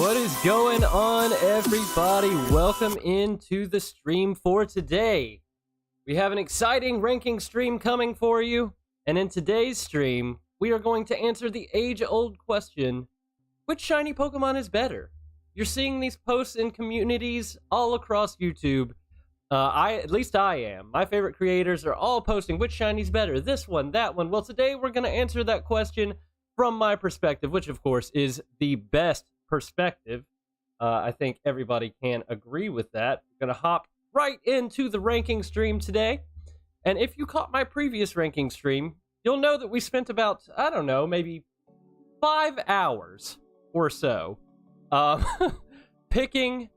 What is going on, everybody? Welcome into the stream for today. We have an exciting ranking stream coming for you, and in today's stream, we are going to answer the age-old question, which shiny Pokemon is better? You're seeing these posts in communities all across YouTube. At least I am. My favorite creators are all posting which shiny's better, this one, that one. Well, today we're going to answer that question from my perspective, which of course is the best perspective. I think everybody can agree with that. We're going to hop right into the ranking stream today. And if you caught my previous ranking stream, you'll know that we spent about, I don't know, maybe 5 hours or so picking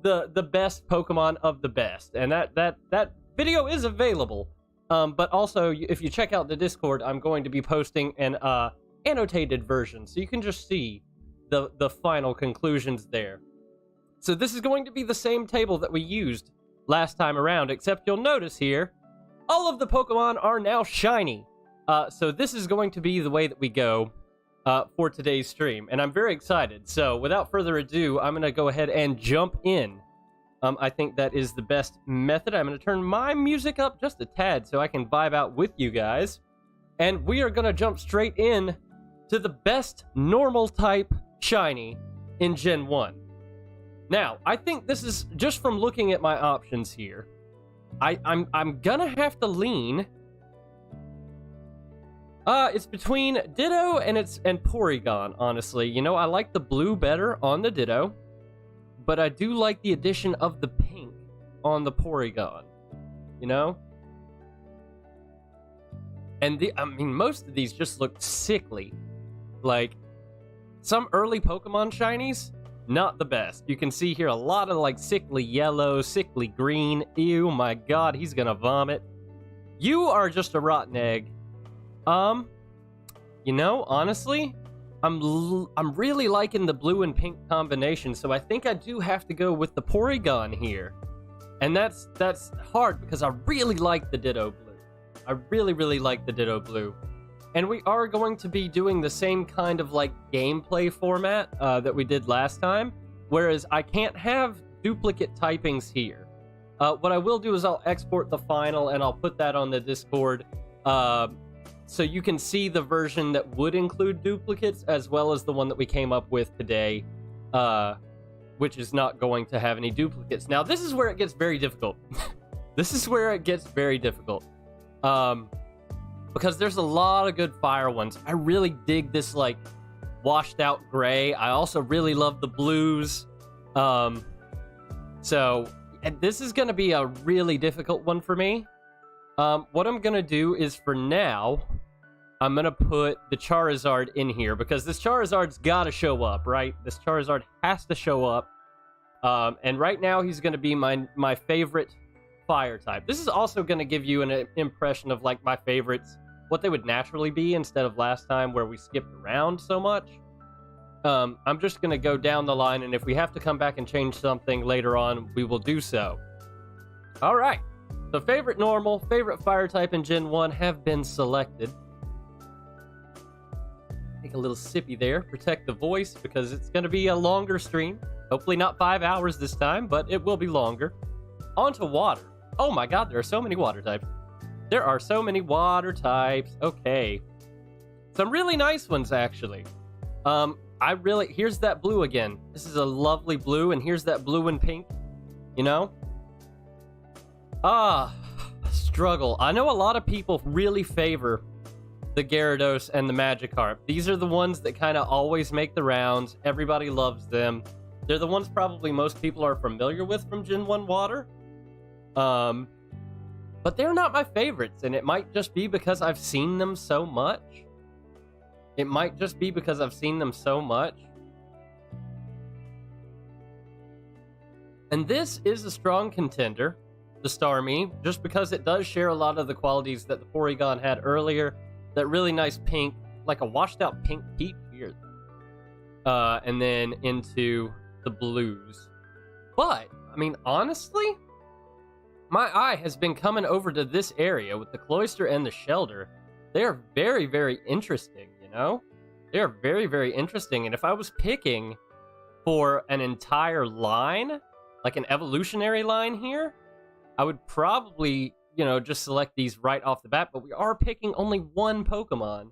the best Pokemon of the best. And that video is available. But also, if you check out the Discord, I'm going to be posting an annotated version, so you can just see the final conclusions there. So this is going to be the same table that we used last time around, except you'll notice here, all of the Pokemon are now shiny. So this is going to be the way that we go for today's stream, and I'm very excited. So without further ado, I'm going to go ahead and jump in. I think that is the best method. I'm going to turn my music up just a tad so I can vibe out with you guys. And we are going to jump straight in to the best normal type shiny in Gen 1. Now, I think this is, just from looking at my options here, I'm going to have to lean. It's between Ditto and Porygon, honestly. You know, I like the blue better on the Ditto, but I do like the addition of the pink on the Porygon, you know? And I mean, most of these just look sickly. Like, some early Pokemon shinies, not the best. You can see here a lot of, like, sickly yellow, sickly green. Ew, my god, he's gonna vomit. You are just a rotten egg. You know, honestly, I'm really liking the blue and pink combination, so I think I do have to go with the Porygon here. And that's hard because I really like the Ditto Blue. I really like the Ditto Blue. And we are going to be doing the same kind of like gameplay format that we did last time, whereas I can't have duplicate typings here. What I will do is I'll export the final and I'll put that on the Discord. So you can see the version that would include duplicates, as well as the one that we came up with today, which is not going to have any duplicates. Now, this is where it gets very difficult. This is where it gets very difficult. Because there's a lot of good fire ones. I really dig this, like, washed out gray. I also really love the blues. And this is going to be a really difficult one for me. What I'm going to do is, for now, I'm going to put the Charizard in here, because this Charizard's got to show up, right? This Charizard has to show up. And right now, he's going to be my favorite fire type. This is also going to give you an impression of, like, my favorites, what they would naturally be, instead of last time where we skipped around so much. I'm just going to go down the line, and if we have to come back and change something later on, we will do so. All right. So favorite normal, favorite fire type in Gen 1 have been selected. Take a little sippy there, protect the voice, because it's going to be a longer stream. Hopefully not 5 hours this time, but it will be longer. On to water. Oh my god, there are so many water types. There are so many water types. Okay. Some really nice ones, actually. Here's that blue again. This is a lovely blue, and here's that blue and pink. You know? Struggle. I know a lot of people really favor the Gyarados and the Magikarp. These are the ones that kind of always make the rounds. Everybody loves them. They're the ones probably most people are familiar with from Gen 1 Water. But they're not my favorites, and it might just be because I've seen them so much. It might just be because I've seen them so much. And this is a strong contender, the Starmie, just because it does share a lot of the qualities that the Porygon had earlier. That really nice pink, like a washed out pink peach here. And then into the blues. But, I mean, honestly, my eye has been coming over to this area with the Cloyster and the Shelter. They are very, very interesting, you know? They are very, very interesting. And if I was picking for an entire line, like an evolutionary line here, I would probably, just select these right off the bat, but we are picking only one Pokemon.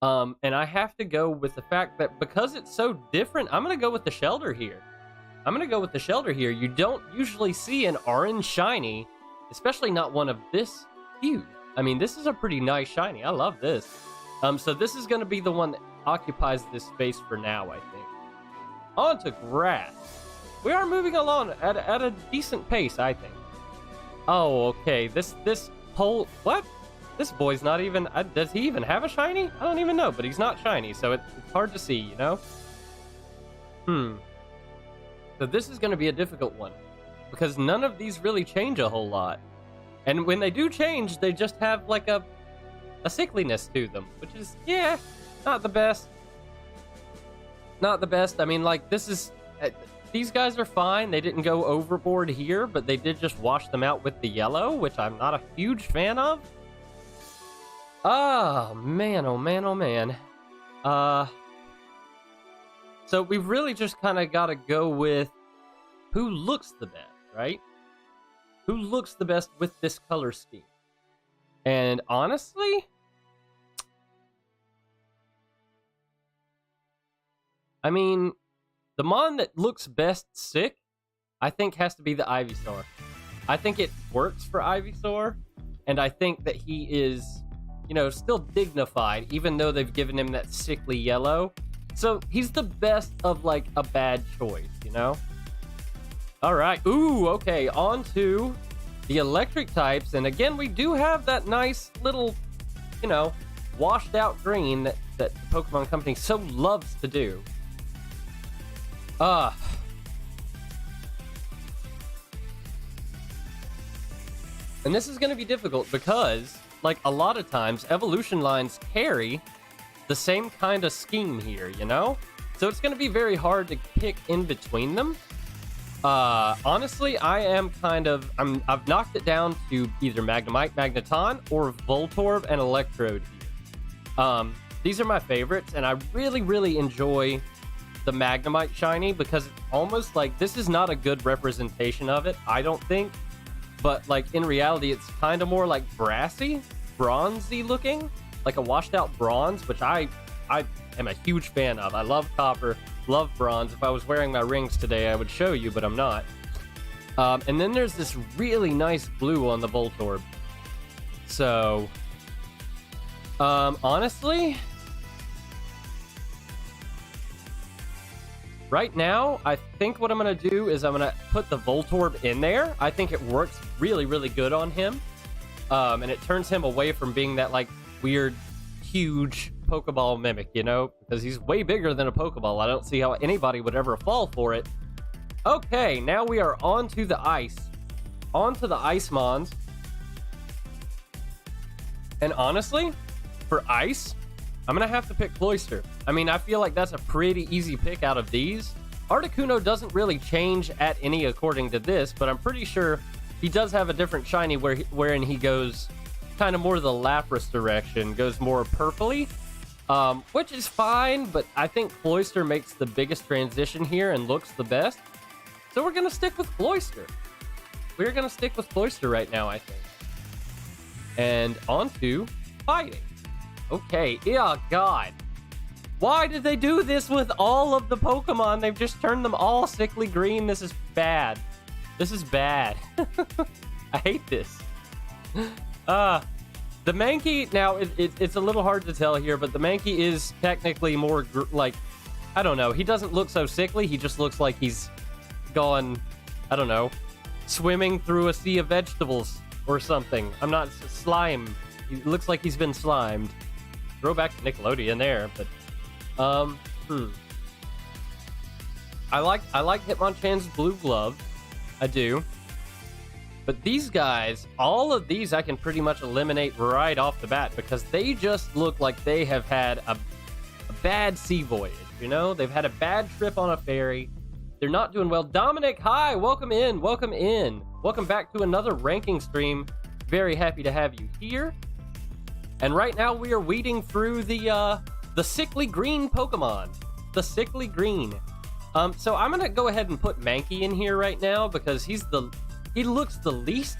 And I have to go with the fact that because it's so different, I'm going to go with the Shelter here. You don't usually see an orange shiny, especially not one of this hue. I mean, this is a pretty nice shiny. I love this. So this is going to be the one that occupies this space for now, I think. On to grass. We are moving along at a decent pace, I think. Oh, okay. This pole... What? This boy's not even... does he even have a shiny? I don't even know, but he's not shiny, so it's hard to see, So this is going to be a difficult one, because none of these really change a whole lot. And when they do change, they just have, like, a sickliness to them, which is, yeah, not the best. Not the best. I mean, like, this is... these guys are fine. They didn't go overboard here, but they did just wash them out with the yellow, which I'm not a huge fan of. Oh, man, oh, man, oh, man. So we've really just kind of got to go with who looks the best, right? Who looks the best with this color scheme? And honestly, I mean, the mon that looks best sick, I think has to be the Ivysaur. I think it works for Ivysaur, and I think that he is, still dignified, even though they've given him that sickly yellow. So he's the best of, like, a bad choice, All right. Ooh, okay. On to the electric types. And again, we do have that nice little, washed out green that the Pokemon Company so loves to do. And this is going to be difficult because, like, a lot of times evolution lines carry the same kind of scheme here, So it's going to be very hard to pick in between them. Honestly, I've knocked it down to either Magnemite, Magneton, or Voltorb and Electrode here. These are my favorites, and I really, really enjoy the Magnemite shiny because it's almost like this is not a good representation of it, I don't think. But, like, in reality, it's kind of more like brassy, bronzy looking, like a washed out bronze, which I am a huge fan of. I love copper, love bronze. If I was wearing my rings today, I would show you, but I'm not. And then there's this really nice blue on the Voltorb. So, honestly, right now, I think what I'm going to do is I'm going to put the Voltorb in there. I think it works really, really good on him. And it turns him away from being that, like, weird, huge Pokeball mimic, because he's way bigger than a Pokeball. I don't see how anybody would ever fall for it. Okay, now we are on to the ice. On to the Ice Mons. And honestly, for ice, I'm going to have to pick Cloyster. I mean, I feel like that's a pretty easy pick out of these. Articuno doesn't really change at any according to this, but I'm pretty sure he does have a different shiny wherein he goes kind of more the Lapras direction, goes more purpley, which is fine, but I think Cloyster makes the biggest transition here and looks the best. So we're going to stick with Cloyster. We're going to stick with Cloyster right now, I think. And on to fighting. Okay, oh god. Why did they do this with all of the Pokemon? They've just turned them all sickly green. This is bad. This is bad. I hate this. The Mankey, now, it's a little hard to tell here, but the Mankey is technically more, I don't know. He doesn't look so sickly. He just looks like he's gone, I don't know, swimming through a sea of vegetables or something. I'm not, slime. He looks like he's been slimed. Throwback to Nickelodeon there, but, I like Hitmonchan's blue glove. I do. But these guys, all of these I can pretty much eliminate right off the bat because they just look like they have had a bad sea voyage, They've had a bad trip on a ferry. They're not doing well. Dominic, hi! Welcome in, welcome in. Welcome back to another ranking stream. Very happy to have you here. And right now we are weeding through the sickly green Pokemon. The sickly green. So I'm gonna go ahead and put Mankey in here right now because he looks the least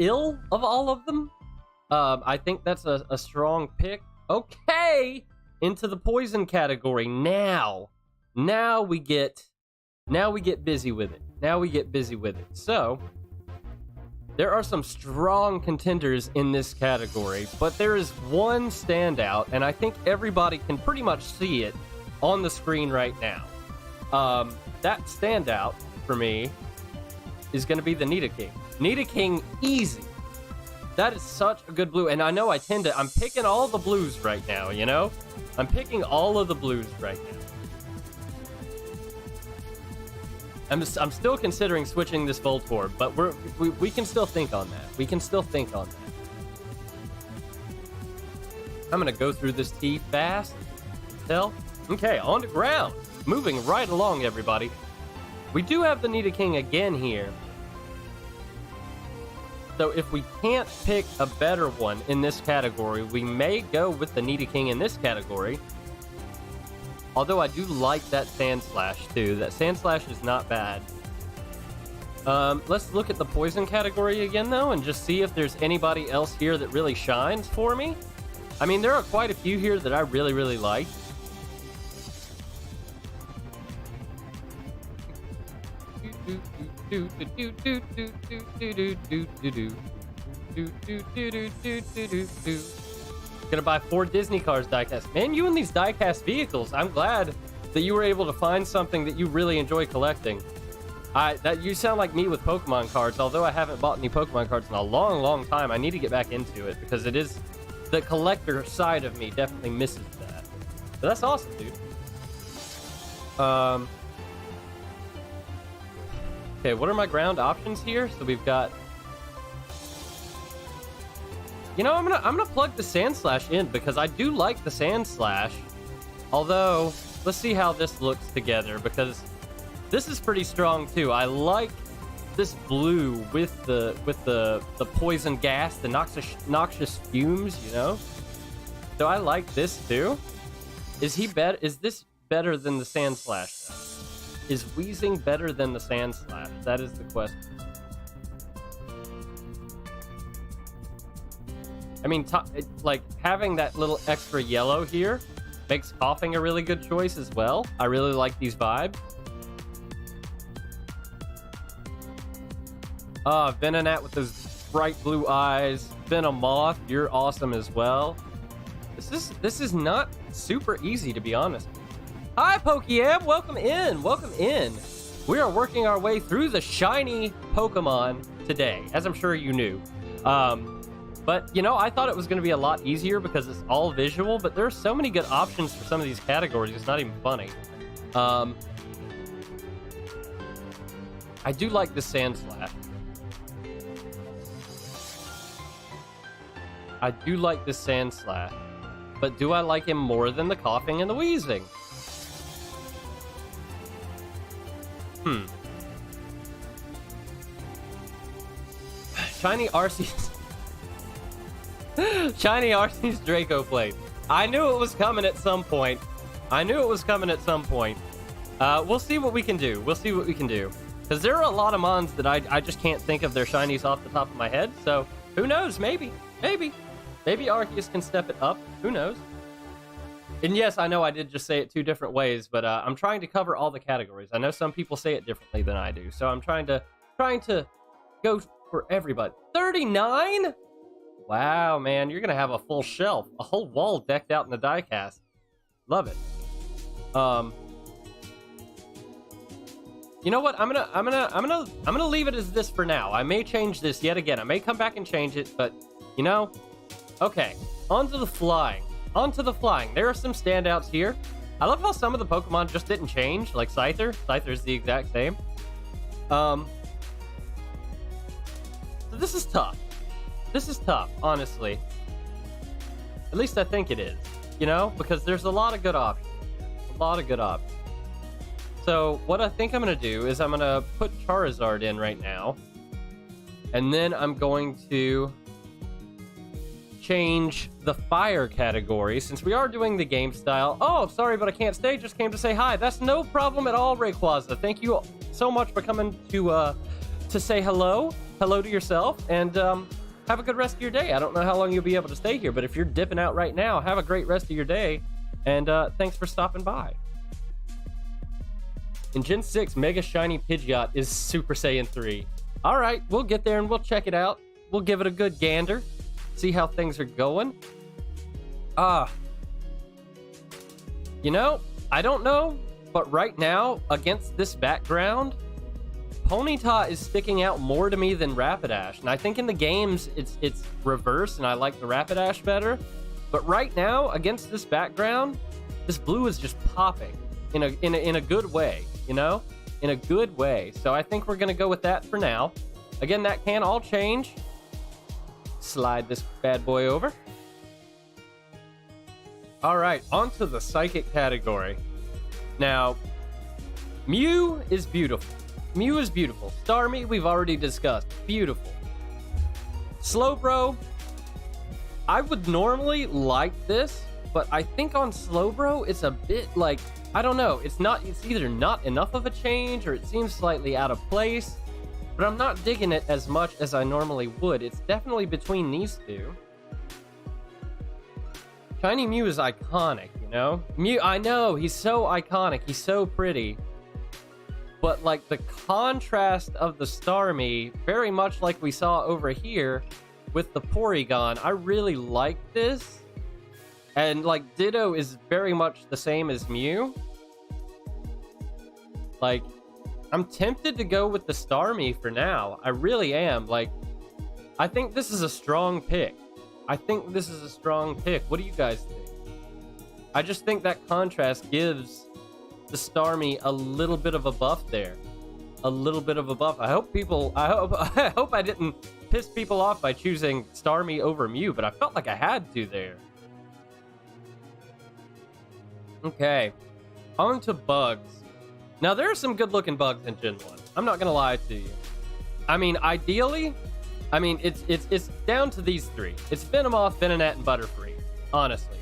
ill of all of them. I think that's a strong pick. Okay, into the poison category now. Now we get busy with it. So there are some strong contenders in this category, but there is one standout, and I think everybody can pretty much see it on the screen right now. That standout for me is going to be the Nidoking. Nidoking, easy. That is such a good blue, and I know I'm picking all the blues right now, you know? I'm picking all of the blues right now. I'm still considering switching this Voltorb, but we can still think on that. I'm gonna go through this tea fast. Okay, on the ground. Moving right along, everybody. We do have the Nidoking again here. So if we can't pick a better one in this category, we may go with the Nidoking in this category. Although I do like that Sandslash too. That Sandslash is not bad. Let's look at the poison category again though, and just see if there's anybody else here that really shines for me. I mean, there are quite a few here that I really, really like. Gonna buy 4 Disney cars diecast. Man, you and these diecast vehicles, I'm glad that you were able to find something that you really enjoy collecting. You sound like me with Pokemon cards, although I haven't bought any Pokemon cards in a long, long time. I need to get back into it because it is the collector side of me definitely misses that. But that's awesome, dude. Okay, what are my ground options here? So we've got... You know, I'm gonna plug the Sandslash in because I do like the Sandslash. Although, let's see how this looks together because this is pretty strong too. I like this blue with the poison gas, the noxious fumes, you know? So I like this too. Is this better than the Sandslash though? Is Wheezing better than the Sandslash? That is the question. I mean, like, having that little extra yellow here makes Coughing a really good choice as well. I really like these vibes. Venonat with those bright blue eyes. Venomoth, you're awesome as well. This is not super easy, to be honest. Hi, Pokeab! Welcome in! We are working our way through the shiny Pokemon today, as I'm sure you knew. But, you know, I thought it was going to be a lot easier because it's all visual, but there are so many good options for some of these categories, it's not even funny. I do like the Sandslash. But do I like him more than the Coughing and the Wheezing? Shiny Arceus. Shiny Arceus Draco Plate. I knew it was coming at some point. We'll see what we can do. Because there are a lot of mons that I just can't think of their shinies off the top of my head. So, who knows? Maybe Arceus can step it up. Who knows? And yes, I know I did just say it 2 different ways, but I'm trying to cover all the categories. I know some people say it differently than I do. So I'm trying to go for everybody. 39? Wow, man, you're gonna have a full shelf, a whole wall decked out in the diecast. Love it. You know what? I'm gonna leave it as this for now. I may change this yet again. I may come back and change it, but you know, okay. Onto the flying. There are some standouts here. I love how some of the Pokemon just didn't change, like Scyther. Scyther's the exact same. So this is tough. Honestly. At least I think it is, you know, because there's a lot of good options. So what I think I'm going to do is I'm going to put Charizard in right now. And then I'm going to change the fire category since we are doing the game style. Oh, sorry, but I can't stay. Just came to say hi. That's no problem at all, Rayquaza. Thank you so much for coming to say hello. Hello to yourself, and have a good rest of your day. I don't know how long you'll be able to stay here, but if you're dipping out right now, have a great rest of your day, and thanks for stopping by. In Gen 6, Mega Shiny Pidgeot is Super Saiyan 3. All right, we'll get there and we'll check it out. We'll give it a good gander, see how things are going. You know, I don't know, but right now, against this background, Ponyta is sticking out more to me than Rapidash. And I think in the games, it's reverse, and I like the Rapidash better. But right now, against this background, this blue is just popping in a good way, you know? In a good way. So I think we're going to go with that for now. Again, that can all change. Slide this bad boy over. All right, onto the Psychic category. Now, Mew is beautiful. Mew is beautiful. Starmie, we've already discussed. Beautiful. Slowbro, I would normally like this, but I think on Slowbro, it's a bit like, I don't know. It's either not enough of a change or it seems slightly out of place, but I'm not digging it as much as I normally would. It's definitely between these two. Shiny Mew is iconic, you know? Mew, I know, he's so iconic. He's so pretty. But like the contrast of the Starmie, very much like we saw over here with the Porygon, I really like this. And like Ditto is very much the same as Mew. Like, I'm tempted to go with the Starmie for now. I really am. Like, I think this is a strong pick. What do you guys think? I just think that contrast gives the Starmie a little bit of a buff there. A little bit of a buff. I hope I didn't piss people off by choosing Starmie over Mew, but I felt like I had to there. Okay. On to bugs. Now, there are some good-looking bugs in Gen 1. I'm not gonna lie to you. I mean, ideally, it's down to these three. It's Venomoth, Venonat, and Butterfree, honestly.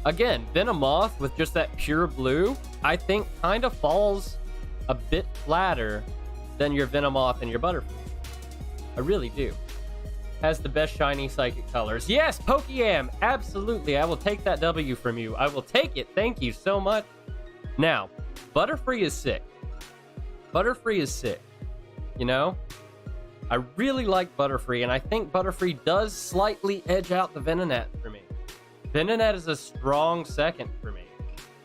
Again, Venomoth with just that pure blue, I think kind of falls a bit flatter than your Venomoth and your Butterfree. I really do. Has the best shiny psychic colors. Yes, Pokeyam! Absolutely, I will take that W from you. I will take it. Thank you so much. Now, Butterfree is sick. You know? I really like Butterfree, and I think Butterfree does slightly edge out the Venonat for me. Venonat is a strong second for me.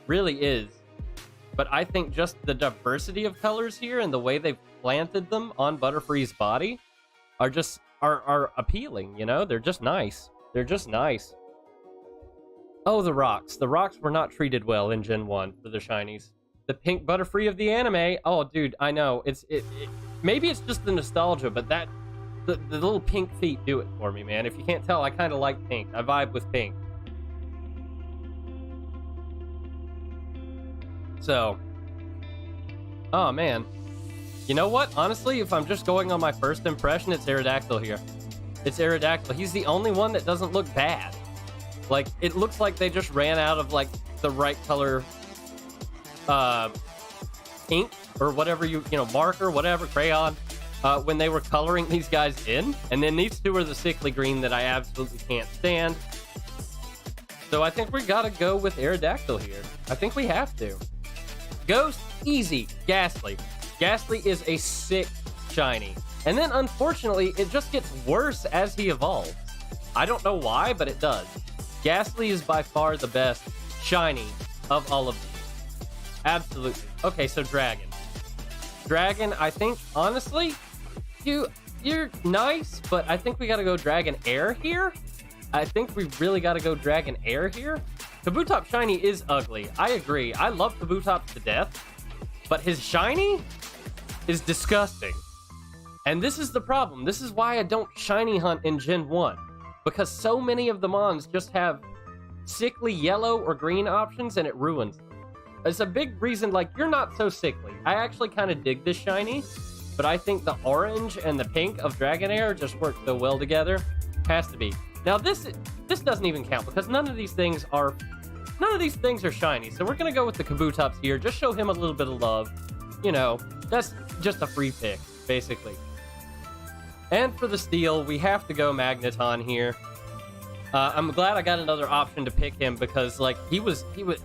Really is. But I think just the diversity of colors here and the way they've planted them on Butterfree's body are appealing, you know? They're just nice. Oh, the rocks. The rocks were not treated well in Gen 1 for the shinies. The pink Butterfree of the anime. Oh, dude, I know. Maybe it's just the nostalgia, but the little pink feet do it for me, man. If you can't tell, I kind of like pink. I vibe with pink. So, oh man. You know what? Honestly, if I'm just going on my first impression, it's Aerodactyl here. It's Aerodactyl. He's the only one that doesn't look bad. Like, it looks like they just ran out of, like, the right color ink or whatever marker, whatever, crayon, when they were coloring these guys in. And then these two are the sickly green that I absolutely can't stand. So I think we gotta go with Aerodactyl here. I think we have to. Ghost, easy. Ghastly. Ghastly is a sick shiny. And then, unfortunately, it just gets worse as he evolves. I don't know why, but it does. Ghastly is by far the best shiny of all of these. Absolutely. Okay, so Dragon. Dragon, I think, honestly, you're nice, but I think we gotta go Dragon Air here. I think we really gotta go Dragon Air here. Kabutops shiny is ugly. I agree. I love Kabutops to death, but his shiny is disgusting. And this is the problem. This is why I don't shiny hunt in Gen 1. Because so many of the mons just have sickly yellow or green options and it ruins them. It's a big reason, like, you're not so sickly. I actually kind of dig this shiny, but I think the orange and the pink of Dragonair just work so well together. Has to be. Now this this doesn't even count because none of these things are shiny. So we're gonna go with the Kabutops here. Just show him a little bit of love. You know, that's just a free pick, basically. And for the steal, we have to go Magneton here. I'm glad I got another option to pick him because, like,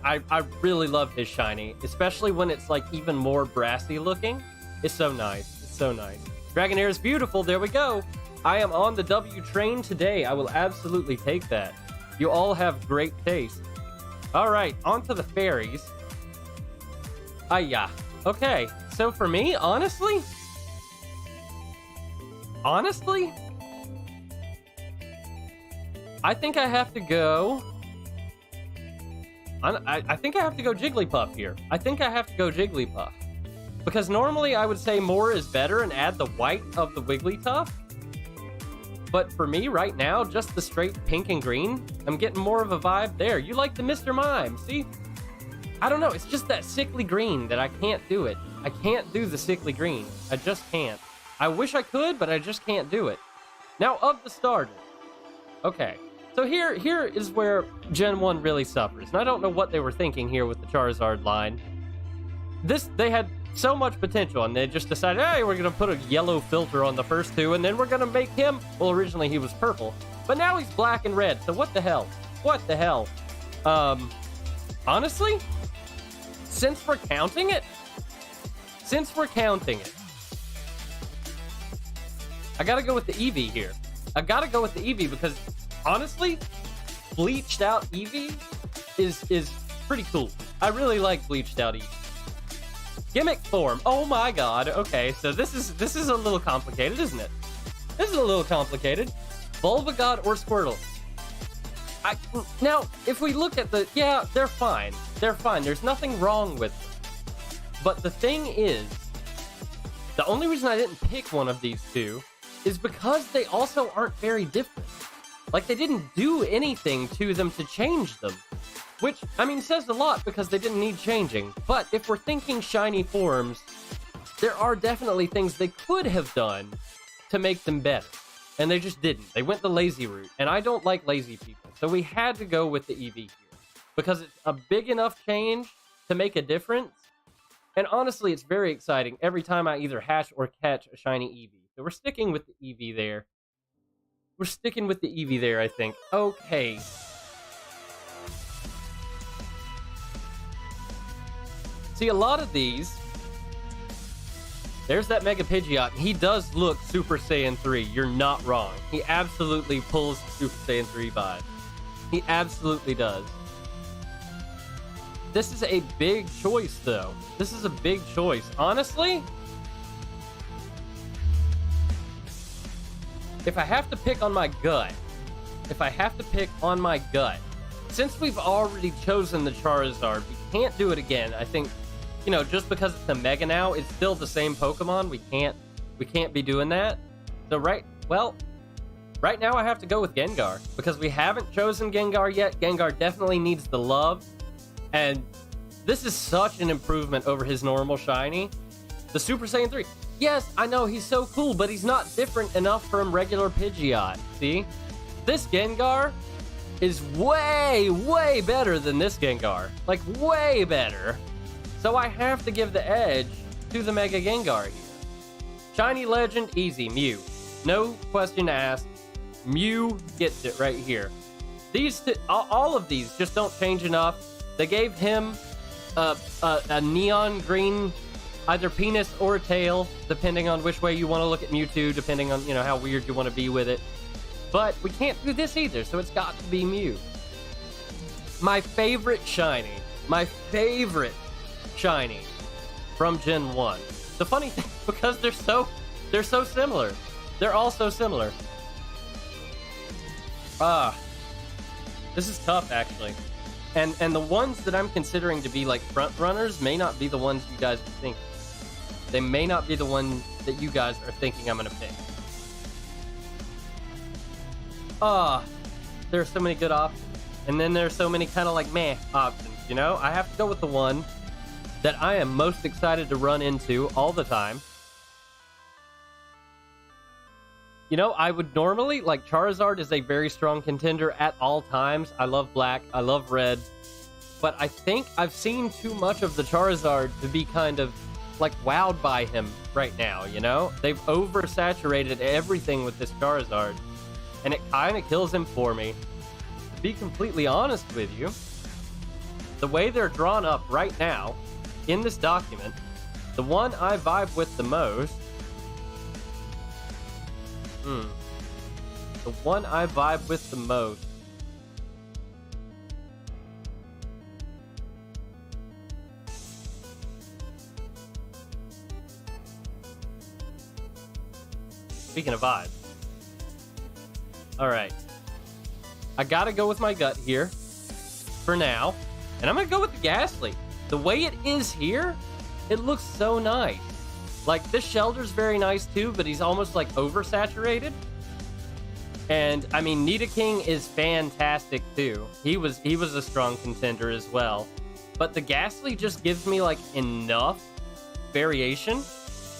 I really love his shiny, especially when it's, like, even more brassy looking. It's so nice. It's so nice. Dragonair is beautiful. There we go. I am on the W train today. I will absolutely take that. You all have great taste. All right, on to the fairies. Yeah. Okay, so for me, honestly, I think I have to go. I think I have to go Jigglypuff here. I think I have to go Jigglypuff. Because normally I would say more is better and add the white of the Wigglytuff. But for me right now, just the straight pink and green, I'm getting more of a vibe there. You like the Mr. Mime, see? I don't know, it's just that sickly green that I can't do it. I can't do the sickly green. I just can't. I wish I could, but I just can't do it. Now, of the starters. Okay. So here is where Gen 1 really suffers. And I don't know what they were thinking here with the Charizard line. They had so much potential, and they just decided, hey, we're going to put a yellow filter on the first two, and then we're going to make him... Well, originally he was purple, but now he's black and red, so what the hell? What the hell? Honestly, since we're counting it, I gotta go with the Eevee here. I gotta go with the Eevee because... Honestly, bleached out Eevee is pretty cool. I really like bleached out Eevee. Gimmick form. Oh my god. Okay, so this is a little complicated, isn't it? This is a little complicated. Bulbagod or Squirtle. Now, if we look at the... Yeah, they're fine. They're fine. There's nothing wrong with them. But the thing is, the only reason I didn't pick one of these two is because they also aren't very different. Like, they didn't do anything to them to change them. Which, I mean, says a lot because they didn't need changing. But if we're thinking shiny forms, there are definitely things they could have done to make them better. And they just didn't. They went the lazy route. And I don't like lazy people. So we had to go with the Eevee here. Because it's a big enough change to make a difference. And honestly, it's very exciting every time I either hatch or catch a shiny Eevee. So we're sticking with the Eevee there. We're sticking with the Eevee there, I think. Okay. See, a lot of these... There's that Mega Pidgeot. He does look Super Saiyan 3. You're not wrong. He absolutely pulls Super Saiyan 3 vibe. He absolutely does. This is a big choice, though. This is a big choice. Honestly... If I have to pick on my gut, since we've already chosen the Charizard, we can't do it again. I think, you know, just because it's a Mega now, it's still the same Pokemon. We can't be doing that. So right now I have to go with Gengar because we haven't chosen Gengar yet. Gengar definitely needs the love, and this is such an improvement over his normal shiny. The Super Saiyan 3. Yes, I know, he's so cool, but he's not different enough from regular Pidgeot, see? This Gengar is way, way better than this Gengar. Like, way better. So I have to give the edge to the Mega Gengar here. Shiny Legend, easy, Mew. No question asked. Mew gets it right here. All of these just don't change enough. They gave him a neon green... either penis or tail, depending on which way you want to look at Mewtwo, depending on, you know, how weird you want to be with it. But we can't do this either, so it's got to be Mew. My favorite shiny from Gen 1. The funny thing, because they're so similar. They're all so similar. This is tough, actually. And the ones that I'm considering to be, like, front runners may not be the ones you guys think. They may not be the one that you guys are thinking I'm going to pick. There are so many good options. And then there's so many kind of like meh options, you know? I have to go with the one that I am most excited to run into all the time. You know, I would normally, like, Charizard is a very strong contender at all times. I love black, I love red, but I think I've seen too much of the Charizard to be kind of, like, wowed by him right now, you know? They've oversaturated everything with this Charizard, and it kind of kills him for me. To be completely honest with you, the way they're drawn up right now in this document, the one I vibe with the most, the one I vibe with the most, speaking of vibes, all right, I gotta go with my gut here for now, and I'm gonna go with the Ghastly. The way it is here, it looks so nice. Like, this Shelter's very nice too, but he's almost like oversaturated. And I mean, Nidoking is fantastic too. He was a strong contender as well. But the Ghastly just gives me like enough variation,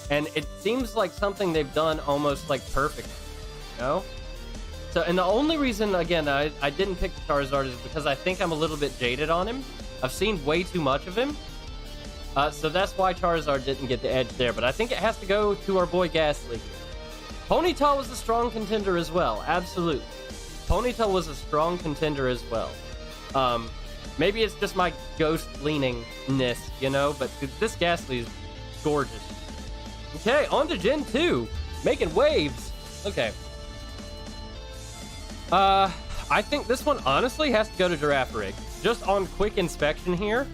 and it seems like something they've done almost like perfectly, you know? So, and the only reason, again, I didn't pick the Charizard is because I think I'm a little bit jaded on him. I've seen way too much of him. So that's why Charizard didn't get the edge there, but I think it has to go to our boy Ghastly. Ponyta was a strong contender as well, absolutely. Ponyta was a strong contender as well. Maybe it's just my ghost leaningness, you know, but this Ghastly is gorgeous. Okay, on to Gen 2, making waves. Okay. I think this one honestly has to go to Girafarig. Just on quick inspection here,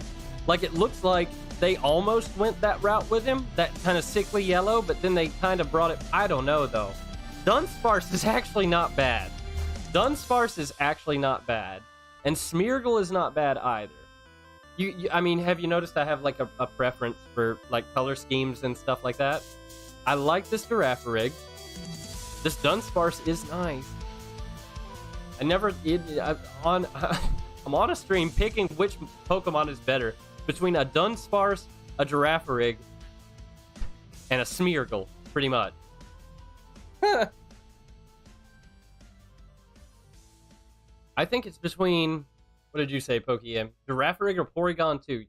like, it looks like they almost went that route with him, that kind of sickly yellow, but then they kind of brought it. I don't know, though. Dunsparce is actually not bad. Dunsparce is actually not bad. And Smeargle is not bad either. I mean, have you noticed I have, like, a preference for, like, color schemes and stuff like that? I like this Girafarig. This Dunsparce is nice. I'm on a stream picking which Pokemon is better between a Dunsparce, a Girafarig, and a Smeargle, pretty much. I think it's between, what did you say, Pokemon? Girafarig or Porygon 2?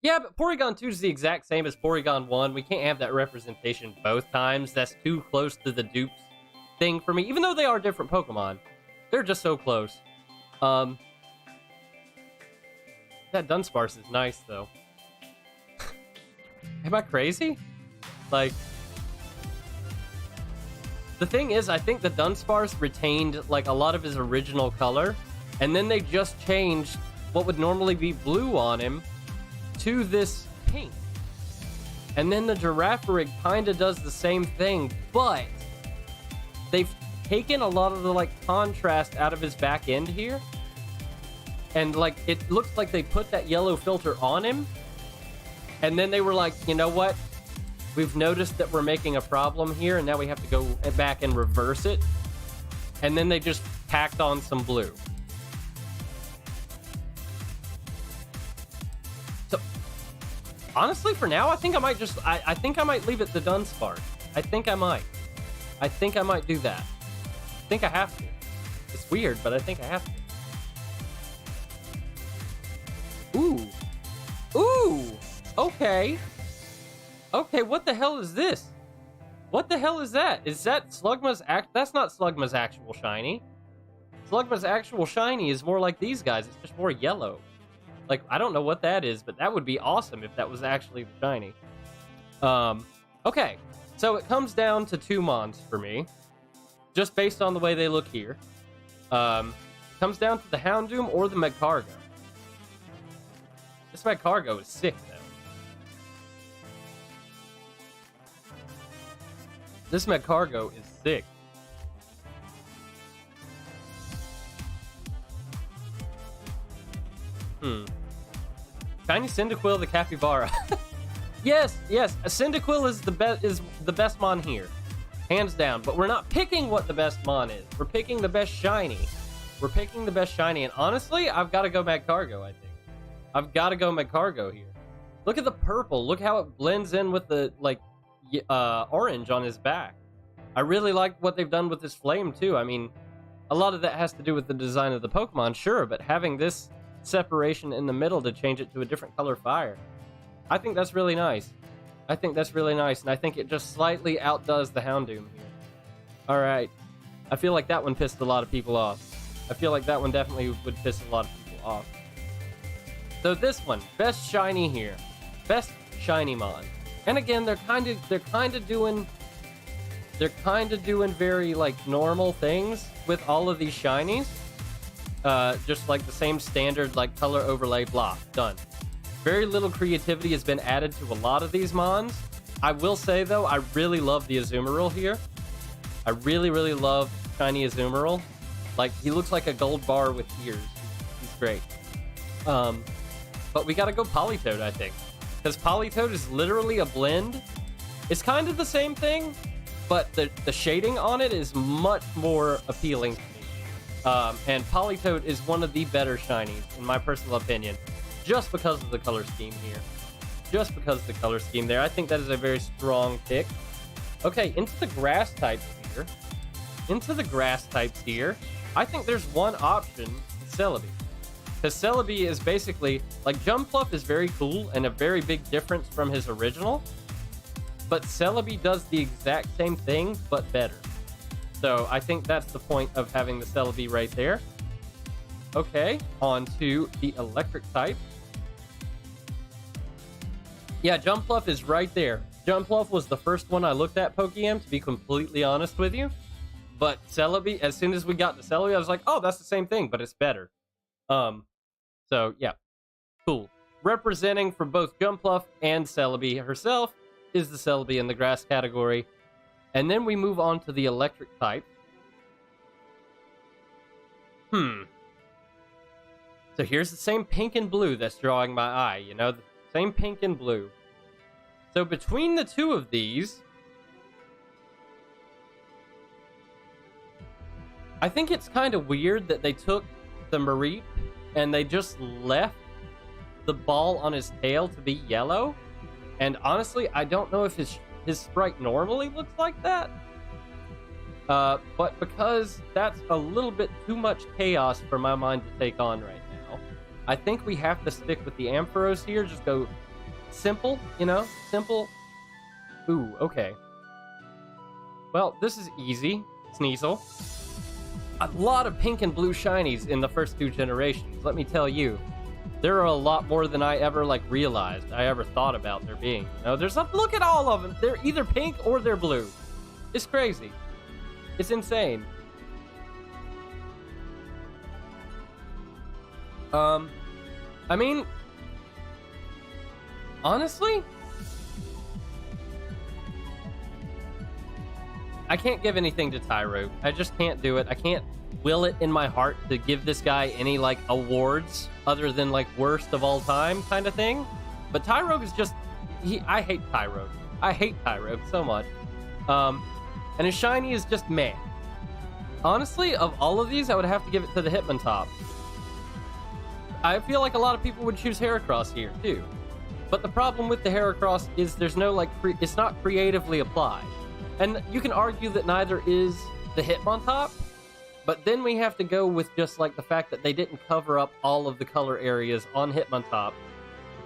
Yeah, but Porygon 2 is the exact same as Porygon 1. We can't have that representation both times. That's too close to the dupes thing for me, even though they are different Pokemon. They're just so close. That Dunsparce is nice, though. Am I crazy? Like, the thing is, I think the Dunsparce retained, like, a lot of his original color, and then they just changed what would normally be blue on him to this pink. And then the Girafarig kind of does the same thing, but they've taken a lot of the, like, contrast out of his back end here. And, like, it looks like they put that yellow filter on him. And then they were like, you know what? We've noticed that we're making a problem here, and now we have to go back and reverse it. And then they just tacked on some blue. So, honestly, for now, I think I might just... I think I might leave it to Dunsparce. I think I might. I think I might do that. I think I have to. It's weird, but I think I have to. Ooh. Ooh! Okay. Okay, what the hell is this? What the hell is that? Is that Slugma's That's not Slugma's actual shiny. Slugma's actual shiny is more like these guys. It's just more yellow. Like, I don't know what that is, but that would be awesome if that was actually the shiny. Okay. So it comes down to two Mons for me. Just based on the way they look here. It comes down to the Houndoom or the Magcargo. This Magcargo is sick, though. This Magcargo is sick. Shiny Cyndaquil, the Capybara. Yes, a Cyndaquil is the best Mon here. Hands down. But we're not picking what the best Mon is. We're picking the best shiny. We're picking the best shiny. And honestly, I've got to go Magcargo, I think. I've got to go Magcargo here. Look at the purple. Look how it blends in with the, like, orange on his back. I really like what they've done with this flame, too. I mean, a lot of that has to do with the design of the Pokemon, sure, but having this separation in the middle to change it to a different color fire, I think that's really nice. I think that's really nice, and I think it just slightly outdoes the Houndoom here. Alright. I feel like that one pissed a lot of people off. I feel like that one definitely would piss a lot of people off. So this one, best shiny here. Best shiny mon. And again, they're kind of doing very like normal things with all of these shinies. Just like the same standard like color overlay, blah, done. Very little creativity has been added to a lot of these mons. I will say though, I really love the Azumarill here. I really, really love shiny Azumarill. Like, he looks like a gold bar with ears. He's great. But we gotta go Politoed, I think. Because Politoed is literally a blend. It's kind of the same thing, but the shading on it is much more appealing to me. And Politoed is one of the better shinies, in my personal opinion, just because of the color scheme here. Just because of the color scheme there. I think that is a very strong pick. Okay, into the grass types here. I think there's one option, Celebi. Because Celebi is basically, like, Jumpluff is very cool and a very big difference from his original. But Celebi does the exact same thing, but better. So I think that's the point of having the Celebi right there. Okay, on to the electric type. Yeah, Jumpluff is right there. Jumpluff was the first one I looked at, Pokemon, to be completely honest with you. But Celebi, as soon as we got to Celebi, I was like, oh, that's the same thing, but it's better. So, yeah. Cool. Representing for both Jumpluff and Celebi herself is the Celebi in the grass category. And then we move on to the electric type. So here's the same pink and blue that's drawing my eye, you know? The same pink and blue. So between the two of these, I think it's kind of weird that they took the Mareep and they just left the ball on his tail to be yellow. And honestly, I don't know if his sprite normally looks like that. But because that's a little bit too much chaos for my mind to take on right now, I think we have to stick with the Ampharos here. Just go simple, you know? Simple. Ooh, okay. Well, this is easy. Sneasel. A lot of pink and blue shinies in the first two generations, let me tell you. There are a lot more than I ever, like, realized, I ever thought about there being. You know, there's a, look at all of them! They're either pink or they're blue. It's crazy. It's insane. I mean, honestly, I can't give anything to Tyrogue. I just can't do it. I can't will it in my heart to give this guy any, like, awards other than, like, worst of all time kind of thing. But Tyrogue is just, I hate Tyrogue. I hate Tyrogue so much. And his shiny is just meh. Honestly, of all of these, I would have to give it to the Hitmontop. I feel like a lot of people would choose Heracross here, too. But the problem with the Heracross is there's no, like, it's not creatively applied. And you can argue that neither is the Hitmontop, but then we have to go with just, like, the fact that they didn't cover up all of the color areas on Hitmontop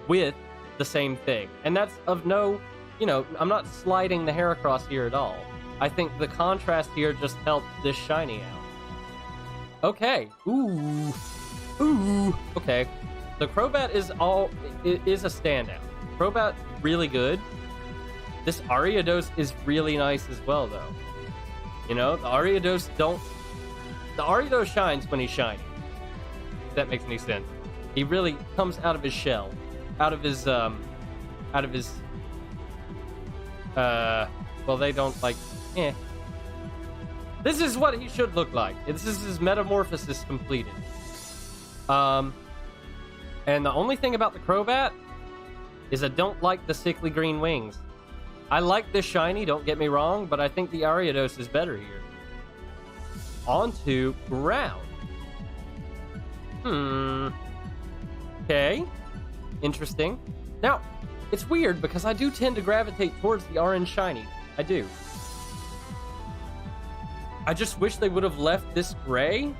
with the same thing. And that's of no, you know, I'm not sliding the Heracross here at all. I think the contrast here just helped this shiny out. Okay. Ooh. Ooh. Okay. The Crobat is a standout. Crobat, really good. This Ariados is really nice as well, though. You know, the Ariados shines when he's shiny. If that makes any sense. He really comes out of his shell. Well, they don't, like, This is what he should look like. This is his metamorphosis completed. And the only thing about the Crobat is I don't like the sickly green wings. I like this shiny, don't get me wrong, but I think the Ariados is better here. On to ground. Okay. Interesting. Now, it's weird because I do tend to gravitate towards the orange shiny. I do. I just wish they would have left this gray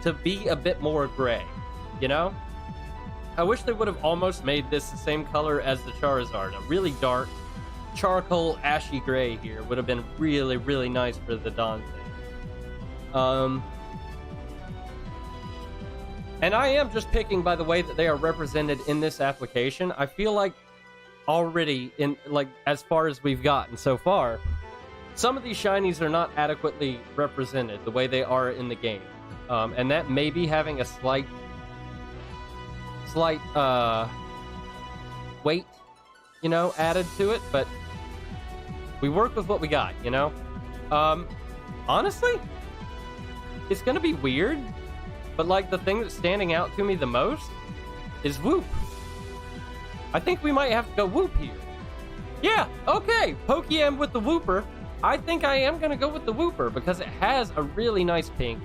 to be a bit more gray, you know? I wish they would have almost made this the same color as the Charizard. A really dark, charcoal, ashy gray here would have been really, really nice for the Dante. And I am just picking by the way that they are represented in this application. I feel like already, in like as far as we've gotten so far, some of these shinies are not adequately represented the way they are in the game. And that may be having a slight weight, you know, added to it, but we work with what we got, you know? Honestly, it's gonna be weird, but like the thing that's standing out to me the most is Whoop. I think we might have to go Whoop here. Yeah, okay, Pokemon with the Whooper. I think I am gonna go with the Whooper because it has a really nice pink,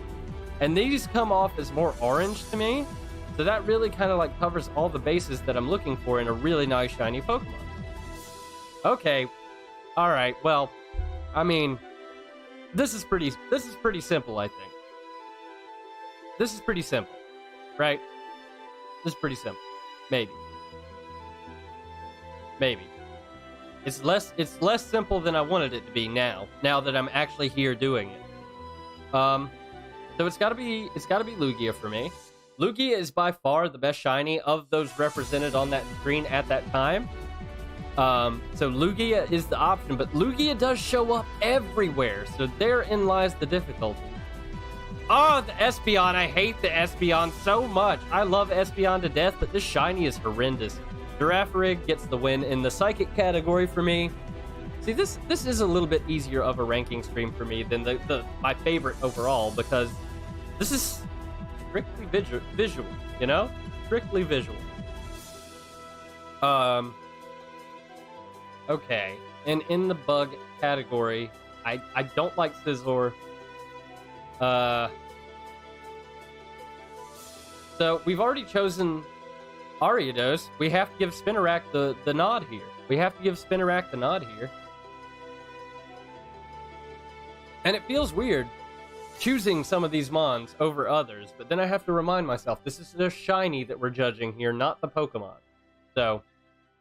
and these come off as more orange to me, so that really kind of like covers all the bases that I'm looking for in a really nice shiny Pokemon. Okay, all right. Well, I mean, this is pretty simple, I think. This is pretty simple, right? This is pretty simple. Maybe. It's less simple than I wanted it to be now that I'm actually here doing it. So it's gotta be Lugia for me. Lugia is by far the best shiny of those represented on that screen at that time. So Lugia is the option, but Lugia does show up everywhere, so therein lies the difficulty. Oh, the Espeon. I hate the Espeon so much. I love Espeon to death, but this shiny is horrendous. Girafarig gets the win in the Psychic category for me. See, this is a little bit easier of a ranking stream for me than my favorite overall, because this is strictly visual, you know? Strictly visual. Okay. And in the bug category, I don't like Scizor. So we've already chosen Ariados. We have to give Spinarak the nod here. And it feels weird choosing some of these Mons over others, but then I have to remind myself, this is the shiny that we're judging here, not the Pokemon. So,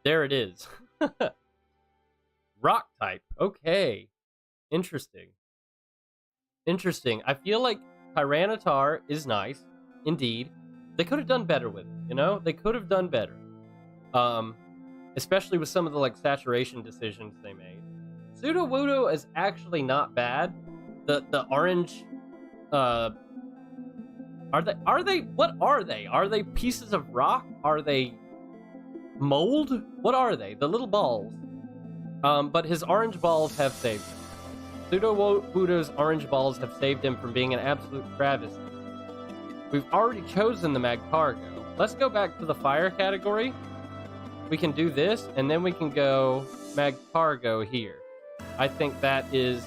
there it is. Rock type. Okay. Interesting. I feel like Tyranitar is nice, indeed. They could have done better with it, you know? They could have done better. Especially with some of the, like, saturation decisions they made. Sudowoodo is actually not bad. The orange, what are they? Are they pieces of rock? Are they mold? What are they? The little balls. But his orange balls have saved him. Sudowoodo's orange balls have saved him from being an absolute travesty. We've already chosen the Magcargo. Let's go back to the fire category. We can do this, and then we can go Magcargo here. I think that is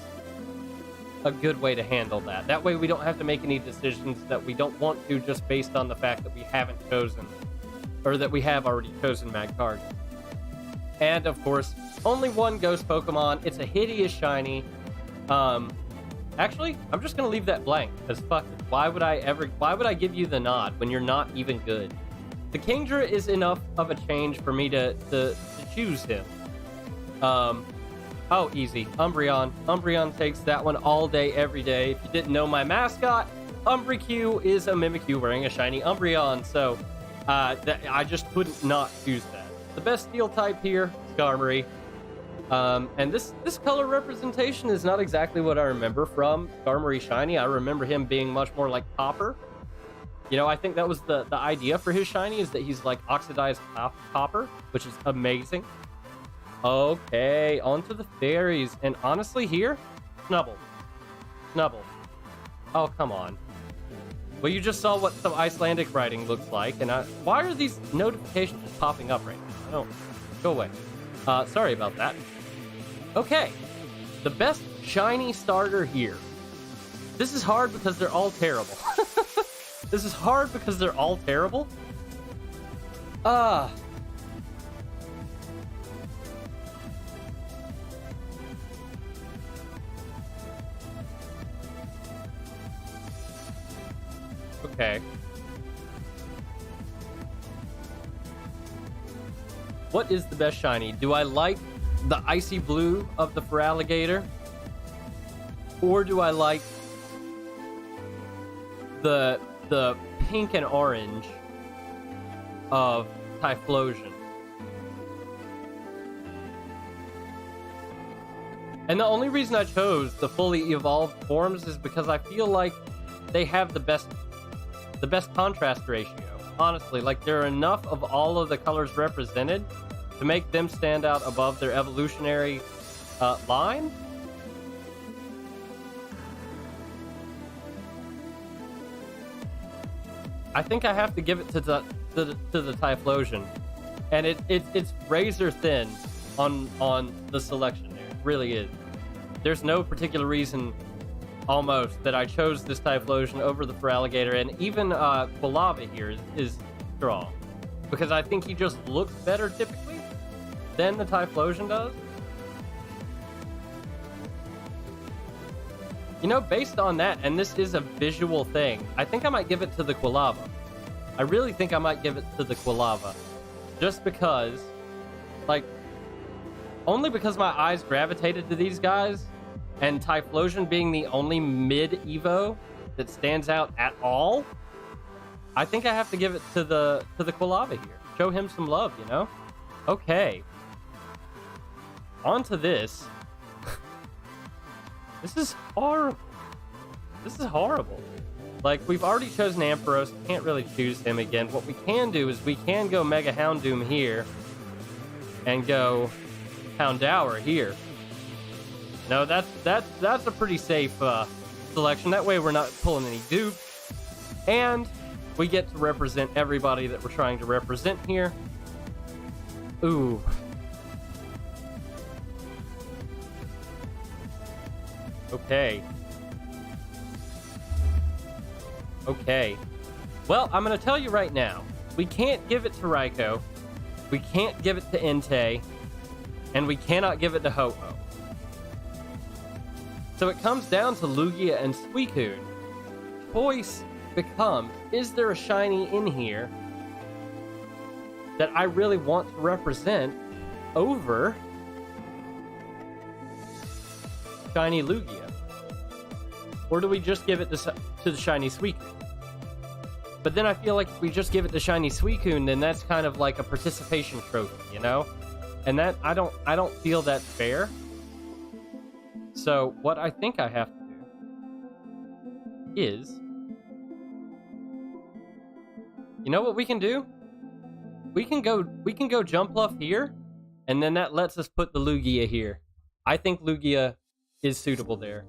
a good way to handle that. That way we don't have to make any decisions that we don't want to just based on the fact that we haven't chosen, or that we have already chosen Magcargo. And, of course, only one ghost Pokemon. It's a hideous shiny. Actually, I'm just gonna leave that blank, because fuck it. Why would I give you the nod when you're not even good? The Kingdra is enough of a change for me to choose him. Oh, easy. Umbreon. Umbreon takes that one all day, every day. If you didn't know my mascot, Umbreon is a Mimikyu wearing a shiny Umbreon, so I just couldn't not choose that. The best steel type here, Skarmory. And this color representation is not exactly what I remember from Skarmory Shiny. I remember him being much more like copper. You know, I think that was the idea for his shiny, is that he's like oxidized copper, which is amazing. Okay, on to the fairies. And honestly here, Snubble. Oh, come on. Well, you just saw what some Icelandic writing looks like, and why are these notifications just popping up right now? Oh, go away. Sorry about that. Okay, the best shiny starter here. This is hard because they're all terrible. Okay. What is the best shiny? Do I like the icy blue of the Feraligatr? Or do I like the pink and orange of Typhlosion? And the only reason I chose the fully evolved forms is because I feel like they have the best contrast ratio. Honestly, like there are enough of all of the colors represented to make them stand out above their evolutionary line. I think I have to give it to the Typhlosion, and it's razor thin on the selection there. It really is. There's no particular reason almost that I chose this Typhlosion over the Feraligatr, and even Quilava here is strong because I think he just looks better typically than the Typhlosion does. You know, based on that, and this is a visual thing, I think I might give it to the Quilava. I really think I might give it to the Quilava. Just because, like, only because my eyes gravitated to these guys, and Typhlosion being the only mid-Evo that stands out at all, I think I have to give it to the Quilava here. Show him some love, you know? Okay. On to this. This is horrible. This is horrible. Like, we've already chosen Ampharos. Can't really choose him again. What we can do is we can go Mega Houndoom here and go Houndour here. No, that's a pretty safe selection. That way we're not pulling any dupes. And we get to represent everybody that we're trying to represent here. Ooh. Okay. Okay. Well, I'm going to tell you right now. We can't give it to Raikou. We can't give it to Entei. And we cannot give it to Ho-Oh. So it comes down to Lugia and Suicune. Choice becomes, is there a shiny in here that I really want to represent over shiny Lugia? Or do we just give it to the shiny Suicune? But then I feel like if we just give it to shiny Suicune, then that's kind of like a participation trophy, you know? And that I don't feel that's fair. So what I think I have to do is, you know what we can do? We can go Jumpluff here, and then that lets us put the Lugia here. I think Lugia is suitable there.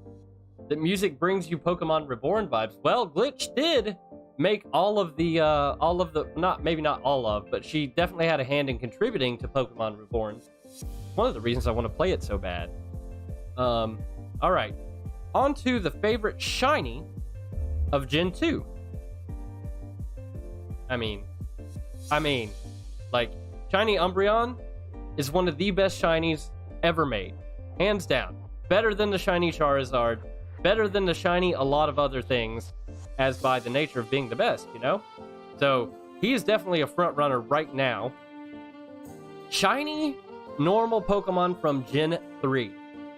The music brings you Pokemon Reborn vibes. Well, Glitch did make all of the, maybe not all of, but she definitely had a hand in contributing to Pokemon Reborn. One of the reasons I want to play it so bad. Alright. On to the favorite shiny of Gen 2. I mean, like, shiny Umbreon is one of the best shinies ever made. Hands down. Better than the shiny Charizard. Better than the shiny a lot of other things, as by the nature of being the best, you know? So, he is definitely a front runner right now. Shiny normal Pokemon from Gen 3.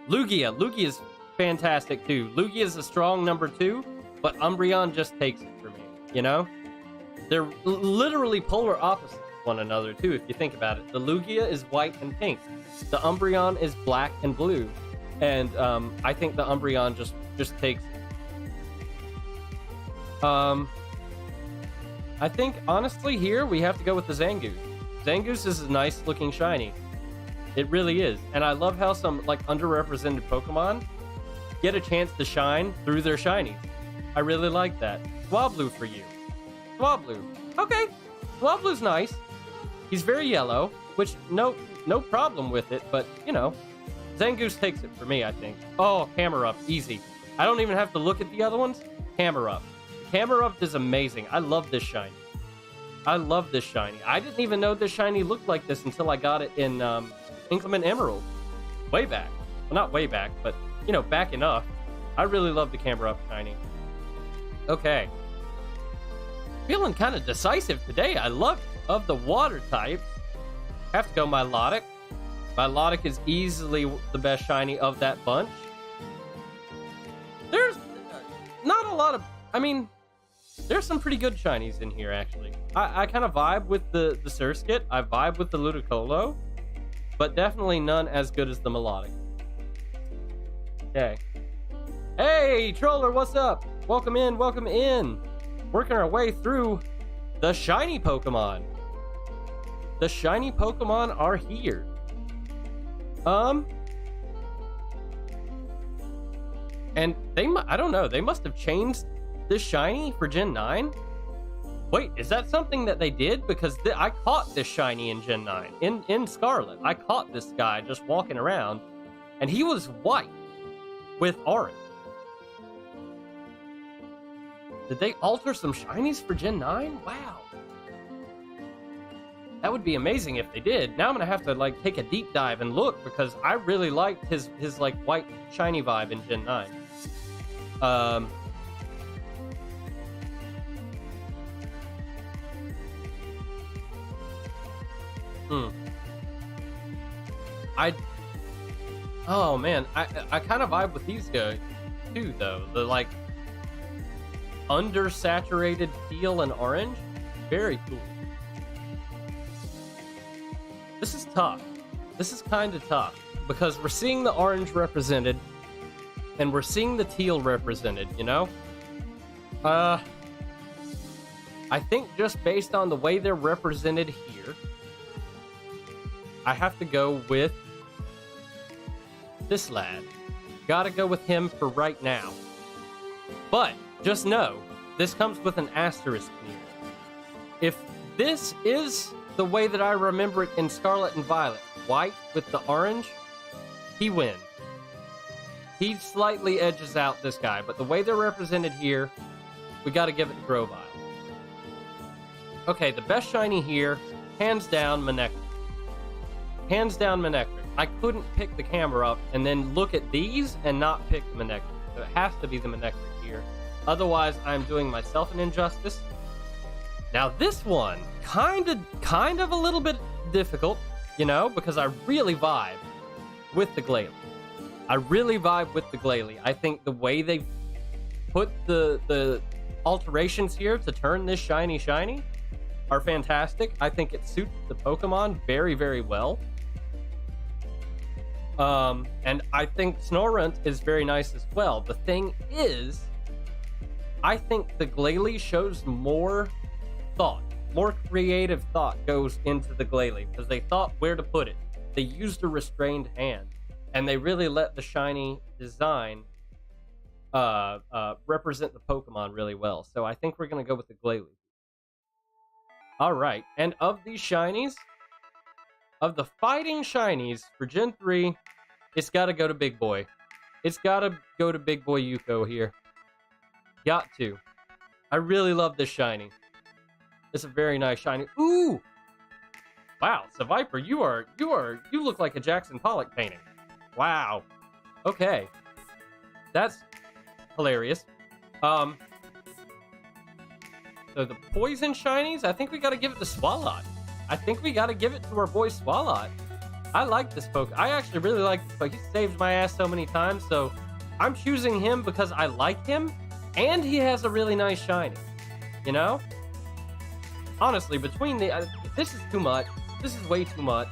Lugia. Lugia is fantastic too. Lugia is a strong number 2, but Umbreon just takes it for me, you know? They're literally polar opposites of one another too, if you think about it. The Lugia is white and pink. The Umbreon is black and blue. And I think the Umbreon just takes it. I think, honestly, here we have to go with the Zangoose. Zangoose is a nice looking shiny. It really is. And I love how some, like, underrepresented Pokemon get a chance to shine through their shinies. I really like that. Swablu for you. Swablu. Okay. Swablu's nice. He's very yellow, which, no problem with it, but, you know, Zangoose takes it for me, I think. Oh, Camerupt. Easy. I don't even have to look at the other ones. Camerupt. Camerupt is amazing. I love this shiny. I love this shiny. I didn't even know this shiny looked like this until I got it in Inclement Emerald. Way back. Well, not way back, but, you know, back enough. I really love the Camerupt shiny. Okay. Feeling kind of decisive today. I love of the water type. Have to go Milotic. Milotic is easily the best shiny of that bunch. There's not a lot of... I mean, there's some pretty good shinies in here, actually. I kind of vibe with the Surskit. I vibe with the Ludicolo. But definitely none as good as the Milotic. Okay. Hey, Troller, what's up? Welcome in, welcome in. Working our way through the shiny Pokemon. The shiny Pokemon are here. And I don't know, they must have changed this shiny for Gen 9? Wait, is that something that they did? Because I caught this shiny in Gen 9, in Scarlet. I caught this guy just walking around, and he was white with orange. Did they alter some shinies for Gen 9? Wow. That would be amazing if they did. Now I'm gonna have to like take a deep dive and look, because I really liked his like white shiny vibe in Gen 9. Oh man, I kind of vibe with these guys too, though. The like undersaturated teal and orange, very cool. This is tough. This is kind of tough because we're seeing the orange represented and we're seeing the teal represented, you know? I think just based on the way they're represented here, I have to go with this lad. Gotta go with him for right now. But just know, this comes with an asterisk here. If this is the way that I remember it in Scarlet and Violet, white with the orange, he wins. He slightly edges out this guy, but the way they're represented here, we gotta give it to Grovyle. Okay, the best shiny here, hands down, Manectric. Hands down, Manectric. I couldn't pick the camera up and then look at these and not pick the Manectric. So it has to be the Manectric here. Otherwise, I'm doing myself an injustice. Now this one, kind of a little bit difficult, you know, because I really vibe with the Glalie. I really vibe with the Glalie. I think the way they've put the alterations here to turn this shiny are fantastic. I think it suits the Pokemon very, very well. And I think Snorunt is very nice as well. The thing is, I think the Glalie shows more thought, more creative thought goes into the Glalie because they thought where to put it. They used a restrained hand, and they really let the shiny design represent the Pokemon really well. So I think we're gonna go with the Glalie. All right, and of these shinies, of the fighting shinies for Gen 3, it's got to go to Big Boy. It's got to go to Big Boy Yuko here. Got to. I really love this shiny. It's a very nice shiny. Ooh! Wow, Seviper, you look like a Jackson Pollock painting. Wow. Okay. That's hilarious. So the poison shinies, I think we got to give it to Swalot. I think we got to give it to our boy Swalot. I like this poke. I actually really like this poke. He saved my ass so many times, so I'm choosing him because I like him, and he has a really nice shiny. You know? Honestly, between the... this is too much. This is way too much.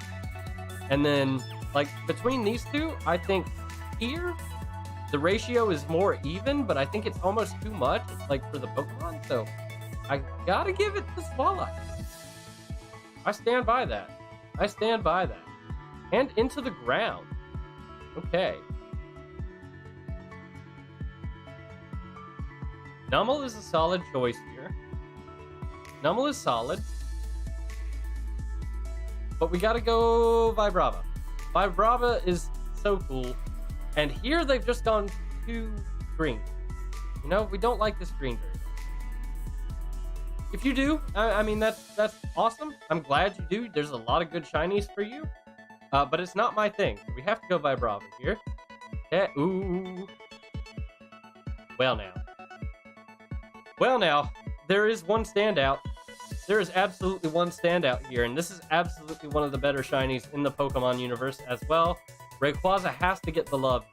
And then, like, between these two, I think here, the ratio is more even, but I think it's almost too much, like, for the Pokemon, so I gotta give it to Swalot. I stand by that. I stand by that. And into the ground. Okay. Numel is a solid choice here. Numel is solid. But we gotta go Vibrava. Vibrava is so cool. And here they've just gone too green. You know, we don't like this green very much. If you do, I mean, that's awesome. I'm glad you do. There's a lot of good shinies for you. But it's not my thing. We have to go Vibrava here. Yeah, ooh. Well now. Well now. there is one standout. There is absolutely one standout here, and this is absolutely one of the better shinies in the Pokemon universe as well. Rayquaza has to get the love.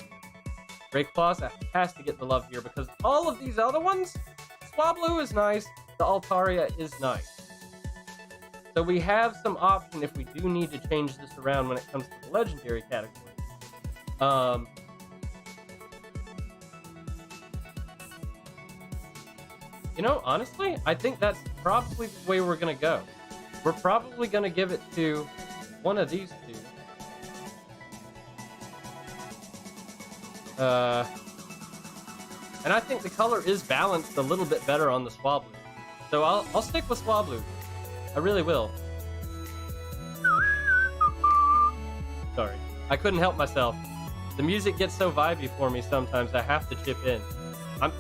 Rayquaza has to get the love here because all of these other ones, Swablu is nice, the Altaria is nice. So we have some option if we do need to change this around when it comes to the legendary category. You know, honestly, I think that's probably the way we're going to go. We're probably going to give it to one of these two. And I think the color is balanced a little bit better on the Swablu. So I'll stick with Swablu. I really will. Sorry. I couldn't help myself. The music gets so vibey for me sometimes I have to chip in.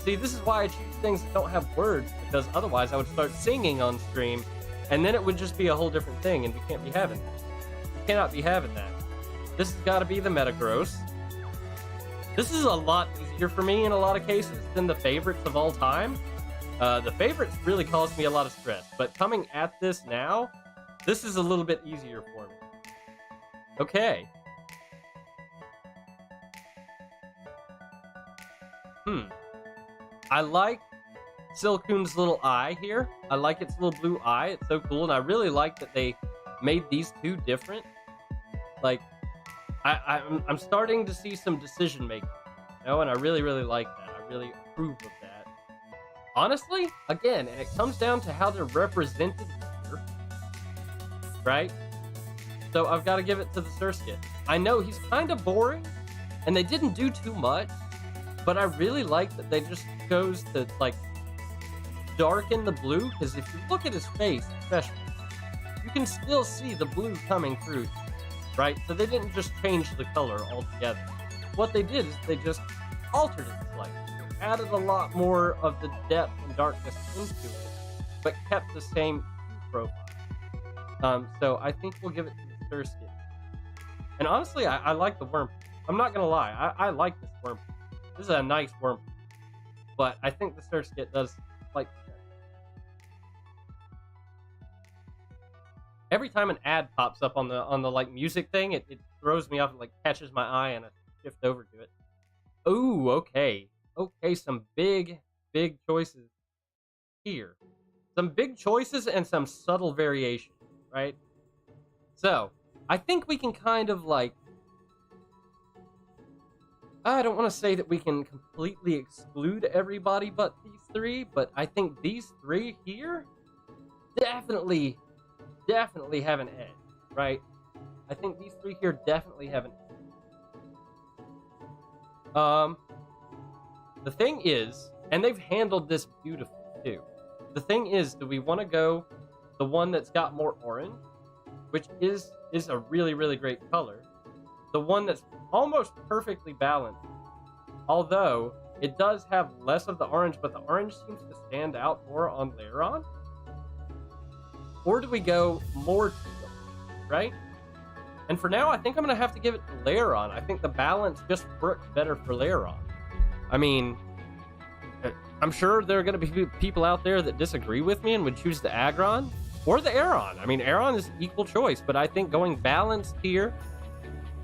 See, this is why I choose things that don't have words, because otherwise I would start singing on stream, and then it would just be a whole different thing, and we can't be having that. We cannot be having that. This has got to be the Metagross. This is a lot easier for me in a lot of cases than the favorites of all time. The favorites really caused me a lot of stress, but coming at this now, this is a little bit easier for me. Okay. I like Silcoon's little eye here. I like its little blue eye. It's so cool, and I really like that they made these two different. Like, I'm starting to see some decision making, you know, and I really, really like that. I really approve of that. Honestly, again, and it comes down to how they're represented here, right? So I've got to give it to the Surskit. I know he's kind of boring, and they didn't do too much, but I really like that they just chose to, like, darken the blue, because if you look at his face, especially, you can still see the blue coming through, right? So they didn't just change the color altogether. What they did is they just altered it slightly. They added a lot more of the depth and darkness into it, but kept the same profile. So I think we'll give it to the Surskit. And honestly, I like the Wurmple. I'm not going to lie. I like this Wurmple. This is a nice Wurmple. But I think the Surskit does like the better. Every time an ad pops up on the like music thing, it throws me off, it like catches my eye and I shift over to it. Ooh, okay. Okay, some big choices here. Some big choices and some subtle variation, right? So, I think we can kind of like, I don't want to say that we can completely exclude everybody but these three, but I think these three here definitely have an edge, right? I think these three here definitely have an edge. The thing is, and they've handled this beautifully too. The thing is, do we want to go the one that's got more orange, which is a really, really great color? The one that's almost perfectly balanced, although it does have less of the orange, but the orange seems to stand out more on Lairon? Or do we go more teal, right? And for now, I think I'm going to have to give it to Lairon. I think the balance just works better for Lairon. I mean, I'm sure there are going to be people out there that disagree with me and would choose the Aggron or the Aeron. I mean, Aeron is equal choice, but I think going balanced here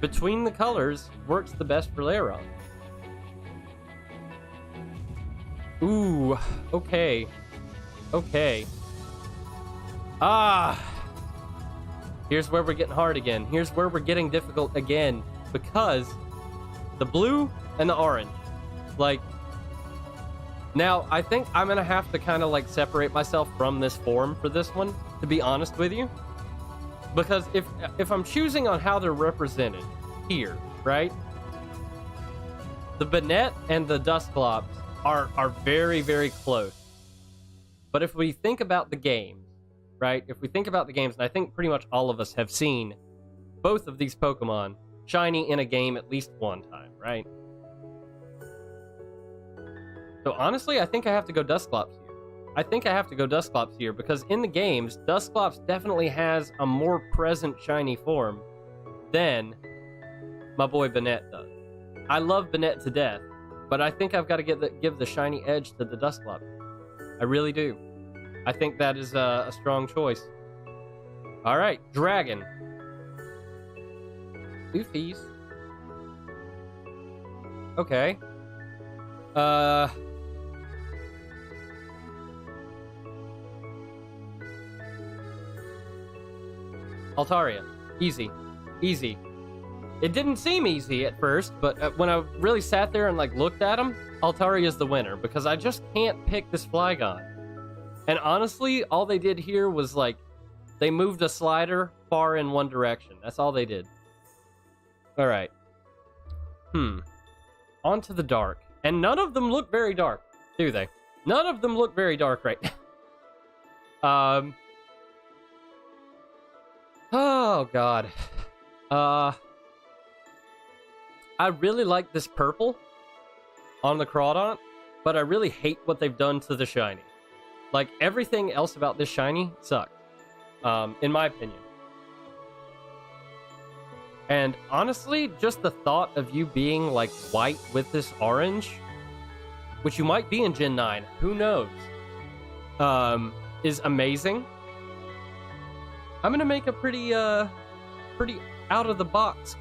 between the colors works the best for Lairon. Ooh, okay. Okay. Here's where we're getting hard again. Here's where we're getting difficult again. Because the blue and the orange. Like, now, I think I'm going to have to kind of, like, separate myself from this form for this one, to be honest with you. Because if I'm choosing on how they're represented here, right? The Banette and the Dusclops are very, very close. But if we think about the games, right? If we think about the games, and I think pretty much all of us have seen both of these Pokemon shiny in a game at least one time, right? So honestly, I think I have to go Dusclops here. I think I have to go Dusclops here because in the games, Dusclops definitely has a more present shiny form than my boy Banette does. I love Banette to death, but I think I've got to give the shiny edge to the Dusclops. I really do. I think that is a strong choice. All right, dragon. Goofies. Okay. Altaria. Easy. Easy. It didn't seem easy at first, but when I really sat there and like looked at him, Altaria is the winner because I just can't pick this Flygon. And honestly, all they did here was like they moved a slider far in one direction. That's all they did. All right. On to the dark. And none of them look very dark, do they? None of them look very dark right now. Oh god. I really like this purple on the Crawdont, but I really hate what they've done to the shiny. Like, everything else about this shiny sucked, in my opinion. And honestly, just the thought of you being, like, white with this orange, which you might be in Gen 9, who knows, is amazing. I'm gonna make a pretty out-of-the-box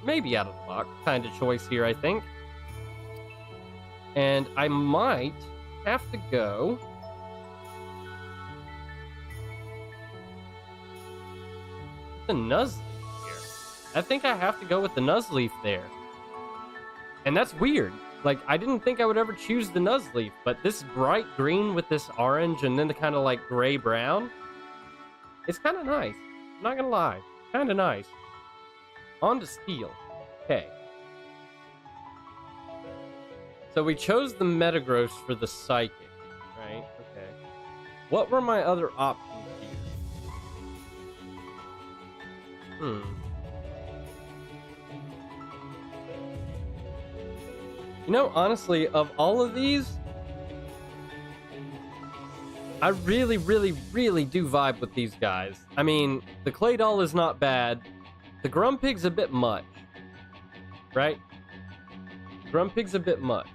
maybe out-of-the-box kind of choice here, I think. And I might have to go... the Nuzleaf here. I think I have to go with the Nuzleaf there. And that's weird. Like, I didn't think I would ever choose the Nuzleaf, but this bright green with this orange and then the kind of like gray-brown, it's kind of nice. I'm not gonna lie. Kind of nice. On to Steel. Okay. So we chose the Metagross for the Psychic, right? Okay. What were my other options here? You know, honestly, of all of these, I really, really, really do vibe with these guys. I mean, the Claydol is not bad. The Grumpig's a bit much. Right? Grumpig's a bit much.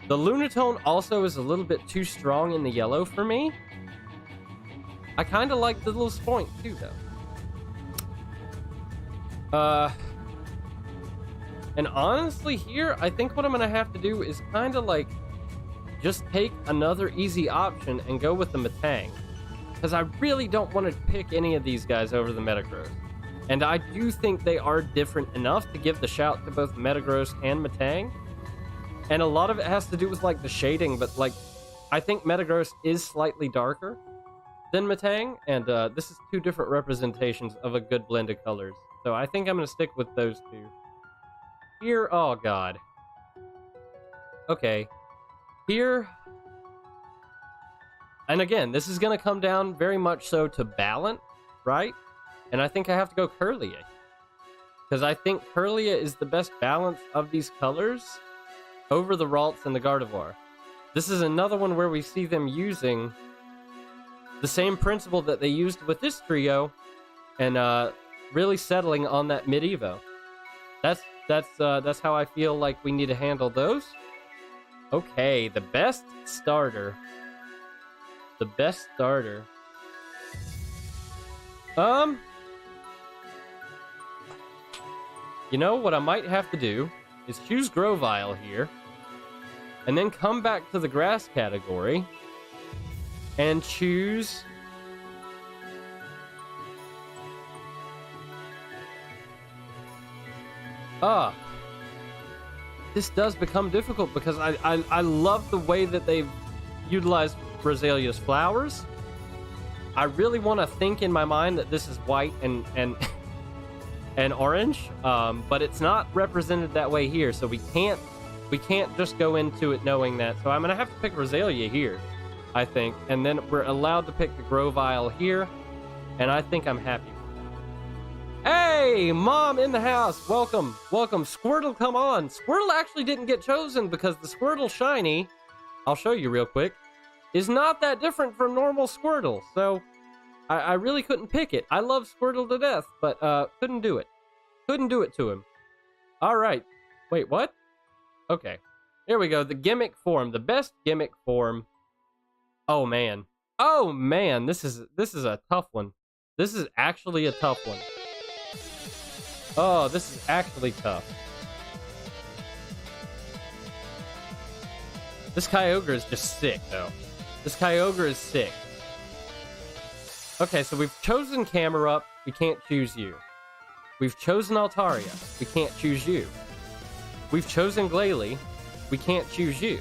The Lunatone also is a little bit too strong in the yellow for me. I kind of like the little Spoink too, though. And honestly here, I think what I'm gonna have to do is kind of like just take another easy option and go with the Metang. Because I really don't want to pick any of these guys over the Metagross. And I do think they are different enough to give the shout to both Metagross and Metang. And a lot of it has to do with like the shading, but like I think Metagross is slightly darker than Metang, and this is two different representations of a good blend of colors. So I think I'm gonna stick with those two. Here, oh god. Okay. Here, and again, this is gonna come down very much so to balance, right? And I think I have to go Curlia. Because I think Curlia is the best balance of these colors over the Ralts and the Gardevoir. This is another one where we see them using the same principle that they used with this trio and really settling on that mid-evo. That's how I feel like we need to handle those. Okay, the best starter. The best starter. You know what I might have to do is choose Grovyle here, and then come back to the grass category and choose this does become difficult because I love the way that they've utilized Rosalia's flowers. I really want to think in my mind that this is white and orange, but it's not represented that way here, so we can't just go into it knowing that. So I'm gonna have to pick Rosalia here, I think, and then we're allowed to pick the Grovyle here, and I think I'm happy. Hey, Mom in the house. Welcome. Welcome. Squirtle, come on. Squirtle actually didn't get chosen because the Squirtle shiny, I'll show you real quick, is not that different from normal Squirtle. So I really couldn't pick it. I love Squirtle to death, but couldn't do it. Couldn't do it to him. All right. Wait, what? Okay. Here we go. The gimmick form. The best gimmick form. Oh man. Oh man, this is a tough one. This is actually a tough one. Oh, this is actually tough. This Kyogre is just sick, though. This Kyogre is sick. Okay, so we've chosen Camerupt. We can't choose you. We've chosen Altaria. We can't choose you. We've chosen Glalie. We can't choose you.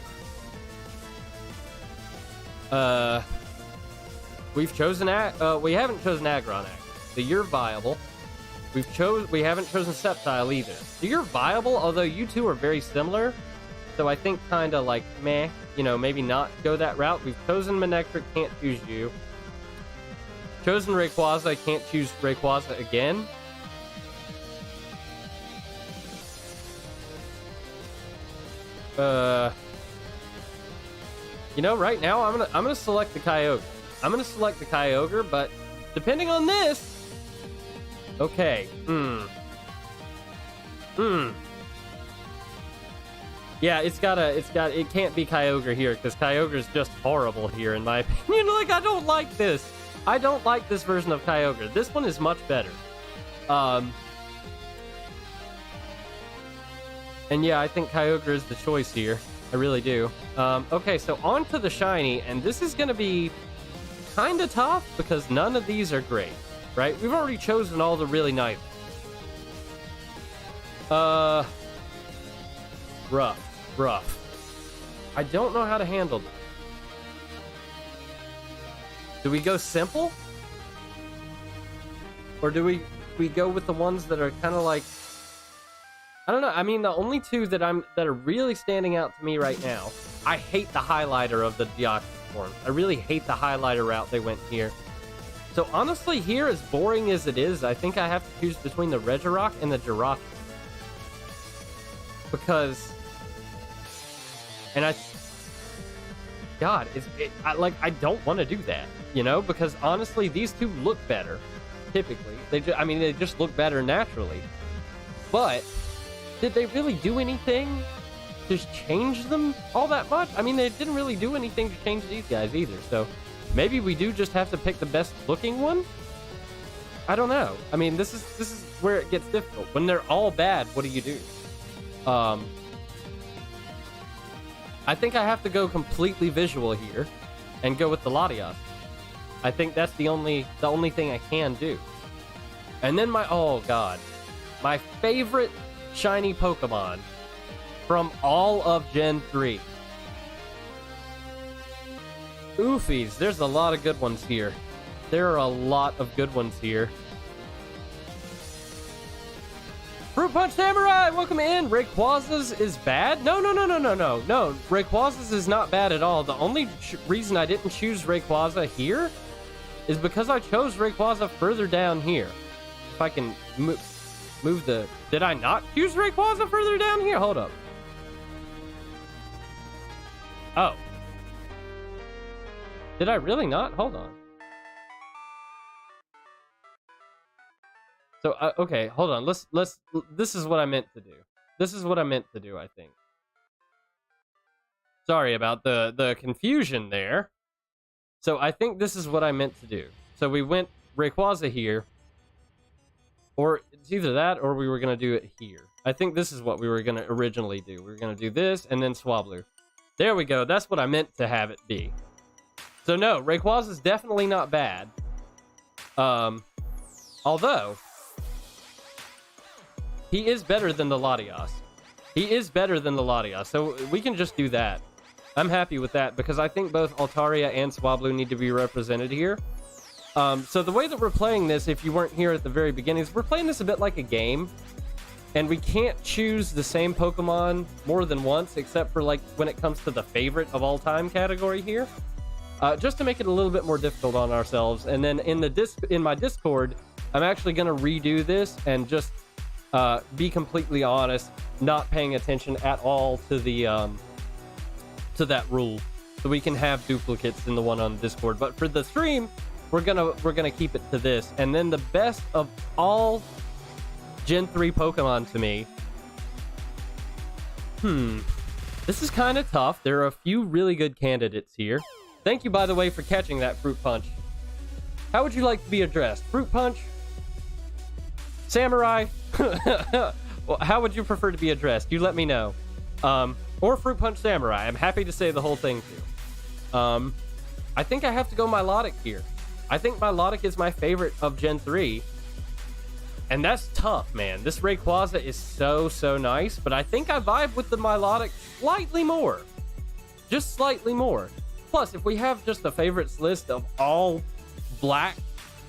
We've chosen we haven't chosen Aggron, actually. So you're viable. We haven't chosen Sceptile either. So you're viable, although you two are very similar. So I think kind of like meh, you know, maybe not go that route. We've chosen Manectric, can't choose you. Chosen Rayquaza, can't choose Rayquaza again. You know, right now I'm gonna select the Kyogre. I'm gonna select the Kyogre, but depending on this. Okay. Yeah, it can't be Kyogre here, because Kyogre is just horrible here, in my opinion. Like, I don't like this. I don't like this version of Kyogre. This one is much better. And yeah, I think Kyogre is the choice here. I really do. Okay, so on to the shiny, and this is gonna be kind of tough, because none of these are great, right? We've already chosen all the really nice ones. Rough. I don't know how to handle them. Do we go simple? Or do we go with the ones that are kind of like, I don't know. I mean, the only two that are really standing out to me right now, I hate the highlighter of the Deoxys form. I really hate the highlighter route they went here. So honestly, here, as boring as it is, I think I have to choose between the Regirock and the Giraffe. Because, and I don't want to do that, you know, because honestly, these two look better. Typically, they just look better naturally. But did they really do anything to change them all that much? I mean, they didn't really do anything to change these guys either. So maybe we do just have to pick the best looking one. I don't know. I mean, this is where it gets difficult. When they're all bad, what do you do? I think I have to go completely visual here and go with the Latias. I think that's the only thing I can do. And then oh god, my favorite shiny Pokemon from all of Gen 3. Oofies, there's a lot of good ones here. There are a lot of good ones here. Fruit Punch Samurai, welcome in. Rayquaza's is bad? No. Rayquaza's is not bad at all. The only reason I didn't choose Rayquaza here is because I chose Rayquaza further down here. If I can move the... Did I not choose Rayquaza further down here? Hold up. Oh. Did I really not? Hold on. So, okay, hold on. This is what I meant to do. This is what I meant to do, I think. Sorry about the confusion there. So, I think this is what I meant to do. So, we went Rayquaza here. Or it's either that or we were going to do it here. I think this is what we were going to originally do. We were going to do this and then Swablu. There we go. That's what I meant to have it be. So, no, Rayquaza is definitely not bad. Although... he is better than the Latias. So we can just do that. I'm happy with that because I think both Altaria and Swablu need to be represented here. So the way that we're playing this, if you weren't here at the very beginning, is we're playing this a bit like a game. And we can't choose the same Pokemon more than once, except for like when it comes to the favorite of all time category here. Just to make it a little bit more difficult on ourselves. And then in my Discord, I'm actually going to redo this and just be completely honest, not paying attention at all to the to that rule, so we can have duplicates in the one on Discord. But for the stream, we're gonna keep it to this. And then the best of all Gen 3 Pokemon to me. This is kind of tough. There are a few really good candidates here. Thank you, by the way, for catching that Fruit Punch. How would you like to be addressed? Fruit Punch? Samurai? Well, how would you prefer to be addressed? You let me know. Or Fruit Punch Samurai. I'm happy to say the whole thing too. I think I have to go Milotic here. I think Milotic is my favorite of Gen 3. And that's tough, man. This Rayquaza is so nice, but I think I vibe with the Milotic slightly more. Just slightly more. Plus, if we have just a favorites list of all black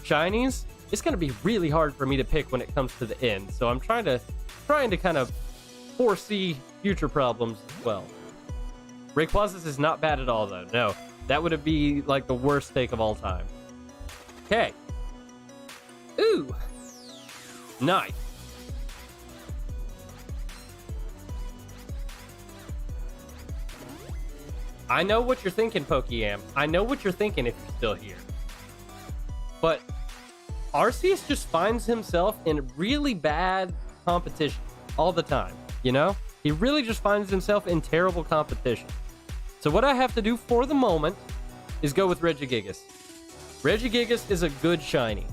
shinies, it's going to be really hard for me to pick when it comes to the end. So I'm trying to kind of foresee future problems as well. Rayquaza is not bad at all, though. No, that would be like the worst take of all time. Okay. Ooh. Nice. I know what you're thinking, Pokeyam. I know what you're thinking if you're still here. But Arceus just finds himself in really bad competition all the time, you know? He really just finds himself in terrible competition. So what I have to do for the moment is go with Regigigas. Regigigas is a good shiny.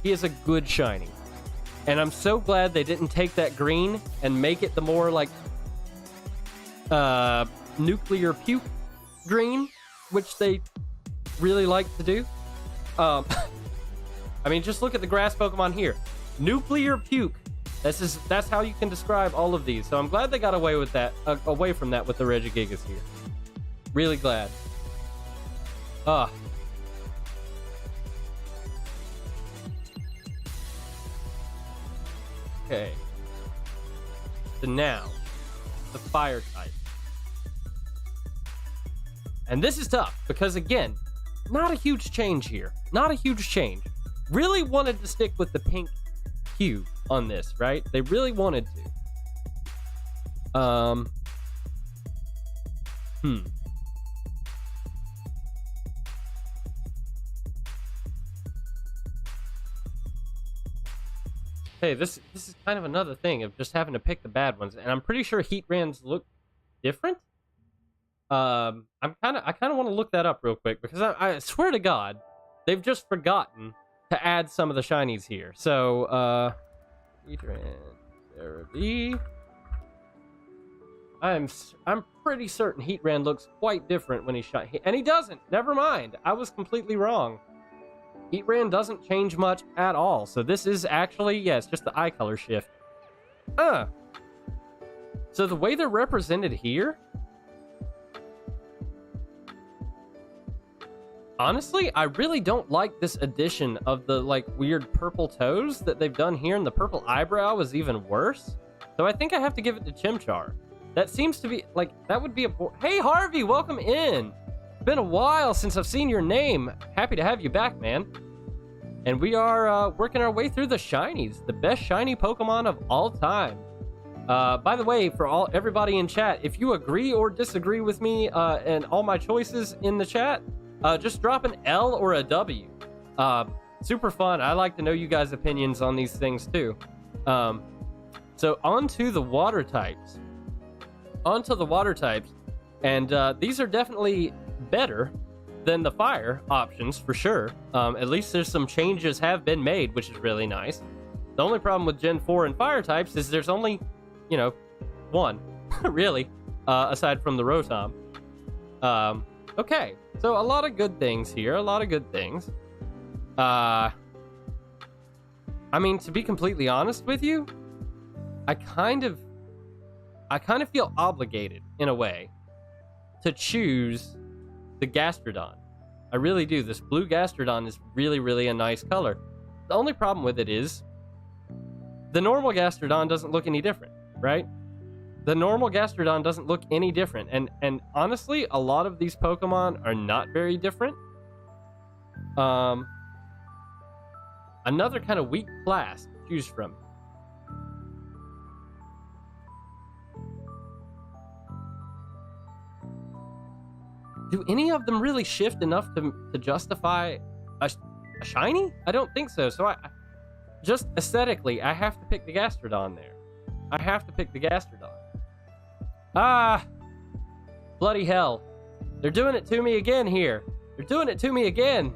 He is a good shiny. And I'm so glad they didn't take that green and make it the more like nuclear puke green, which they really like to do. I mean, just look at the grass Pokemon here. Nuclear puke. That's how you can describe all of these. So I'm glad they got away with that, away from that with the Regigigas here. Really glad. Okay. So now, the fire type. And this is tough because, again, not a huge change here. Not a huge change. Really wanted to stick with the pink hue on this, right? They really wanted to. Hey, this is kind of another thing of just having to pick the bad ones, and I'm pretty sure Heatrands look different. I kind of want to look that up real quick because I swear to God, they've just forgotten to add some of the shinies here. So, Heatran, Therapy. I'm pretty certain Heatran looks quite different when he's shot, and he doesn't. Never mind, I was completely wrong. Heatran doesn't change much at all. So this is actually, yeah, it's just the eye color shift. So the way they're represented here, honestly, I really don't like this addition of the like weird purple toes that they've done here, and the purple eyebrow is even worse. So I think I have to give it to Chimchar. That seems to be like, that would be a... Hey Harvey, welcome in. Been a while since I've seen your name. Happy to have you back, man. And we are working our way through the shinies, the best shiny Pokemon of all time. By the way, for everybody in chat, if you agree or disagree with me and all my choices in the chat, just drop an L or a W. Super fun. I like to know you guys' opinions on these things too. So on to the water types. And these are definitely better than the fire options for sure. At least there's some changes have been made, which is really nice. The only problem with Gen 4 and fire types is there's only, you know, one, really, aside from the Rotom. Okay, so a lot of good things here, a lot of good things. I mean, to be completely honest with you, I kind of feel obligated, in a way, to choose the Gastrodon. I really do. This blue Gastrodon is really, really a nice color. The only problem with it is the normal Gastrodon doesn't look any different, right? The normal Gastrodon doesn't look any different. And honestly, a lot of these Pokemon are not very different. Another kind of weak class to choose from. Do any of them really shift enough to justify a shiny? I don't think so. So I just aesthetically, I have to pick the Gastrodon there. I have to pick the Gastrodon. Ah, bloody hell. They're doing it to me again here. They're doing it to me again.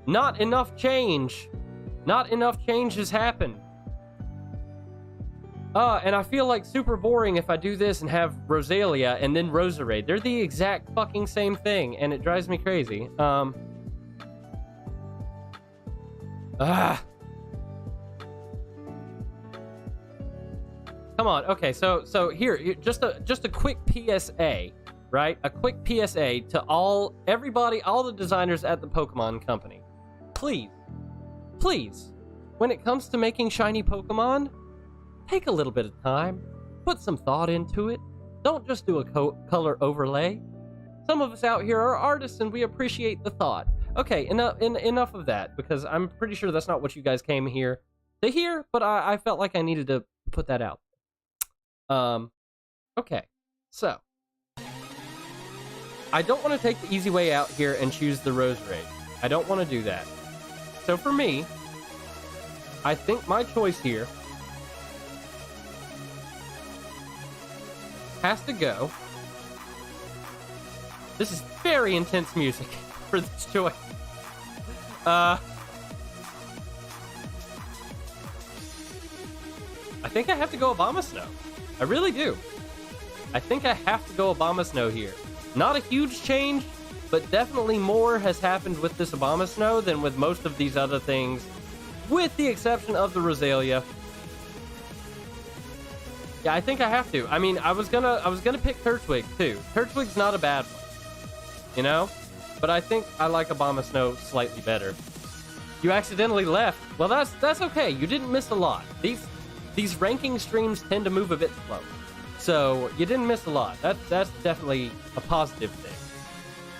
Not enough change. Not enough change has happened. And I feel like super boring if I do this and have Rosalia and then Roserade. They're the exact fucking same thing, and it drives me crazy. Come on. Okay, so here, just a quick PSA, right? A quick PSA to everybody, all the designers at the Pokemon Company. Please, when it comes to making shiny Pokemon, take a little bit of time, put some thought into it. Don't just do a color overlay. Some of us out here are artists and we appreciate the thought. Okay, enough of that, because I'm pretty sure that's not what you guys came here to hear, but I felt like I needed to put that out. Okay, so I don't want to take the easy way out here and choose the Roserade. I don't want to do that. So for me, I think my choice here has to go. This is very intense music for this choice. I think I have to go Abomasnow. I really do. I think I have to go Abomasnow here. Not a huge change, but definitely more has happened with this Abomasnow than with most of these other things, with the exception of the Rosalia. Yeah, I think I have to. I mean, I was gonna pick Turtwig too. Turtwig's not a bad one, you know? But I think I like Abomasnow slightly better. You accidentally left. Well, that's okay. You didn't miss a lot. These ranking streams tend to move a bit slow, so you didn't miss a lot. That's definitely a positive thing.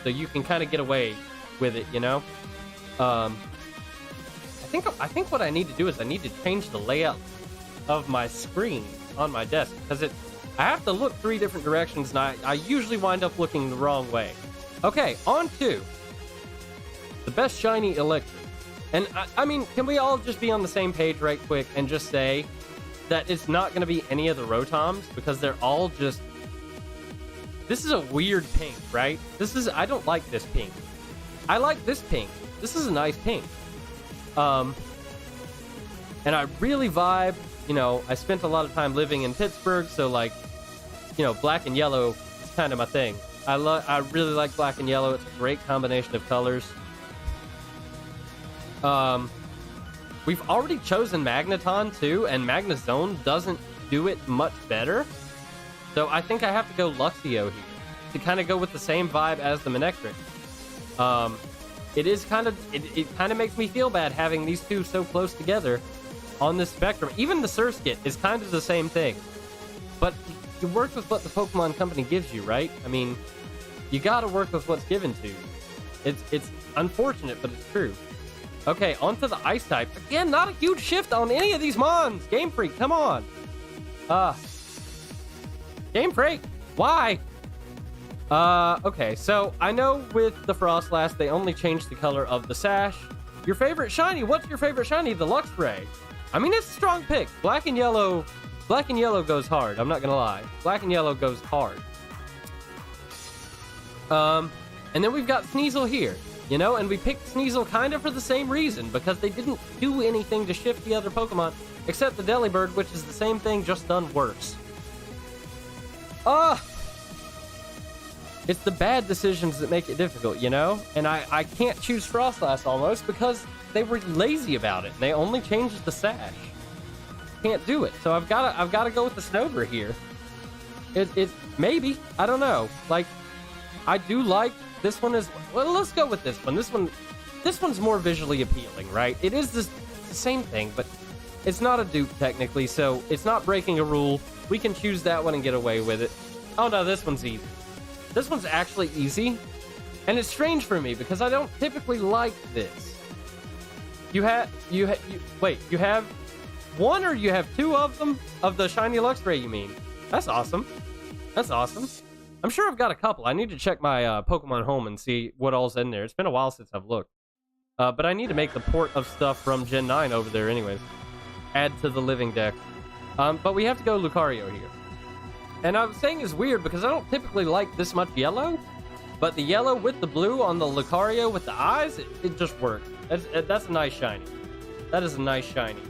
So you can kind of get away with it, you know. I think what I need to do is I need to change the layout of my screen on my desk, because I have to look 3 different directions, and I usually wind up looking the wrong way. Okay, on to the best shiny electric. And I mean, can we all just be on the same page right quick and just say that it's not going to be any of the Rotoms, because they're all just... This is a weird pink, right? I don't like this pink. I like this pink. This is a nice pink. And I really vibe, you know, I spent a lot of time living in Pittsburgh, so like, you know, black and yellow is kind of my thing. I really like black and yellow. It's a great combination of colors. We've already chosen Magneton too, and Magnezone doesn't do it much better. So I think I have to go Luxio here to kind of go with the same vibe as the Manectric. It kind of makes me feel bad having these two so close together on this spectrum. Even the Surskit is kind of the same thing, but you work with what the Pokemon Company gives you, right? I mean, you gotta work with what's given to you. It's unfortunate, but it's true. Okay, onto the Ice type. Again, not a huge shift on any of these Mons. Game Freak, come on. Game Freak, why? Okay, so I know with the Frostlass, they only changed the color of the sash. Your favorite shiny, what's your favorite shiny? The Luxray. I mean, it's a strong pick. Black and yellow goes hard, I'm not gonna lie. Black and yellow goes hard. And then we've got Sneasel here, you know, and we picked Sneasel kind of for the same reason, because they didn't do anything to shift the other Pokemon, except the Delibird, which is the same thing, just done worse. It's the bad decisions that make it difficult, you know? And I can't choose Frostlass almost because they were lazy about it. They only changed the sash. Can't do it. So I've got to go with the Snover here. It maybe, I don't know. Like, I do like this one as well. Let's go with this one. This one's more visually appealing, right? It is the same thing, but it's not a dupe technically, so it's not breaking a rule. We can choose that one and get away with it. Oh no, this one's easy. This one's actually easy, and it's strange for me because I don't typically like this. You have one, or you have 2 of them of the shiny Luxray, you mean? That's awesome. That's awesome. I'm sure I've got a couple. I need to check my Pokemon Home and see what all's in there. It's been a while since I've looked. But I need to make the port of stuff from Gen 9 over there anyways. Add to the living deck. But we have to go Lucario here. And I was saying it's weird because I don't typically like this much yellow. But the yellow with the blue on the Lucario with the eyes, it just works. That's a nice shiny. That is a nice shiny.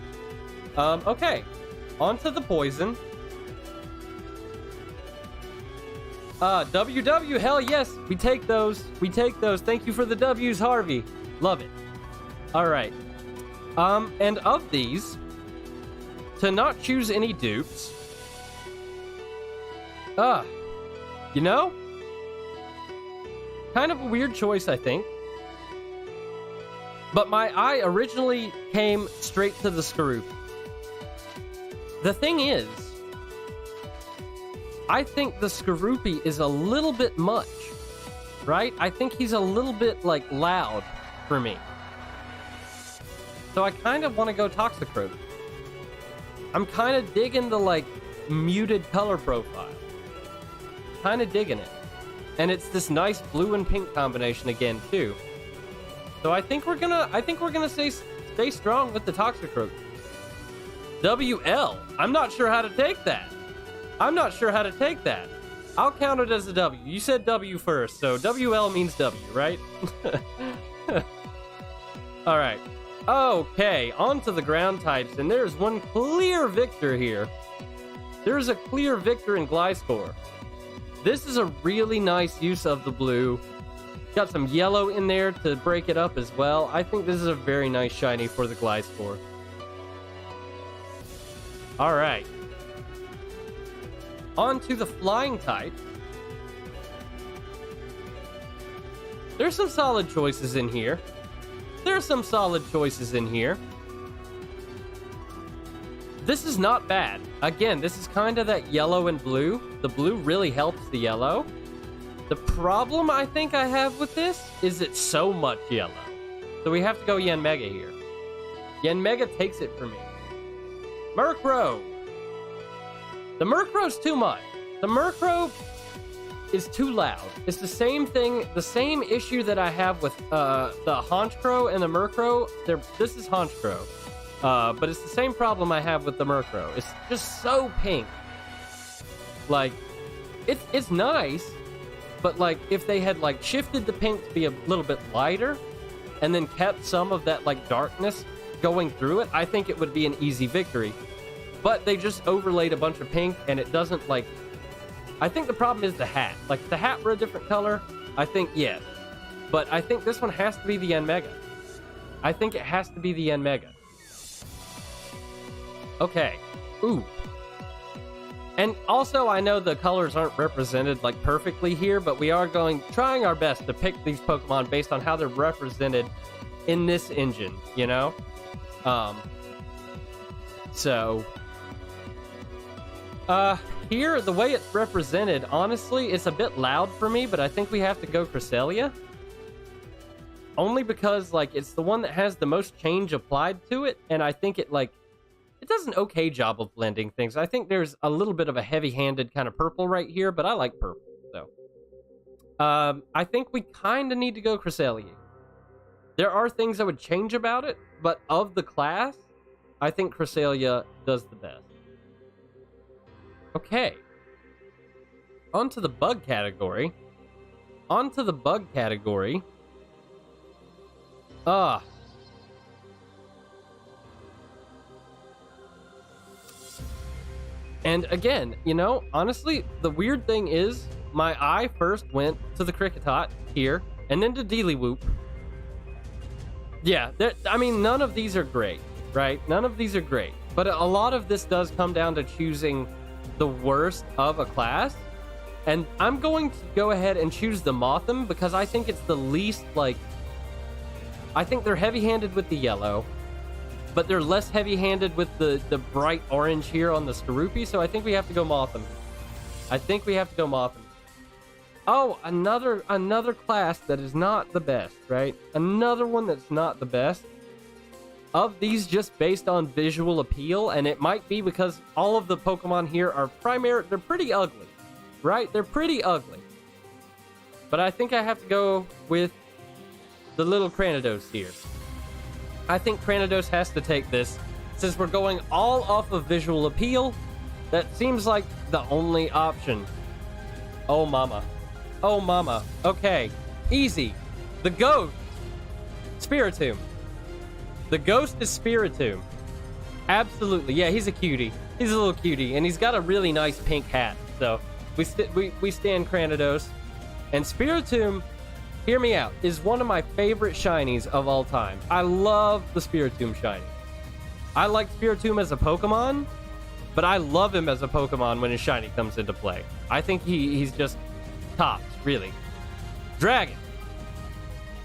Okay. On to the poison. WW, hell yes. We take those. We take those. Thank you for the W's, Harvey. Love it. Alright. And of these, to not choose any dupes, you know? Kind of a weird choice, I think. But my eye originally came straight to the Skorupi. The thing is, I think the Skorupi is a little bit much, right? I think he's a little bit, like, loud for me. So I kind of want to go Toxicroak. I'm kind of digging the, like, muted color profile. Kind of digging it. And it's this nice blue and pink combination again, too. So I think we're gonna stay strong with the Toxicroak. WL. I'm not sure how to take that. I'm not sure how to take that. I'll count it as a W. You said W first, so WL means W, right? All right. Okay, on to the ground types, and there's one clear victor here. There's a clear victor in Gliscor. This is a really nice use of the blue. Got some yellow in there to break it up as well. I think this is a very nice shiny for the Gliscor. All right. On to the flying type. There's some solid choices in here. There's some solid choices in here. This is not bad. Again, this is kind of that yellow and blue. The blue really helps the yellow. The problem I think I have with this is it's so much yellow. So we have to go Yanmega here. Yanmega takes it for me. Murkrow. The Murkrow's too much. The Murkrow is too loud. It's the same thing, the same issue that I have with the Honchkrow and the Murkrow. This is Honchkrow. But it's the same problem I have with the Murkrow. It's just so pink. Like, it's nice, but like if they had like shifted the pink to be a little bit lighter and then kept some of that like darkness going through it, I think it would be an easy victory. But they just overlaid a bunch of pink and it doesn't like... I think the problem is the hat. Like, if the hat were a different color, I think yes. But I think this one has to be the Yanmega. I think it has to be the Yanmega. Okay. Ooh. And also, I know the colors aren't represented like perfectly here, but we are trying our best to pick these Pokemon based on how they're represented in this engine, you know? Here, the way it's represented, honestly, it's a bit loud for me, but I think we have to go Cresselia. Only because, like, it's the one that has the most change applied to it, and I think it, like, it does an okay job of blending things. I think there's a little bit of a heavy-handed kind of purple right here, but I like purple, so. I think we kind of need to go Cresselia. There are things I would change about it, but of the class, I think Cresselia does the best. Okay. On to the bug category. And again, you know, honestly, the weird thing is, my eye first went to the Kricketot here, and then to Dealywoop. Yeah, I mean, none of these are great, right? None of these are great. But a lot of this does come down to choosing the worst of a class. And I'm going to go ahead and choose the Mothim because I think it's the least, like... I think they're heavy-handed with the yellow, but they're less heavy-handed with the bright orange here on the Skorupi, so I think we have to go Mothim. Oh, another class that is not the best, right? Another one that's not the best. Of these, just based on visual appeal, and it might be because all of the Pokemon here are they're pretty ugly, right? They're pretty ugly. But I think I have to go with the little Cranidos here. I think Cranidos has to take this. Since we're going all off of visual appeal, that seems like the only option. Oh, mama. Oh, mama. Okay. Easy. The ghost. Spiritomb. The ghost is Spiritomb. Absolutely. Yeah, he's a cutie. He's a little cutie, and he's got a really nice pink hat. So we stand Cranidos. And Spiritomb, hear me out, is one of my favorite shinies of all time. I love the Spiritomb shiny. I like Spiritomb as a Pokemon, but I love him as a Pokemon when his shiny comes into play. I think he's just tops, really. Dragon.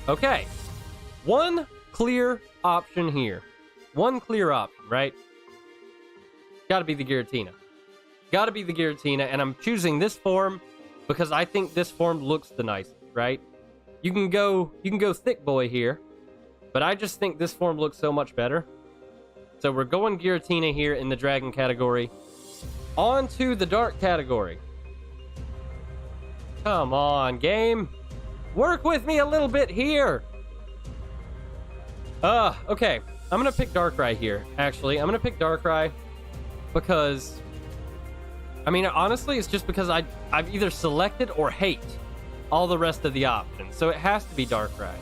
Okay. One clear option here. One clear option, right? Gotta be the Giratina. Gotta be the Giratina, and I'm choosing this form because I think this form looks the nicest, right? You can go thick boy here, but I just think this form looks so much better. So we're going Giratina here in the dragon category. On to the dark category. Come on, game. Work with me a little bit here. Okay. I'm gonna pick Darkrai here, actually. I'm gonna pick Darkrai because... I mean, honestly, it's just because I've either selected or hate all the rest of the options. So it has to be Darkrai.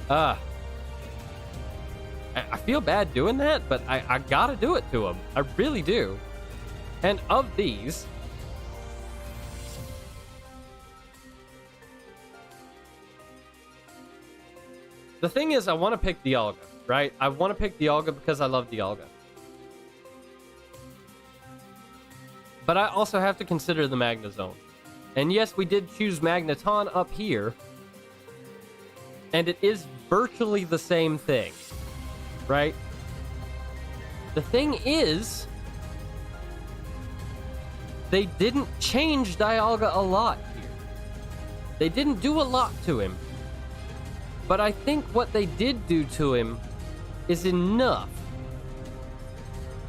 I feel bad doing that, but I gotta do it to him. I really do. And of these... The thing is, I want to pick Dialga, right? I want to pick Dialga because I love Dialga. But I also have to consider the Magnezone. And yes, we did choose Magneton up here. And it is virtually the same thing, right? The thing is, they didn't change Dialga a lot here. They didn't do a lot to him. But I think what they did do to him is enough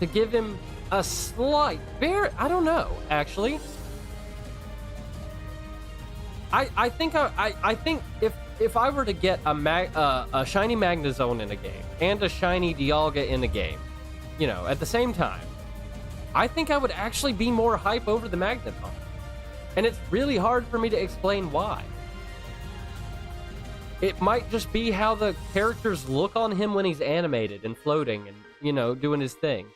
to give him a slight, I don't know, actually. I think if I were to get a shiny Magnezone in a game and a shiny Dialga in a game, you know, at the same time, I think I would actually be more hype over the Magneton. And it's really hard for me to explain why. It might just be how the characters look on him when he's animated and floating and, you know, doing his thing.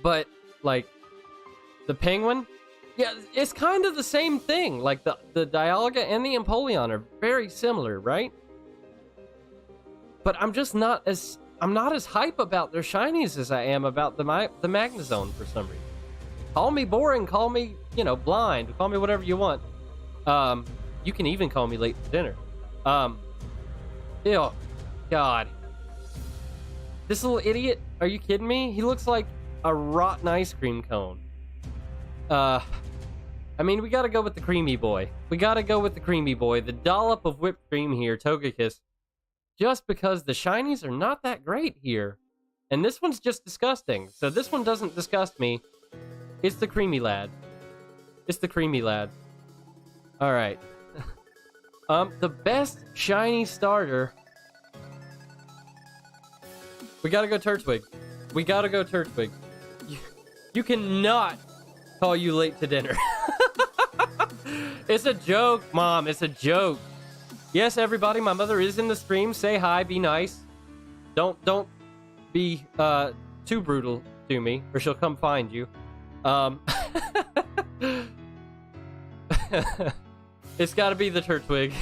But, like, the Penguin, yeah, it's kind of the same thing. Like, the Dialga and the Empoleon are very similar, right? But I'm just not as hype about their shinies as I am about the Magnezone for some reason. Call me boring, call me, you know, blind, call me whatever you want. You can even call me late for dinner. Ew, God. This little idiot, are you kidding me? He looks like a rotten ice cream cone. I mean, we gotta go with the creamy boy. We gotta go with the creamy boy. The dollop of whipped cream here, Togekiss. Just because the shinies are not that great here. And this one's just disgusting. So this one doesn't disgust me. It's the creamy lad. It's the creamy lad. Alright. The best shiny starter. We gotta go Turtwig. We gotta go Turtwig. You cannot call you late to dinner. It's a joke, Mom. It's a joke. Yes, everybody, my mother is in the stream. Say hi, be nice. Don't be too brutal to me, or she'll come find you. It's gotta be the Turtwig.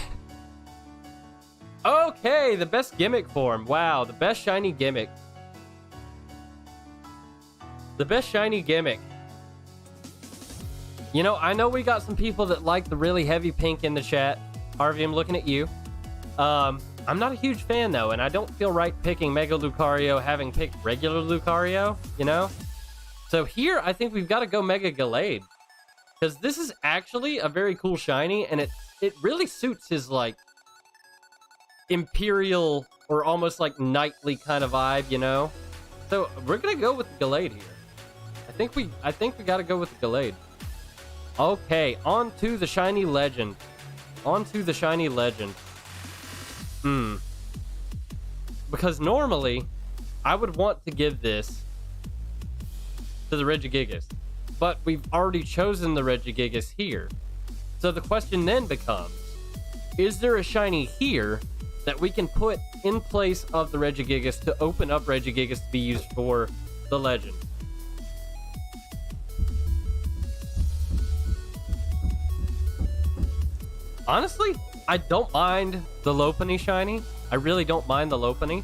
Okay, the best gimmick form. Wow, the best shiny gimmick. The best shiny gimmick. You know, I know we got some people that like the really heavy pink in the chat. Harvey, I'm looking at you. I'm not a huge fan, though, and I don't feel right picking Mega Lucario having picked regular Lucario, you know? So here, I think we've got to go Mega Gallade. Because this is actually a very cool shiny, and it really suits his, like, imperial or almost, like, knightly kind of vibe, you know? So we're going to go with the Gallade here. I think we got to go with the Gallade. Okay, on to the shiny legend. On to the shiny legend. Because normally, I would want to give this to the Regigigas. but we've already chosen the Regigigas here. So the question then becomes, is there a shiny here that we can put in place of the Regigigas to open up Regigigas to be used for the legend? Honestly, I don't mind the Lopunny shiny. I really don't mind the Lopunny.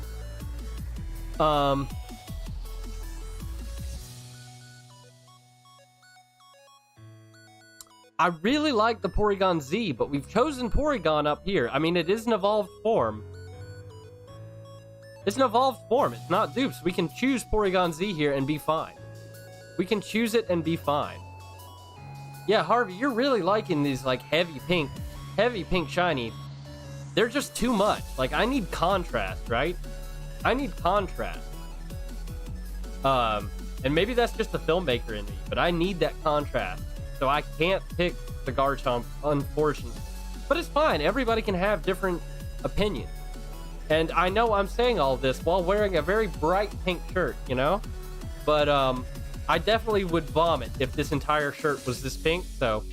I really like the Porygon Z, but we've chosen Porygon up here. I mean, it is an evolved form. It's an evolved form. It's not dupes. We can choose Porygon Z here and be fine. We can choose it and be fine. Yeah, Harvey, you're really liking these, like, heavy pink shiny. They're just too much. Like, I need contrast, right? I need contrast. And maybe that's just the filmmaker in me, but I need that contrast. So I can't pick the Garchomp, unfortunately. But it's fine. Everybody can have different opinions. And I know I'm saying all this while wearing a very bright pink shirt, you know? But I definitely would vomit if this entire shirt was this pink. So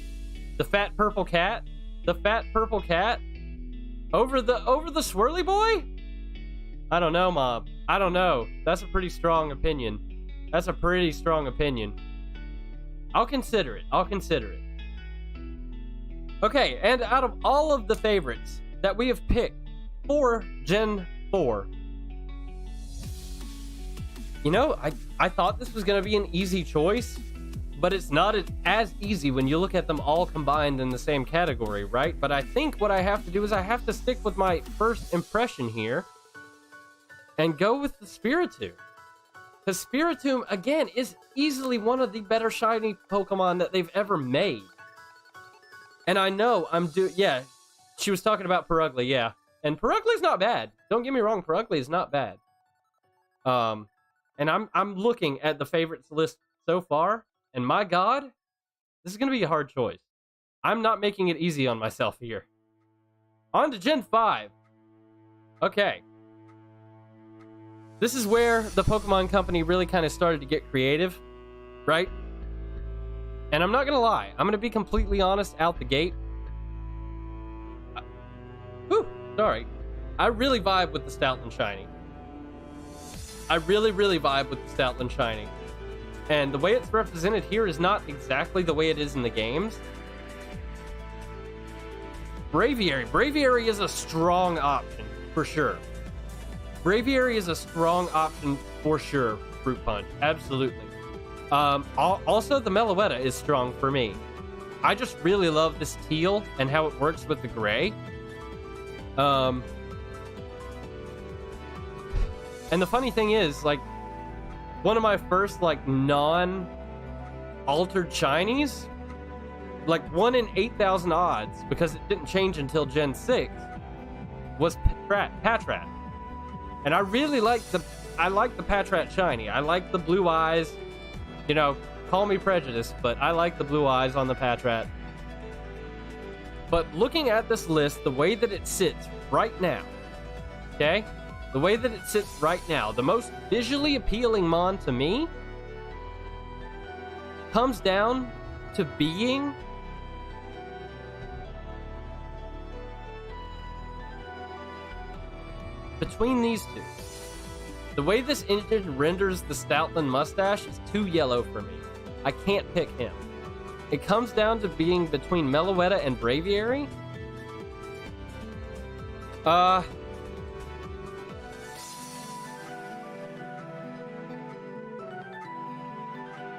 the fat purple cat over the swirly boy? I don't know, Mom. I don't know. That's a pretty strong opinion. I'll consider it. Okay, and out of all of the favorites that we have picked for Gen 4, you know, I thought this was going to be an easy choice, but it's not as easy when you look at them all combined in the same category, right? But I think what I have to do is I have to stick with my first impression here and go with the Spiritomb. Because Spiritomb, again, is easily one of the better shiny Pokemon that they've ever made. And I know yeah, she was talking about Purugly, yeah. And Purugly's not bad. Don't get me wrong, Purugly is not bad. And I'm looking at the favorites list so far, and my God, this is going to be a hard choice. I'm not making it easy on myself here. On to Gen 5. Okay. This is where the Pokemon Company really kind of started to get creative, right? And I'm not going to lie. I'm going to be completely honest out the gate. Sorry. I really vibe with the Stoutland Shiny. I really vibe with the Stoutland Shiny. And the way it's represented here is not exactly the way it is in the games. Braviary. Braviary is a strong option, for sure. Braviary is a strong option for sure, Fruit Punch. Absolutely. Also, the Meloetta is strong for me. I just really love this teal and how it works with the gray. And the funny thing is, like, one of my first, like, non-altered shinies, like 1 in 8,000 odds, because it didn't change until Gen 6, was Patrat. And I really like the Patrat shiny. I like the blue eyes. You know, call me prejudiced, but I like the blue eyes on the Patrat. But looking at this list, the way that it sits right now, okay? The way that it sits right now, the most visually appealing Mon to me comes down to being between these two. The way this engine renders the Stoutland mustache is too yellow for me. I can't pick him. It comes down to being between Meloetta and Braviary.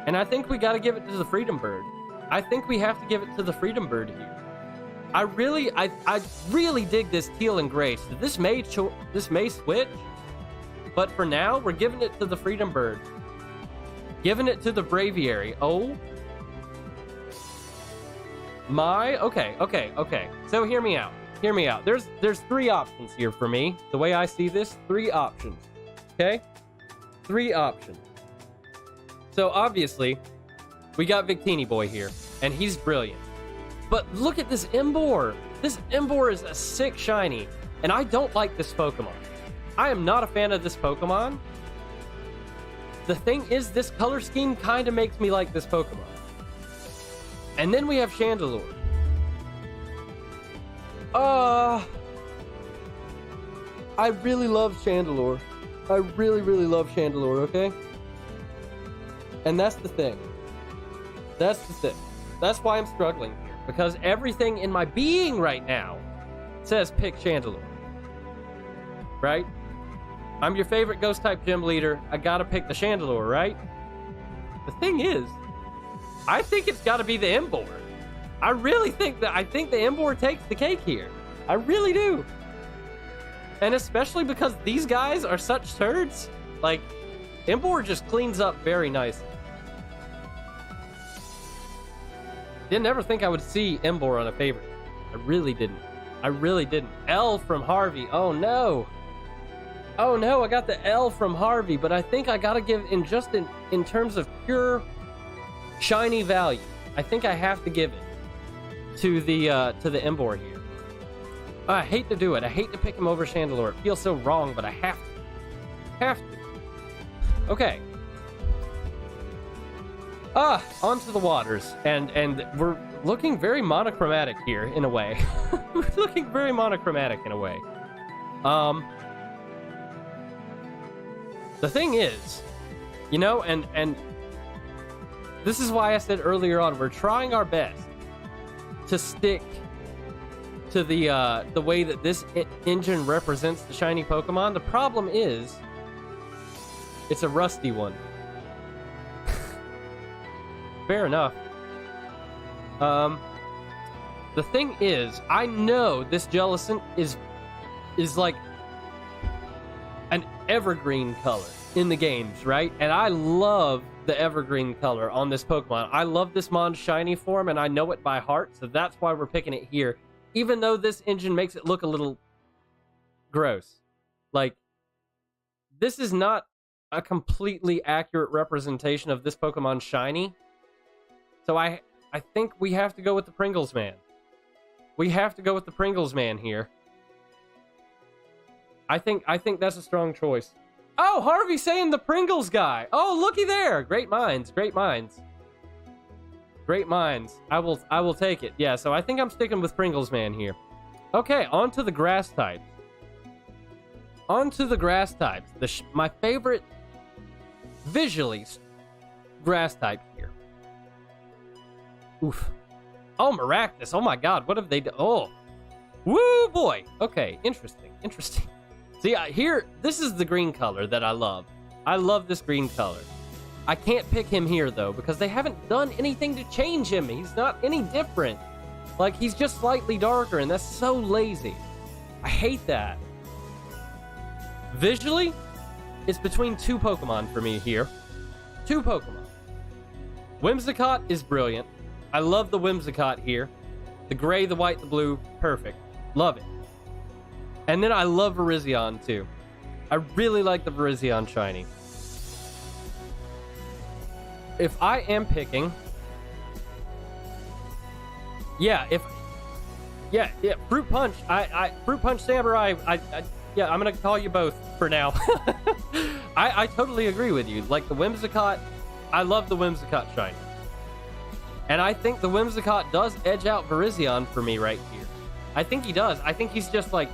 And I think we gotta give it to the Freedom Bird. I think we have to give it to the Freedom Bird here. I really dig this teal and gray. So this may switch, but for now, we're giving it to the Freedom Bird. Giving it to the Braviary. Oh my, okay. So hear me out. There's 3 options here for me. The way I see this, 3 options. Okay? 3 options. So obviously, we got Victini Boy here, and he's brilliant. But look at this Emboar. This Emboar is a sick shiny, and I don't like this Pokemon. I am not a fan of this Pokemon. The thing is, this color scheme kind of makes me like this Pokemon. And then we have Chandelure. I really love Chandelure. I really, really love Chandelure, okay? And that's the thing. That's the thing. That's why I'm struggling here. Because everything in my being right now says pick Chandelure. Right? I'm your favorite ghost-type gym leader. I gotta pick the Chandelure, right? The thing is, I think it's gotta be the Emboar. I really think that, I think the Emboar takes the cake here. I really do. And especially because these guys are such turds. Like, Emboar just cleans up very nicely. Didn't ever think I would see Emboar on a favorite. I really didn't. I really didn't. L from Harvey. Oh no. Oh no, I got the L from Harvey, but I think I gotta give in terms of pure shiny value. I think I have to give it to the Emboar here. I hate to do it. I hate to pick him over Chandelure. It feels so wrong, but I have to. Have to. Okay. Onto the waters. And we're looking very monochromatic here, in a way. We're looking very monochromatic, in a way. The thing is, you know, and this is why I said earlier on, we're trying our best to stick to the way that this engine represents the shiny Pokemon. The problem is, it's a rusty one. Fair enough. The thing is, I know this Jellicent is like an evergreen color in the games, right? And I love the evergreen color on this Pokemon. I love this Mon's shiny form, and I know it by heart, so that's why we're picking it here. Even though this engine makes it look a little gross. Like, this is not a completely accurate representation of this Pokemon shiny. So I think we have to go with the Pringles man. We have to go with the Pringles man here. I think that's a strong choice. Oh, Harvey saying the Pringles guy. Oh, looky there. Great minds, great minds. Great minds. I will take it. Yeah, so I think I'm sticking with Pringles man here. Okay, on to the grass types. On to the grass types. My favorite visually grass type here. Oof. Oh, Maractus. Oh my god, what have they done? Oh. Woo boy. Okay, interesting. Interesting. See, here, this is the green color that I love. I love this green color. I can't pick him here, though, because they haven't done anything to change him. He's not any different. Like, he's just slightly darker, and that's so lazy. I hate that. Visually, it's between two Pokemon for me here. Two Pokemon. Whimsicott is brilliant. I love the Whimsicott here. The gray, the white, the blue, perfect. Love it. And then I love Virizion, too. I really like the Virizion shiny. If I am picking... Yeah, Fruit Punch. Fruit Punch Samurai. Yeah, I'm gonna call you both for now. I totally agree with you. Like, the Whimsicott, I love the Whimsicott shiny. And I think the Whimsicott does edge out Virizion for me right here. I think he does. I think he's just like...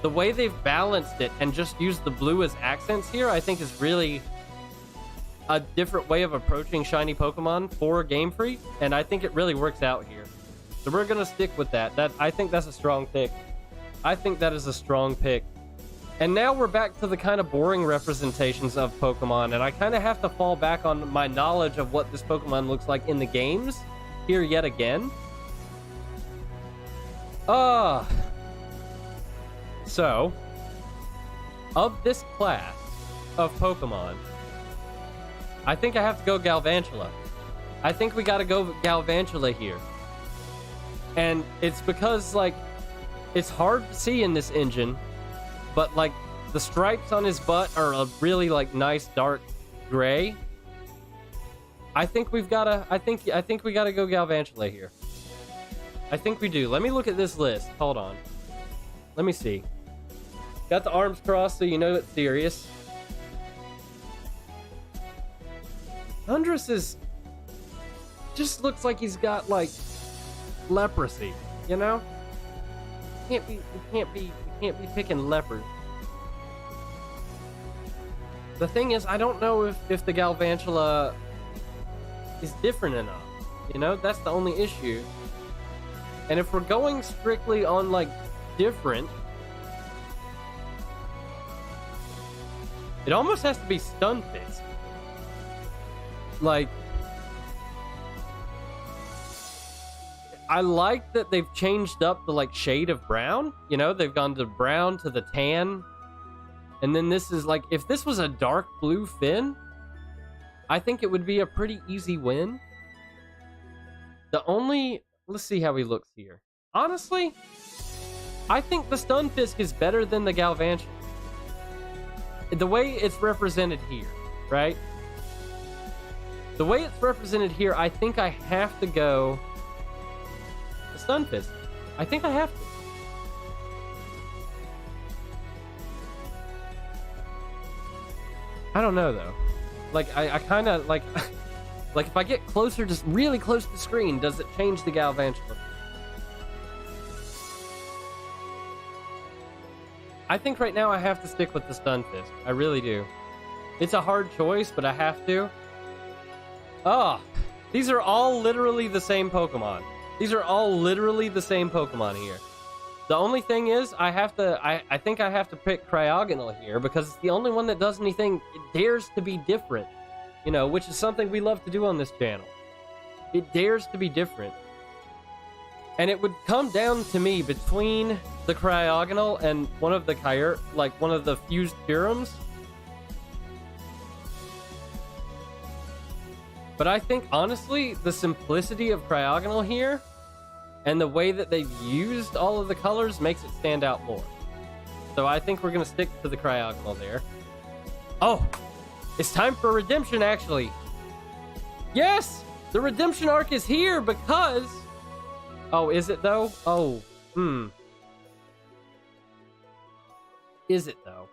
The way they've balanced it and just used the blue as accents here, I think is really a different way of approaching shiny Pokemon for Game Freak, and I think it really works out here. So we're gonna stick with that. I think that's a strong pick. I think that is a strong pick. And now we're back to the kind of boring representations of Pokemon, and I kind of have to fall back on my knowledge of what this Pokemon looks like in the games here yet again. So, of this class of Pokemon, I think I have to go Galvantula. I think we gotta go Galvantula here. And it's because, like, it's hard to see in this engine, but, like, the stripes on his butt are a really, like, nice dark gray. I think we gotta go Galvantula here. I think we do. Let me look at this list. Hold on. Let me see. Got the arms crossed so you know it's serious. Thundurus is... just looks like he's got like leprosy, you know? We can't be picking leopards. The thing is, I don't know if the Galvantula is different enough. You know, that's the only issue. And if we're going strictly on like different, it almost has to be Stunfisk. Like, I like that they've changed up the like shade of brown. You know, they've gone to brown to the tan. And then this is like, if this was a dark blue fin, I think it would be a pretty easy win. Let's see how he looks here. Honestly, I think the Stunfisk is better than the Galvantula. The way it's represented here, right? The way it's represented here, I think I have to go the Stunfisk. I think I have to. I don't know though. Like I kind of like like if I get closer, just really close to the screen, does it change the Galvantula? I think right now I have to stick with the Stunfisk. I really do. It's a hard choice, but I have to. Oh, these are all literally the same Pokemon. These are all literally the same Pokemon here. The only thing is, I think I have to pick Cryogonal here because it's the only one that does anything, it dares to be different. You know, which is something we love to do on this channel. It dares to be different. And it would come down to me between the Cryogonal and one of the one of the fused Purums. But I think, honestly, the simplicity of Cryogonal here and the way that they've used all of the colors makes it stand out more. So I think we're going to stick to the Cryogonal there. Oh, it's time for redemption, actually. Yes, the redemption arc is here because... Oh, is it, though? Oh, Is it, though?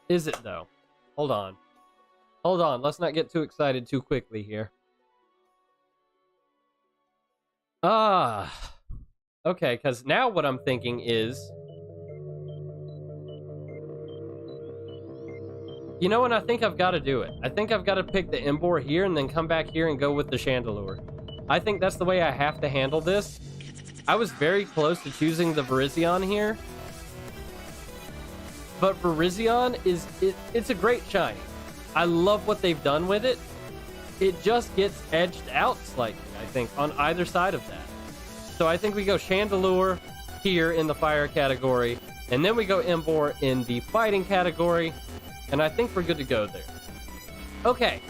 Is it, though? Hold on. Hold on, let's not get too excited too quickly here. Okay, because now what I'm thinking is... You know what? I think I've got to do it. I think I've got to pick the Embor here and then come back here and go with the Chandelure. I think that's the way I have to handle this. I was very close to choosing the Virizion here. But Virizion it's a great shiny. I love what they've done with it. It just gets edged out slightly, I think, on either side of that. So I think we go Chandelure here in the fire category, and then we go Embor in the fighting category, and I think we're good to go there. Okay.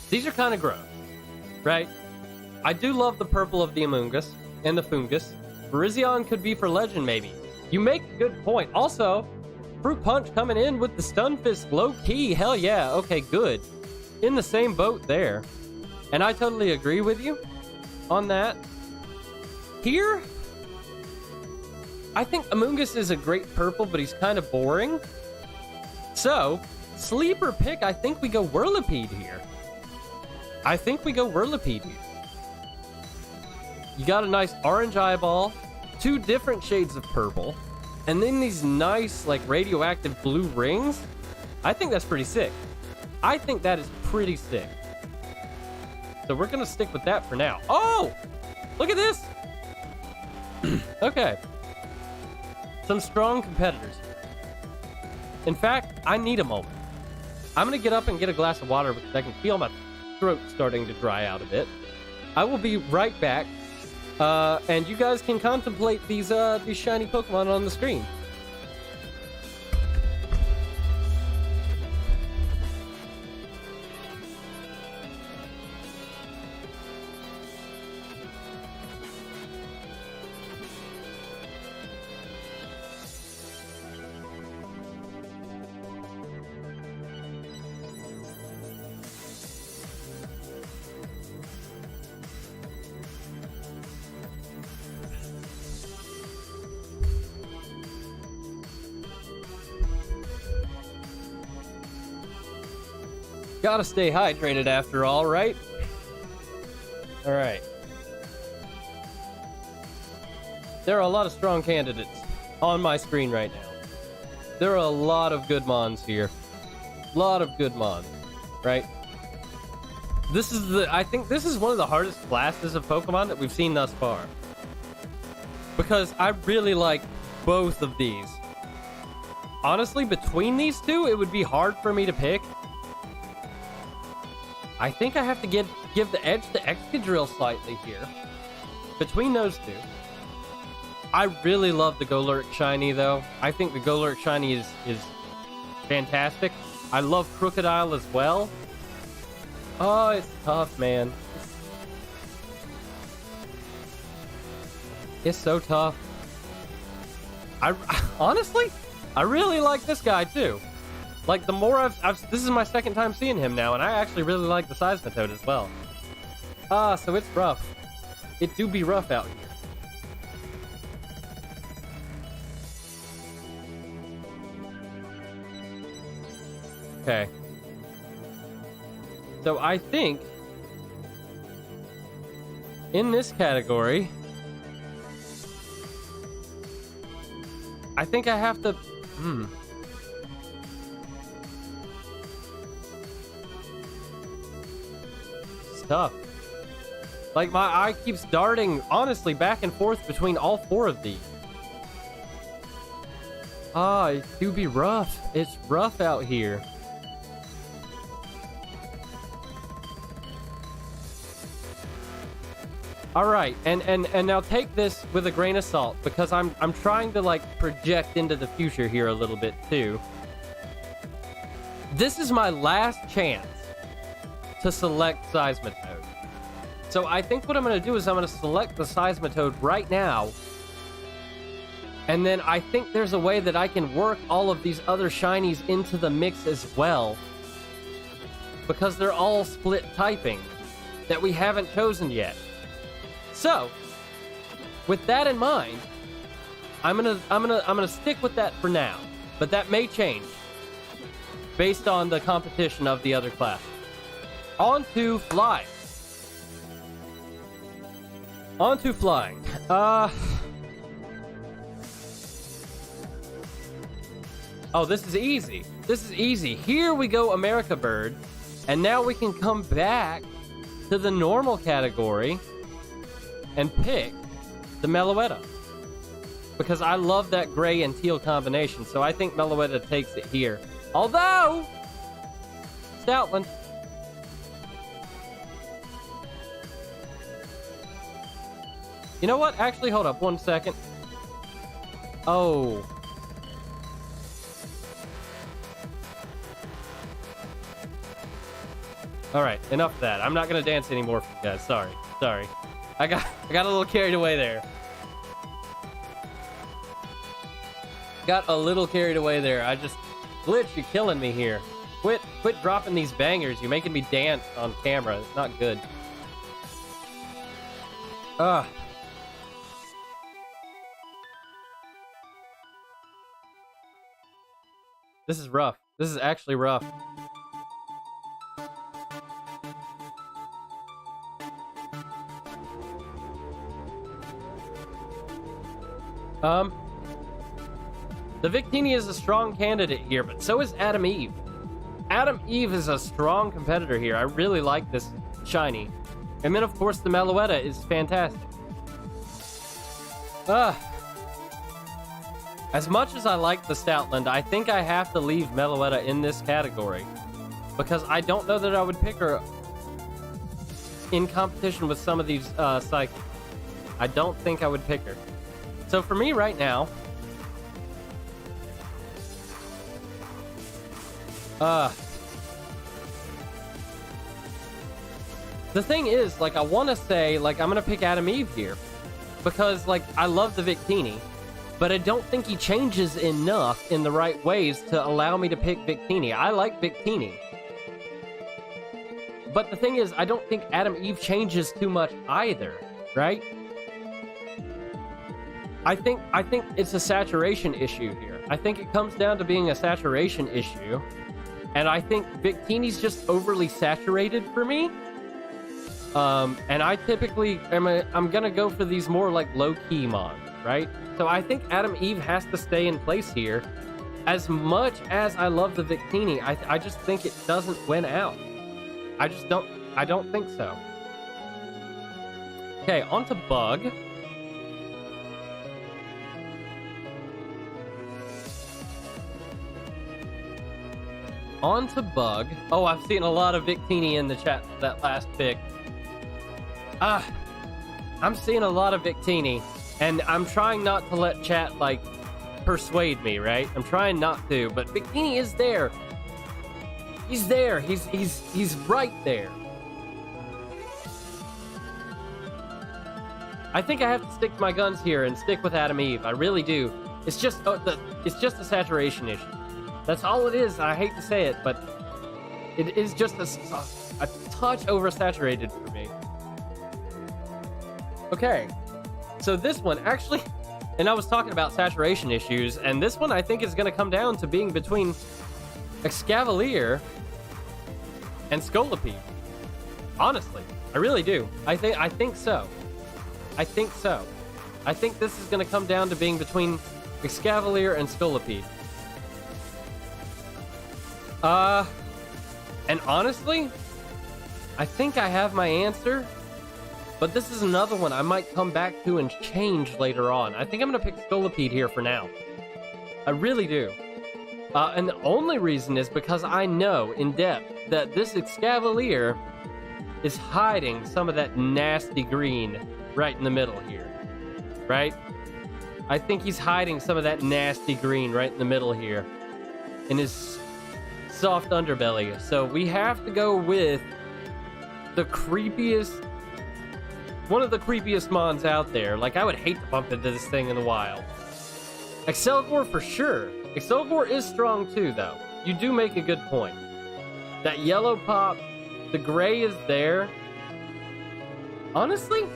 These are kind of gross, right? I do love the purple of the Amoonguss and the Fungus. Virizion could be for Legend, maybe. You make a good point. Also, Fruit Punch coming in with the Stunfisk low key. Hell yeah. Okay, good. In the same boat there. And I totally agree with you on that. Here, I think Amoonguss is a great purple, but he's kind of boring. So, sleeper pick, I think we go Whirlipede here. I think we go Whirlipede here. You got a nice orange eyeball, 2 different shades of purple, and then these nice, like, radioactive blue rings. I think that's pretty sick. I think that is pretty sick. So we're going to stick with that for now. Oh! Look at this! Okay. Some strong competitors. In fact, I need a moment. I'm going to get up and get a glass of water because I can feel my throat starting to dry out a bit. I will be right back. And you guys can contemplate these shiny Pokemon on the screen. Gotta stay hydrated after all, right? Alright. There are a lot of strong candidates on my screen right now. There are a lot of good mons here. A lot of good mons, right? I think this is one of the hardest classes of Pokemon that we've seen thus far. Because I really like both of these. Honestly, between these two, it would be hard for me to pick. I think I have to give the edge to Excadrill slightly here. Between those two. I really love the Golurk Shiny, though. I think the Golurk Shiny is fantastic. I love Crocodile as well. Oh, it's tough, man. It's so tough. Honestly, I really like this guy, too. Like, the more this is my second time seeing him now, and I actually really like the Seismitoad as well. So it's rough. It do be rough out here. Okay. So I think in this category, I think I have to... It's tough. Like, my eye keeps darting, honestly, back and forth between all four of these. It do be rough. It's rough out here. All right, and now take this with a grain of salt, because I'm trying to, like, project into the future here a little bit too. This is my last chance to select Seismitoad. So I think what I'm going to do is I'm going to select the Seismitoad right now, and then I think there's a way that I can work all of these other shinies into the mix as well, because they're all split typing that we haven't chosen yet. So, with that in mind, I'm gonna stick with that for now, but that may change based on the competition of the other classes. On to flying. On to flying. Oh, this is easy. This is easy. Here we go, America Bird, and now we can come back to the normal category and pick the Meloetta, because I love that gray and teal combination, so I think Meloetta takes it here. Although, Stoutland. You know what? Actually, hold up 1 second. Oh. Alright, enough of that. I'm not gonna dance anymore for you guys. Sorry. I got a little carried away there. Got a little carried away there. Glitch, you're killing me here. Quit dropping these bangers. You're making me dance on camera. It's not good. This is rough. This is actually rough. The Victini is a strong candidate here, but so is Adam Eve. Adam Eve is a strong competitor here. I really like this shiny. And then, of course, the Meloetta is fantastic. As much as I like the Stoutland, I think I have to leave Meloetta in this category, because I don't know that I would pick her in competition with some of these Psychics. I don't think I would pick her. So for me right now, the thing is, like, I want to say, like, I'm going to pick Adam Eve here, because, like, I love the Victini, but I don't think he changes enough in the right ways to allow me to pick Victini. I like Victini. But the thing is, I don't think Adam Eve changes too much either, right? I think it's a saturation issue here. I think it comes down to being a saturation issue. And I think Victini's just overly saturated for me. And I typically I'm gonna go for these more like low-key mons, right? So I think Adam Eve has to stay in place here. As much as I love the Victini, I just think it doesn't win out. I don't think so. Okay, on to Bug. On to Bug. Oh, I've seen a lot of Victini in the chat for that last pick. I'm seeing a lot of Victini, and I'm trying not to let chat, like, persuade me, right? I'm trying not to, but Victini is there. He's there. He's right there. I think I have to stick to my guns here and stick with Adam Eve. I really do. It's just a saturation issue. That's all it is. I hate to say it, but it is just a touch oversaturated for me. Okay, so this one actually, and I was talking about saturation issues, and this one I think is going to come down to being between Excavalier and Scolipede. Honestly, I really do. I think so. I think so. I think this is going to come down to being between Excavalier and Scolipede. And honestly, I think I have my answer, but this is another one I might come back to and change later on. I think I'm going to pick Scolipede here for now. I really do. And the only reason is because I know in depth that this Excavalier is hiding some of that nasty green right in the middle here, right? I think he's hiding some of that nasty green right in the middle here in his soft underbelly. So we have to go with the creepiest, one of the creepiest mons out there. Like, I would hate to bump into this thing in the wild. Excelgor for sure. Excelgor is strong too, though. You do make a good point. That yellow pop, the gray is there. Honestly,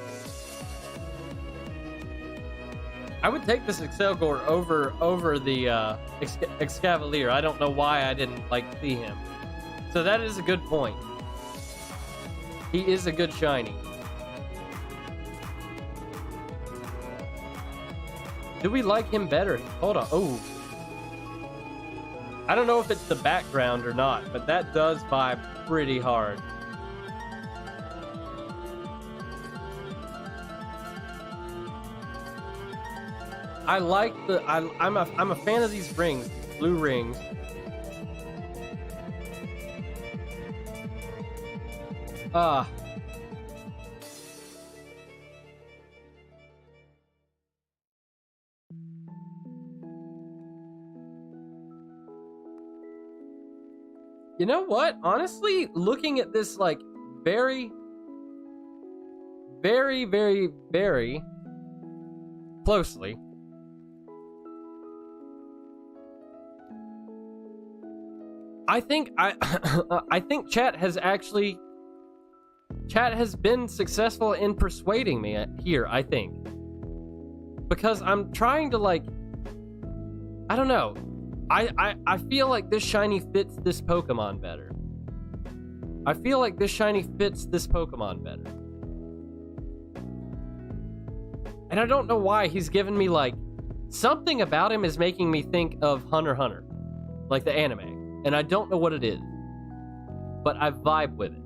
I would take this Excelgor over the Excavalier. I don't know why I didn't see him. So that is a good point. He is a good shiny. Do we like him better? Hold on. Oh. I don't know if it's the background or not, but that does vibe pretty hard. I like the I'm a fan of these rings, blue rings. You know what? Honestly, looking at this very, very, very, very closely, I think I think chat has been successful in persuading me here, I think. Because I'm trying to I don't know. I feel like this shiny fits this Pokemon better. I feel like this shiny fits this Pokemon better. And I don't know why he's given me something about him is making me think of Hunter x Hunter, like the anime. And I don't know what it is, but I vibe with it.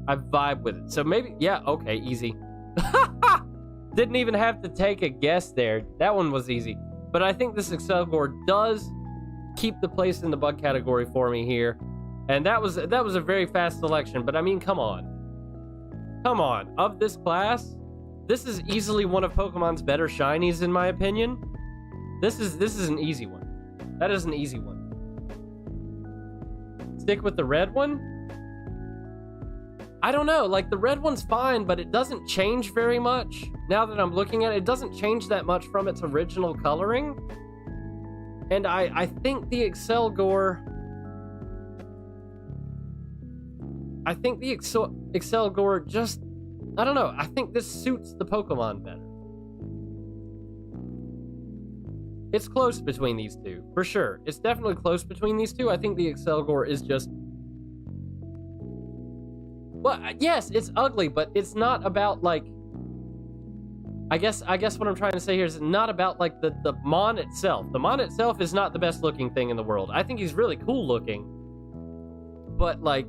I vibe with it. So maybe, yeah, okay, easy. Didn't even have to take a guess there. That one was easy. But I think this Excelgor does keep the place in the bug category for me here. And that was a very fast selection, but I mean, come on. Come on. Of this class, this is easily one of Pokemon's better shinies, in my opinion. This is an easy one. That is an easy one. Stick with the red one? I don't know, the red one's fine, but it doesn't change very much. Now that I'm looking at it, it doesn't change that much from its original coloring. And I think the Excelgor... I think the Excelgor just... I don't know, I think this suits the Pokemon better. It's close between these two, for sure. It's definitely close between these two. I think the Excelgor is just... Well, yes, it's ugly, but it's not about, like... I guess what I'm trying to say here is not about, like, the Mon itself. The Mon itself is not the best looking thing in the world. I think he's really cool looking. But, like...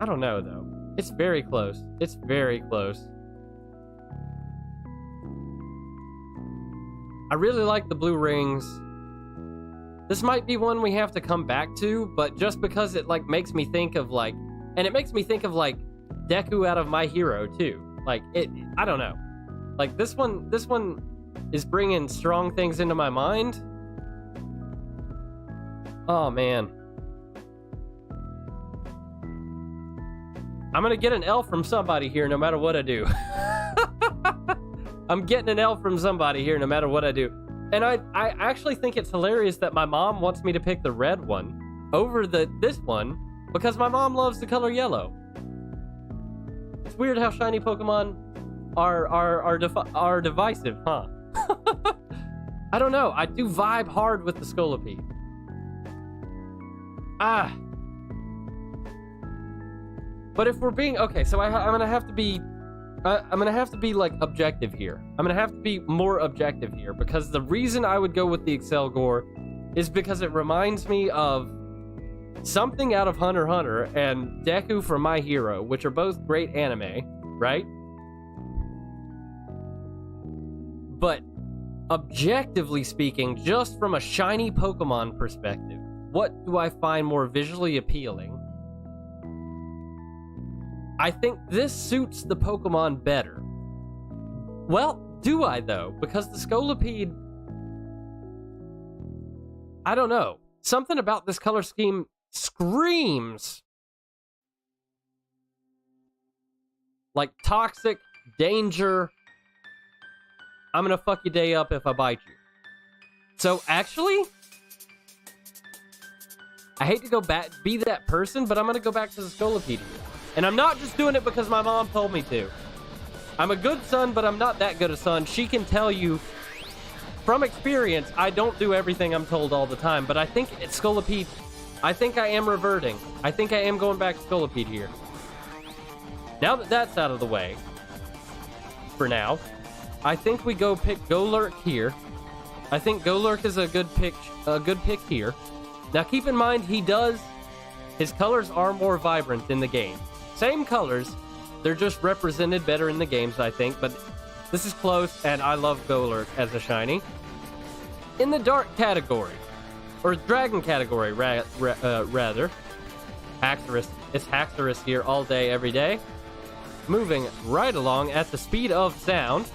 I don't know, though. It's very close. It's very close. I really like the blue rings. This might be one we have to come back to, but just because it, like, makes me think of, like... And it makes me think of, like, Deku out of My Hero, too. Like, I don't know. Like, this one is bringing strong things into my mind. Oh, man. I'm gonna get an L from somebody here no matter what I do. I'm getting an L from somebody here no matter what I do. And I actually think it's hilarious that my mom wants me to pick the red one over this one because my mom loves the color yellow. It's weird how shiny Pokemon are divisive, huh? I don't know. I do vibe hard with the Scolipede. But if we're being okay, so I'm gonna have to be like objective here. I'm gonna have to be more objective here because the reason I would go with the Excelgor is because it reminds me of something out of Hunter x Hunter and Deku from My Hero, which are both great anime, right? But objectively speaking, just from a shiny Pokemon perspective, what do I find more visually appealing? I think this suits the Pokemon better. Well, do I though? Because the Scolipede... I don't know. Something about this color scheme screams like toxic, danger, I'm gonna fuck your day up if I bite you. So actually, I hate to go back, be that person, but I'm gonna go back to the Scolipede. And I'm not just doing it because my mom told me to. I'm a good son, but I'm not that good a son. She can tell you from experience, I don't do everything I'm told all the time, but I think it's Scolipede. I think I am reverting. I think I am going back to Scolipede here. Now that that's out of the way, for now, I think we go pick Golurk here. I think Golurk is a good pick here. Now keep in mind, his colors are more vibrant in the game. Same colors, they're just represented better in the games, I think, but this is close, and I love Golurk as a shiny. In the dark category, or dragon category, rather, Haxorus. It's Haxorus here all day, every day. Moving right along at the speed of sound.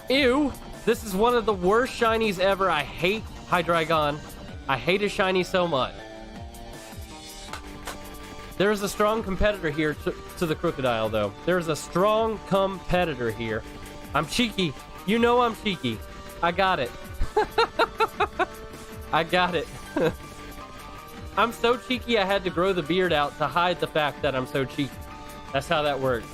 Ew! This is one of the worst shinies ever. I hate Hydreigon. I hate a shiny so much. There is a strong competitor here to the Crocodile, though. There's a strong competitor here. I'm cheeky. You know I'm cheeky. I got it. I got it. I'm so cheeky I had to grow the beard out to hide the fact that I'm so cheeky. That's how that works.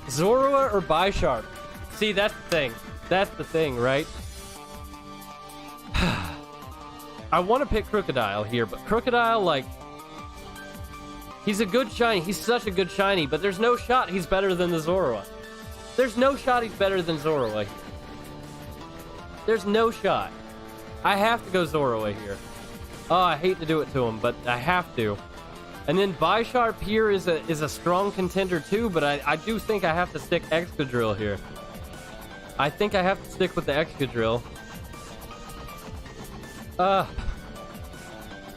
Zorua or Bisharp? See, that's the thing. That's the thing, right? I want to pick Crocodile here, but Crocodile, like... He's a good shiny. He's such a good shiny, but there's no shot he's better than the Zorua. There's no shot he's better than Zorua here. There's no shot. I have to go Zorua here. Oh, I hate to do it to him, but I have to. And then Bisharp here is a strong contender too, but I do think I have to stick Excadrill here. I think I have to stick with the Excadrill.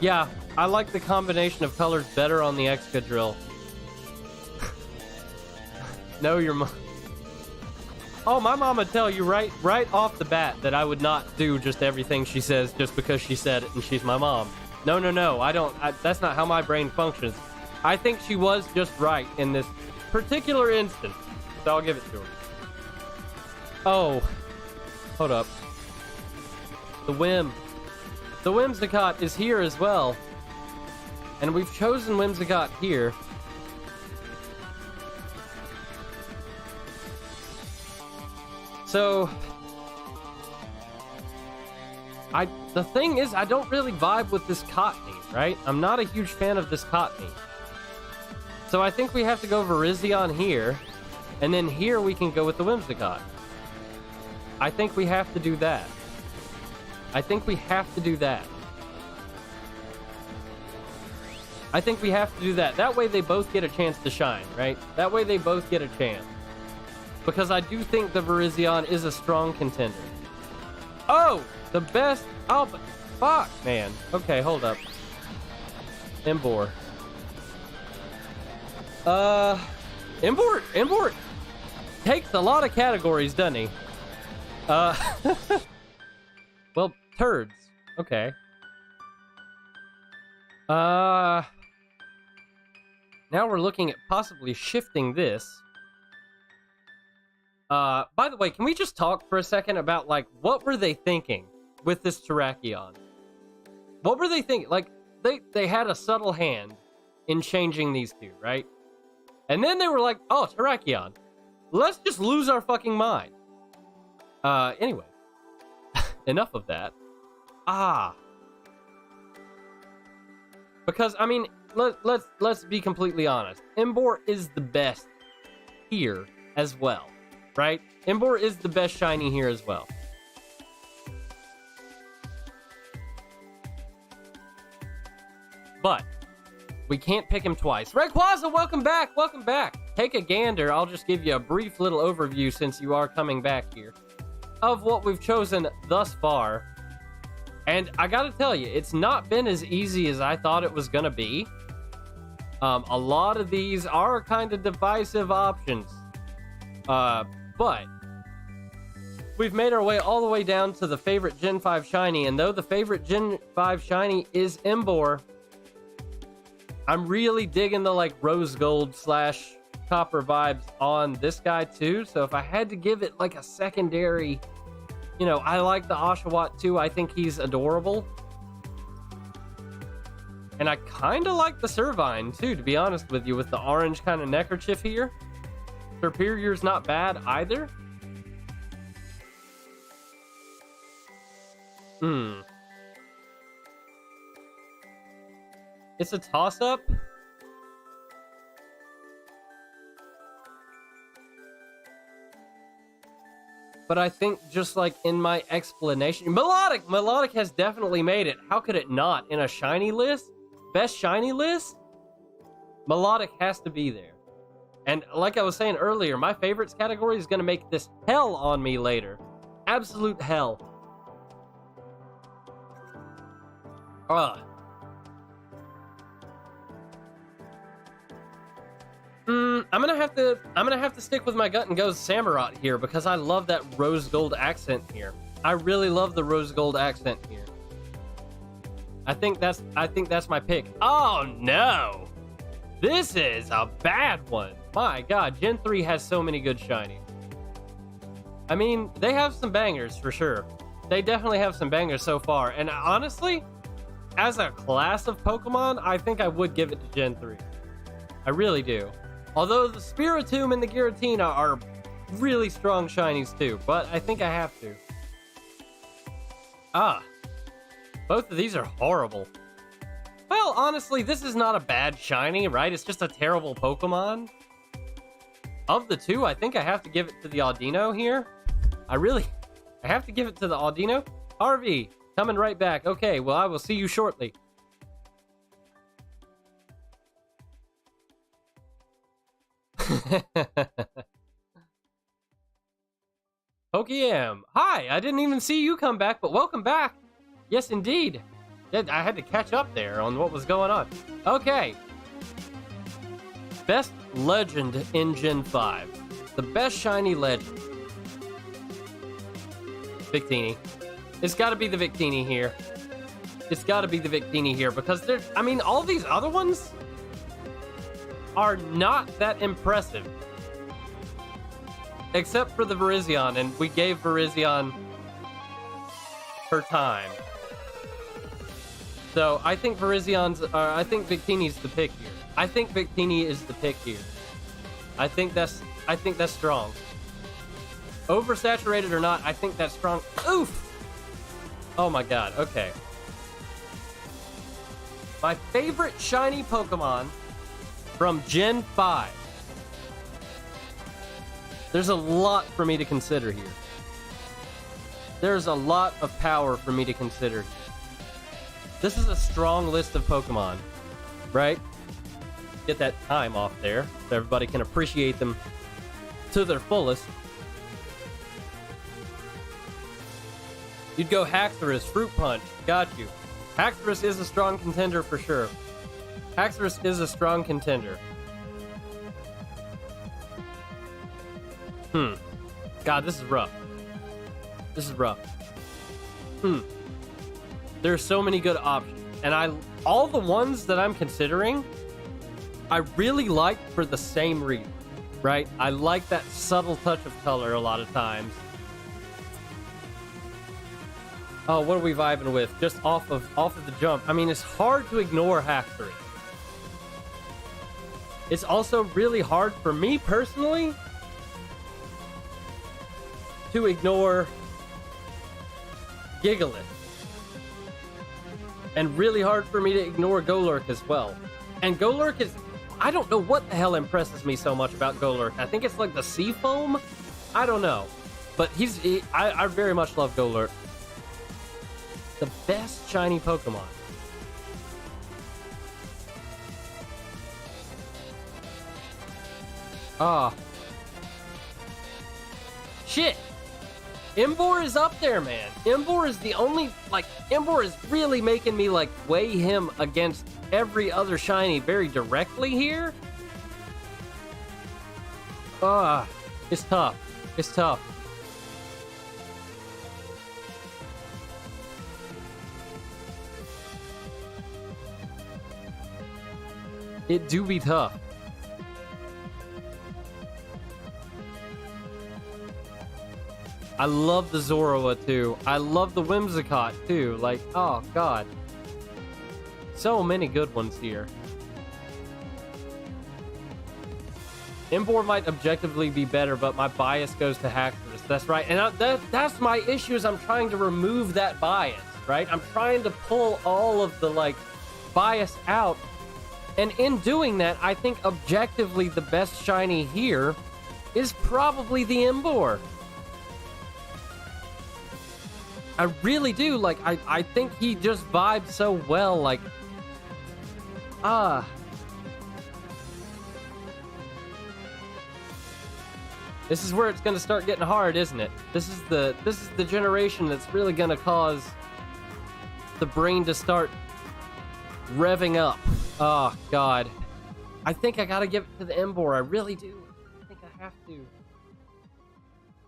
Yeah, I like the combination of colors better on the Excadrill. No, your mom. Oh, my mom would tell you right off the bat that I would not do just everything she says just because she said it and she's my mom. No, I don't. That's not how my brain functions. I think she was just right in this particular instance, so I'll give it to her. Oh, hold up. The Whimsicott is here as well. And we've chosen Whimsicott here. So, The thing is, I don't really vibe with this Cottony, right? I'm not a huge fan of this Cottony. So I think we have to go Virizion here, and then here we can go with the Whimsicott. I think we have to do that. I think we have to do that. I think we have to do that. That way they both get a chance to shine, right? That way they both get a chance. Because I do think the Virizion is a strong contender. Oh! The best... Oh, but... Fuck, man. Okay, hold up. Emboar. Emboar takes a lot of categories, doesn't he? Well, turds. Okay. Now we're looking at possibly shifting this. By the way, can we just talk for a second about, like, what were they thinking with this Terrakion? What were they thinking? Like, they had a subtle hand in changing these two, right? And then they were like, oh, Terrakion, let's just lose our fucking mind. Anyway. Enough of that. Because, I mean, let's be completely honest. Emboar is the best here as well, right? Emboar is the best shiny here as well. But we can't pick him twice. Rayquaza, welcome back, welcome back. Take a gander. I'll just give you a brief little overview since you are coming back here of what we've chosen thus far. And I gotta tell you, it's not been as easy as I thought it was gonna be. A lot of these are kind of divisive options. But we've made our way all the way down to the favorite Gen 5 shiny, and though the favorite Gen 5 shiny is Emboar, I'm really digging the like rose gold / copper vibes on this guy too. So if I had to give it like a secondary, you know, I like the Oshawott too. I think he's adorable. And I kind of like the Servine too, to be honest with you, with the orange kind of neckerchief here. Superior's not bad either. It's a toss-up. But I think just like in my explanation, Melodic has definitely made it. How could it not? In a shiny list? Best shiny list? Melodic has to be there. And like I was saying earlier, my favorites category is going to make this hell on me later. Absolute hell. I'm gonna have to stick with my gut and go Samurott here because I love that rose gold accent here. I really love the rose gold accent here. I think that's my pick. Oh no! This is a bad one. My god, Gen 3 has so many good shinies. I mean, they have some bangers for sure. They definitely have some bangers so far. And honestly, as a class of Pokemon, I think I would give it to Gen 3. I really do. Although the Spiritomb and the Giratina are really strong shinies too, but I think I have to. Both of these are horrible. Well, honestly, this is not a bad shiny, right? It's just a terrible Pokemon. Of the two, I think I have to give it to the Audino here. I have to give it to the Audino. Harvey, coming right back. Okay, well, I will see you shortly. Pokeyam, hi, I didn't even see you come back, but welcome back. Yes, indeed. I had to catch up there on what was going on. Okay. Best legend in Gen 5. The best shiny legend. Victini. It's got to be the Victini here. It's got to be the Victini here because I mean, all these other ones are not that impressive. Except for the Virizion, and we gave Virizion her time. So I think I think Victini's the pick here. I think Victini is the pick here. I think that's strong. Oversaturated or not, I think that's strong. Oof! Oh my god, okay. My favorite shiny Pokemon from Gen 5. There's a lot for me to consider here. There's a lot of power for me to consider. This is a strong list of Pokemon, right? Get that time off there so everybody can appreciate them to their fullest. You'd go Haxorus, Fruit Punch. Got you. Haxorus is a strong contender for sure. Haxorus is a strong contender. God, this is rough. This is rough. There's so many good options. And all the ones that I'm considering, I really like for the same reason, right? I like that subtle touch of color a lot of times. Oh, what are we vibing with? Just off of the jump. I mean, it's hard to ignore Haxorus. It's also really hard for me personally to ignore Gigalith. And really hard for me to ignore Golurk as well. And Golurk is... I don't know what the hell impresses me so much about Golurk. I think it's like the sea foam? I don't know. But I very much love Golurk. The best shiny Pokemon. Ah. Shit. Emboar is up there, man. Emboar is the only, like, Emboar is really making me, like, weigh him against every other shiny very directly here. It's tough. It's tough. It do be tough. I love the Zorua too. I love the Whimsicott too. Like, oh god. So many good ones here. Emboar might objectively be better, but my bias goes to Haxorus. That's right. And that's my issue, is I'm trying to remove that bias, right? I'm trying to pull all of the, like, bias out. And in doing that, I think objectively the best shiny here is probably the Emboar. I really do. Like, I think he just vibes so well. Like, this is where it's going to start getting hard, isn't it? This is the generation that's really going to cause the brain to start revving up. Oh god, I think I gotta give it to the Emboar. I really do. I think I have to.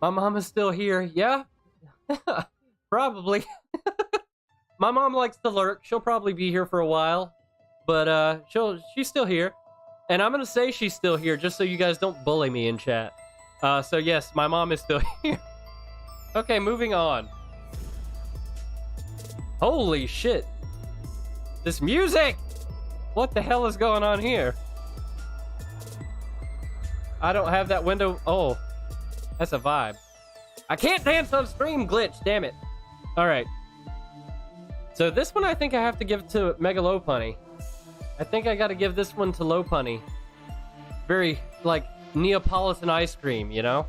My mom is still here. Yeah. Probably. My mom likes to lurk. She'll probably be here for a while, but she's still here, and I'm gonna say she's still here just so you guys don't bully me in chat. So yes, my mom is still here. Okay, moving on. Holy shit! This music! What the hell is going on here? I don't have that window. Oh, that's a vibe. I can't dance on stream, glitch, damn it. All right. So this one I think I have to give to Mega Lopunny. I think I got to give this one to Lopunny. Very, like, Neapolitan ice cream, you know?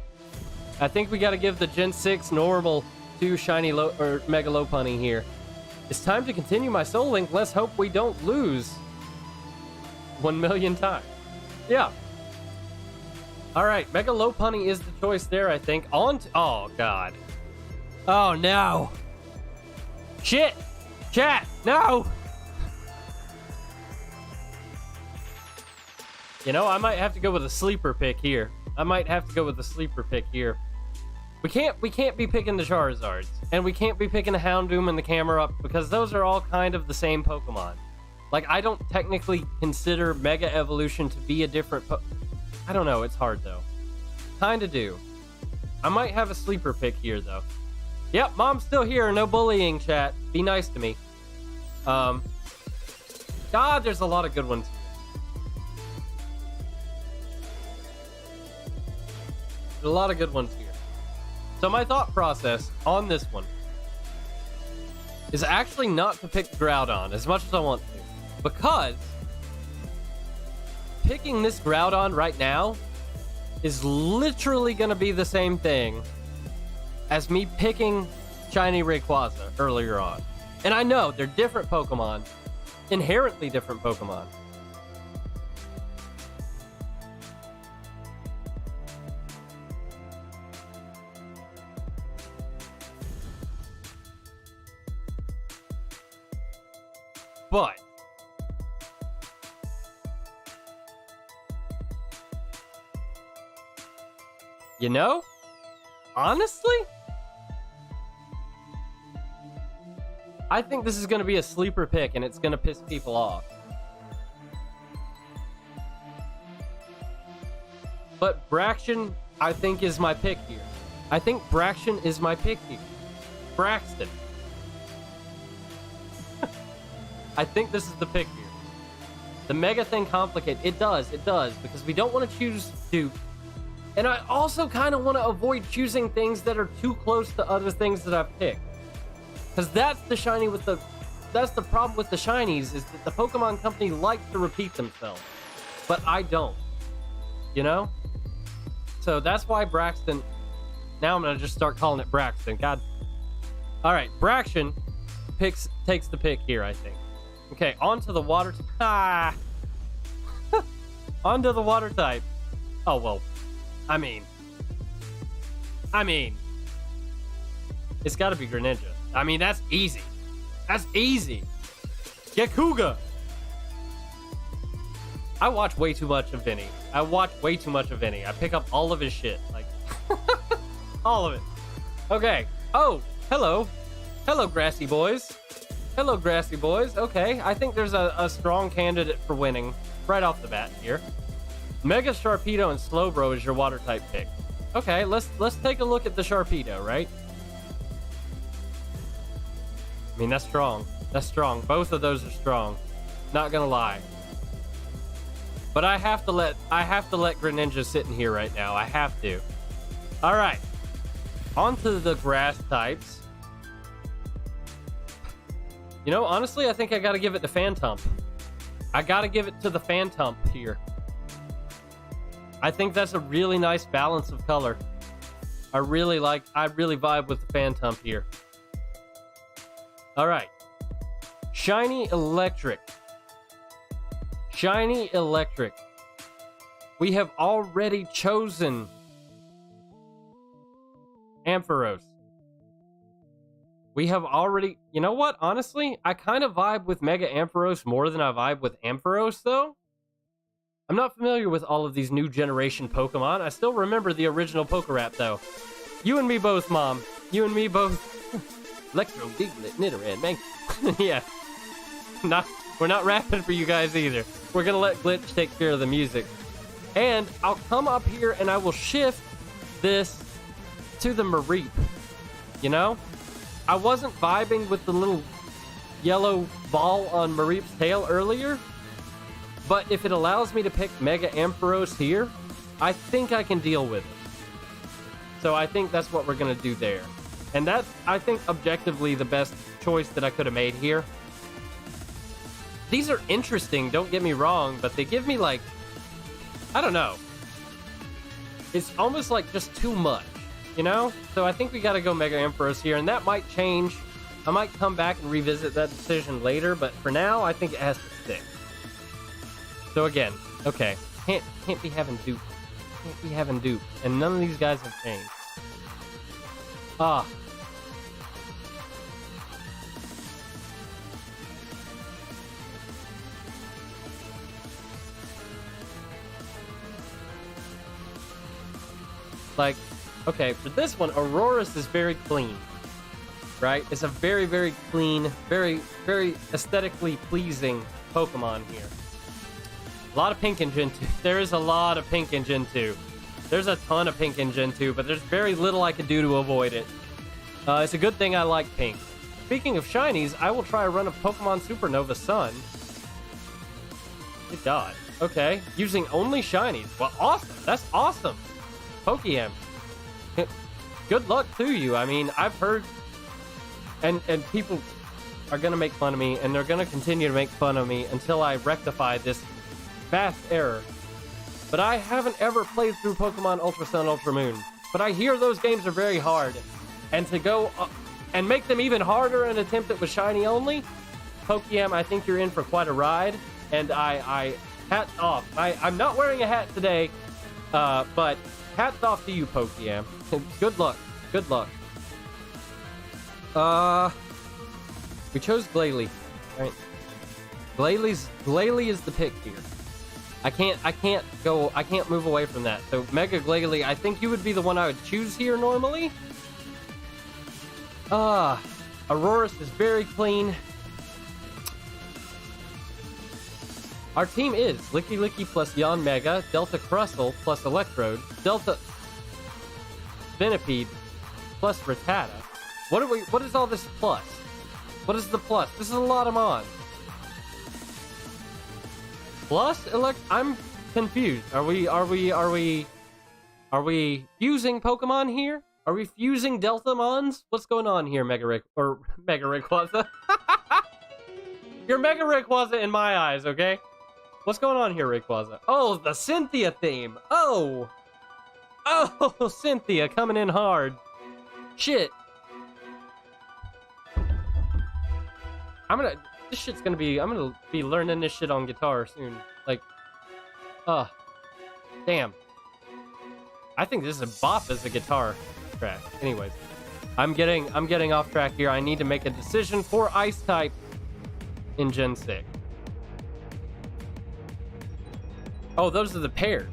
I think we got to give the Gen 6 normal to shiny Mega Lopunny here. It's time to continue my Soul Link. Let's hope we don't lose 1 million times. Yeah. All right, Mega Lopunny is the choice there, I think. On to... Oh, God. Oh, no. Shit. Chat, no. You know, I might have to go with a sleeper pick here. We can't be picking the Charizards, and we can't be picking the Houndoom and the Camerupt, because those are all kind of the same Pokemon. Like, I don't technically consider Mega Evolution to be a different I don't know, it's hard though. Kinda do. I might have a sleeper pick here though. Yep, mom's still here, no bullying, chat. Be nice to me. God, there's a lot of good ones here. There's a lot of good ones here. So my thought process on this one. is actually not to pick Groudon as much as I want to. Because picking this Groudon right now is literally going to be the same thing as me picking Shiny Rayquaza earlier on. And I know they're different Pokemon, inherently different Pokemon. But you know, honestly, I think this is going to be a sleeper pick and it's going to piss people off. But Braxton, I think, is my pick here. I think Braxton is my pick here. Braxton. I think this is the pick here. The Mega thing complicated. It does, because we don't want to choose Duke. And I also kind of want to avoid choosing things that are too close to other things that I've picked. Because that's the problem with the shinies, is that the Pokemon Company likes to repeat themselves. But I don't. You know? So that's why Braxton... Now I'm going to just start calling it Braxton. God. Alright, Braxton takes the pick here, I think. Okay, onto the water... onto the water type. Oh, well. I mean... It's gotta be Greninja. I mean, that's easy. That's easy. Yakuga! I watch way too much of Vinny. I pick up all of his shit. Like... all of it. Okay. Oh, hello. Hello, Grassy Boys. Hello, Grassy Boys. Okay, I think there's a strong candidate for winning right off the bat here. Mega Sharpedo and Slowbro is your water type pick. Okay, let's take a look at the Sharpedo, right? I mean, that's strong. That's strong. Both of those are strong. Not gonna lie. But I have to let Greninja sit in here right now. I have to. All right. On to the grass types. You know, honestly, I think I gotta give it to Phantump. I gotta give it to the Phantump here. I think that's a really nice balance of color. I really vibe with the Phantump here. Alright. Shiny Electric. Shiny Electric. We have already chosen Ampharos. We have already... You know what? Honestly, I kind of vibe with Mega Ampharos more than I vibe with Ampharos, though. I'm not familiar with all of these new generation Pokemon. I still remember the original Pokerap, though. You and me both, Mom. You and me both. Electro, Diglett, Nidoran, man. Yeah. We're not rapping for you guys either. We're gonna let Glitch take care of the music. And I'll come up here and I will shift this to the Mareep. You know? I wasn't vibing with the little yellow ball on Mareep's tail earlier, but if it allows me to pick Mega Ampharos here, I think I can deal with it. So I think that's what we're going to do there. And that's, I think, objectively the best choice that I could have made here. These are interesting, don't get me wrong, but they give me, like, I don't know. It's almost like just too much. You know? So I think we gotta go Mega Ampharos here, and that might change. I might come back and revisit that decision later, but for now, I think it has to stick. So again, okay. Can't be having Duke. Can't be having Duke. And none of these guys have changed. Ah. Like, okay, for this one, Aurorus is very clean, right? It's a very, very clean, very, very aesthetically pleasing Pokemon here. A lot of pink in Gen 2. There is a lot of pink in Gen 2. There's a ton of pink in Gen 2, but there's very little I can do to avoid it. It's a good thing I like pink. Speaking of shinies, I will try a run of Pokemon Supernova Sun. Good God. Okay, using only shinies. Well, awesome. That's awesome. Pokemon. Good luck to you. I mean, I've heard, and people are gonna make fun of me, and they're gonna continue to make fun of me until I rectify this vast error. But I haven't ever played through Pokemon Ultra Sun, Ultra Moon. But I hear those games are very hard. And to go and make them even harder and attempt it with shiny only, Pokeyam, I think you're in for quite a ride. And I hats off. I'm not wearing a hat today, but hats off to you, Pokeyam. Good luck. Good luck. We chose Glalie, right? Glalie is the pick here. I can't move away from that. So Mega Glalie, I think you would be the one I would choose here normally. Aurorus is very clean. Our team is Licky Licky plus Yon Mega, Delta Crustle plus Electrode, Delta Venipede plus Rattata. What is all this plus? What is the plus? This is a lot of Mon. Plus I'm confused. Are we fusing Pokemon here? Are we fusing Delta Mons? What's going on here, Mega Rayquaza? You're Mega Rayquaza in my eyes, okay? What's going on here, Rayquaza? Oh, the Cynthia theme. Oh, Cynthia coming in hard. Shit. I'm gonna be learning this shit on guitar soon. Like, damn. I think this is a bop as a guitar track. Anyways, I'm getting off track here. I need to make a decision for Ice type in Gen 6. Oh, those are the pairs.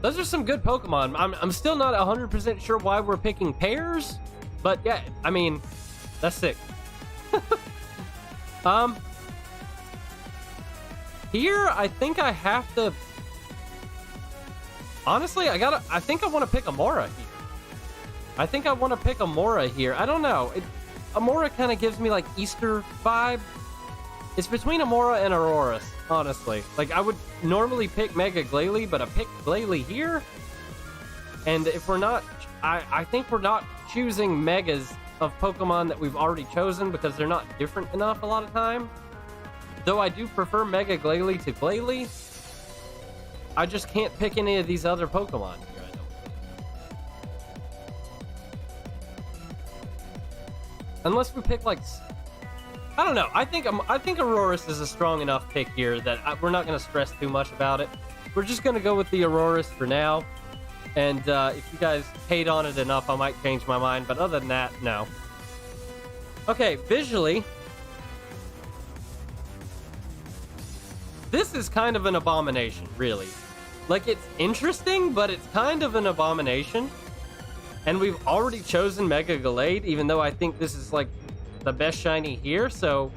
Those are some good Pokemon. I'm still not 100% sure why we're picking pairs, but yeah, I mean, that's sick. Here, I think I have to... Honestly, I think I want to pick Amora here. I think I want to pick Amora here. I don't know. Amora kind of gives me, like, Easter vibe. It's between Amora and Aurorus, honestly. Like, I would normally pick Mega Glalie, but I picked Glalie here. And if we're not... I think we're not choosing Megas of Pokemon that we've already chosen because they're not different enough a lot of time. Though I do prefer Mega Glalie to Glalie, I just can't pick any of these other Pokemon here, I don't think. Unless we pick, like... I don't know. I think Aurorus is a strong enough pick here that we're not going to stress too much about it. We're just going to go with the Aurorus for now. And if you guys hate on it enough, I might change my mind. But other than that, no. Okay, visually... This is kind of an abomination, really. Like, it's interesting, but it's kind of an abomination. And we've already chosen Mega Gallade, even though I think this is, like, the best shiny here, so...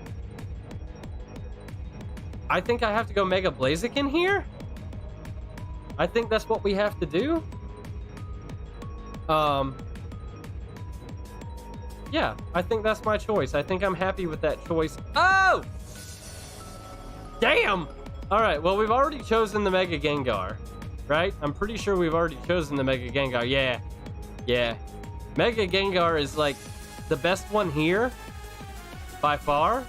I think I have to go Mega Blaziken here? I think that's what we have to do. Yeah, I think that's my choice. I think I'm happy with that choice. Oh! Damn! Alright, well, we've already chosen the Mega Gengar, right? I'm pretty sure we've already chosen the Mega Gengar. Yeah. Mega Gengar is, like, the best one here, by far.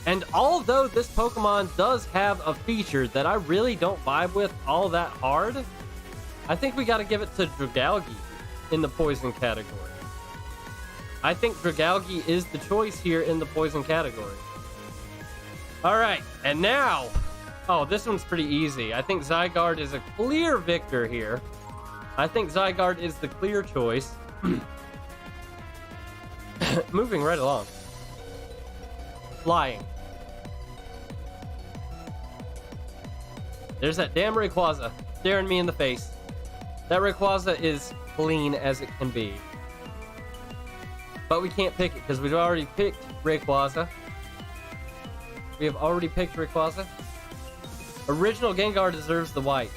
And although this Pokemon does have a feature that I really don't vibe with all that hard, I think we gotta give it to Dragalge in the poison category. I think Dragalge is the choice here in the poison category. Alright, and now... Oh, this one's pretty easy. I think Zygarde is a clear victor here. I think Zygarde is the clear choice. Moving right along. Flying. There's that damn Rayquaza staring me in the face. That Rayquaza is clean as it can be. But we can't pick it because we've already picked Rayquaza. We have already picked Rayquaza. Original Gengar deserves the white.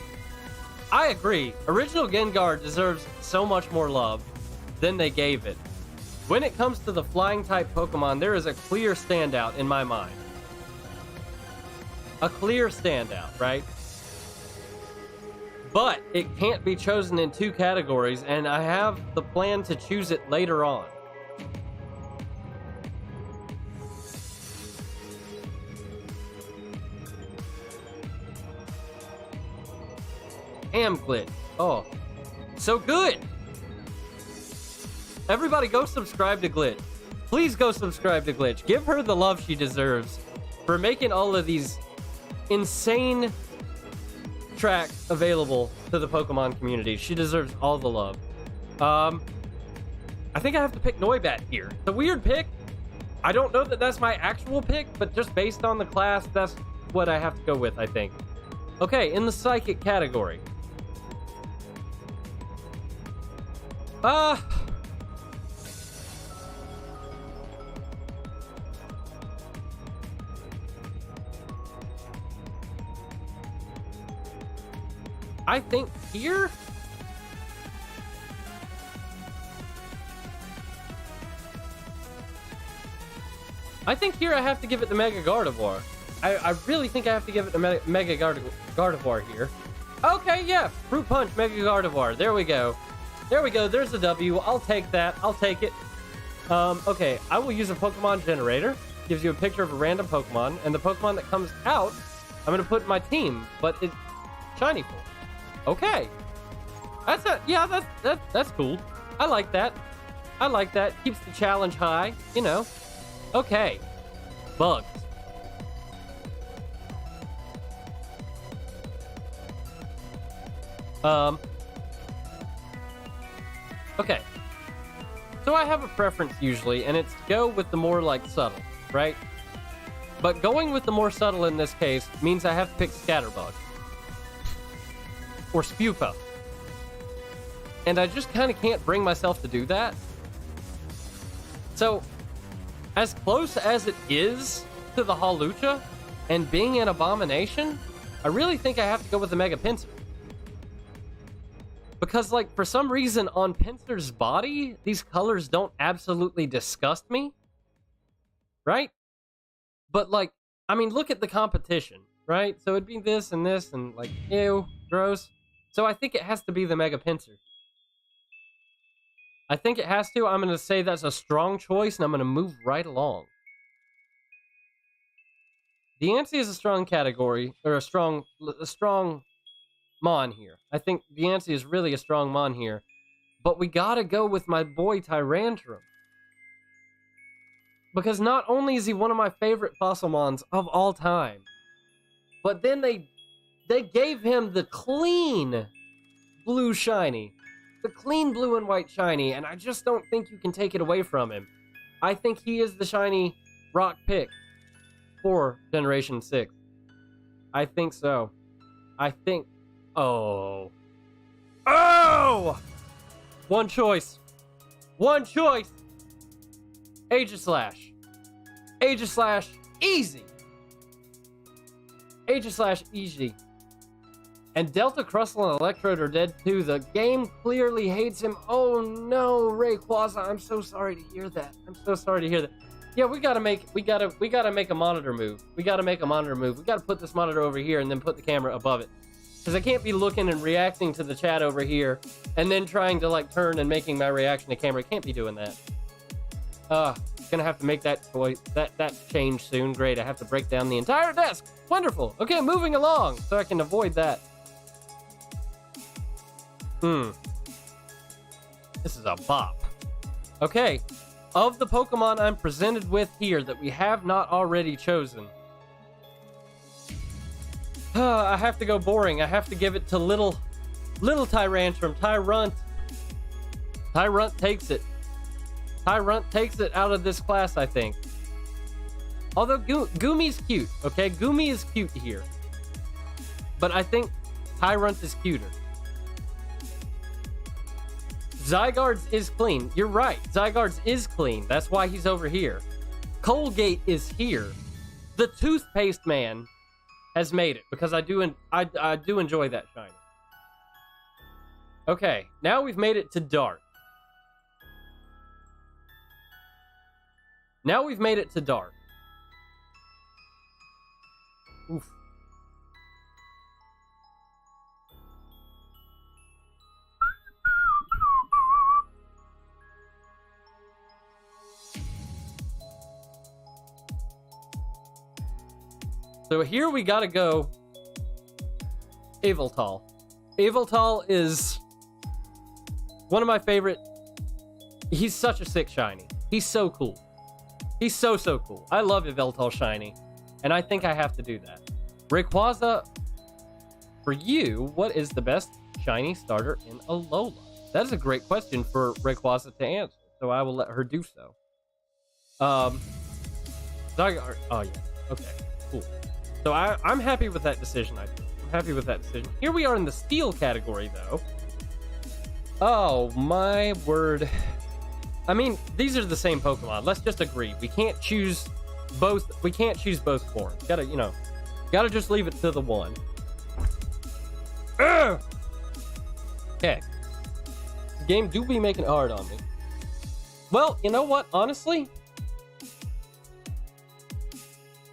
I agree. Original Gengar deserves so much more love than they gave it. When it comes to the flying type Pokemon, there is a clear standout in my mind. A clear standout, right? But it can't be chosen in 2 categories, and I have the plan to choose it later on. Glitch. Oh, so good. Everybody go subscribe to Glitch. Please go subscribe to Glitch. Give her the love she deserves for making all of these insane tracks available to the Pokemon community. She deserves all the love. I think I have to pick Noibat here. It's a weird pick. I don't know that that's my actual pick, but just based on the class, that's what I have to go with, I think. Okay, in the Psychic category. I think here... I have to give it to Mega Gardevoir. I really think I have to give it to Mega Gardevoir here. Okay, yeah. Fruit Punch, Mega Gardevoir. There we go. There we go. There's a W. I'll take that. I'll take it. Okay. I will use a Pokemon generator. Gives you a picture of a random Pokemon. And the Pokemon that comes out, I'm going to put in my team. But it's shiny full. Okay. That's cool. I like that. I like that. Keeps the challenge high, you know. Okay. Bugs. Okay. So I have a preference usually, and it's to go with the more, like, subtle, right? But going with the more subtle in this case means I have to pick Scatterbug. Or Spewpuff. And I just kind of can't bring myself to do that. So, as close as it is to the Hawlucha and being an abomination, I really think I have to go with the Mega Pinsir. Because, like, for some reason on Pinsir's body, these colors don't absolutely disgust me. Right? But, like, I mean, look at the competition, right? So it'd be this, and, like, ew, gross. So I think it has to be the Mega Pinsir. I think it has to. I'm going to say that's a strong choice, and I'm going to move right along. Deancey is a strong category, or a strong Mon here. I think Deancey is really a strong Mon here. But we gotta go with my boy Tyrantrum. Because not only is he one of my favorite fossil Mons of all time, but then they gave him the clean blue shiny. The clean blue and white shiny, and I just don't think you can take it away from him. I think he is the shiny rock pick for Generation 6. I think so. I think... Oh. One choice. One choice. Aegislash. Aegislash, easy. Aegislash, easy. And Delta, Crustle, and Electrode are dead too. The game clearly hates him. Oh no, Rayquaza, I'm so sorry to hear that. I'm so sorry to hear that. Yeah, we gotta make a monitor move. We gotta put this monitor over here and then put the camera above it. Because I can't be looking and reacting to the chat over here and then trying to, like, turn and making my reaction to camera. I can't be doing that. Gonna have to make that choice, that change soon. Great, I have to break down the entire desk. Wonderful. Okay, moving along so I can avoid that. This is a bop. Okay, of the Pokemon I'm presented with here that we have not already chosen, I have to go boring. I have to give it to little Tyrantrum. Tyrunt takes it. Tyrunt takes it out of this class, I think. Although Gumi's cute, okay? Gumi is cute here. But I think Tyrunt is cuter. Zygarde is clean. You're right. Zygarde is clean. That's why he's over here. Colgate is here. The Toothpaste Man has made it because I do enjoy that shiny. Okay, now we've made it to dark. Now we've made it to dark. Oof. So here we gotta go Yveltal. Yveltal is one of my favorite. He's such a sick shiny. He's so cool. He's so cool. I love Yveltal shiny, and I think I have to do that. Rayquaza, for you, what is the best shiny starter in Alola? That is a great question for Rayquaza to answer, so I will let her do so. Zygarde. Oh, yeah. Okay, cool. So I'm happy with that decision, I think. I'm happy with that decision. Here we are in the Steel category, though. Oh, my word. I mean, these are the same Pokemon. Let's just agree. We can't choose both. We can't choose both forms. Gotta just leave it to the one. Ugh! Okay. The game do be making it hard on me. Well, you know what? Honestly,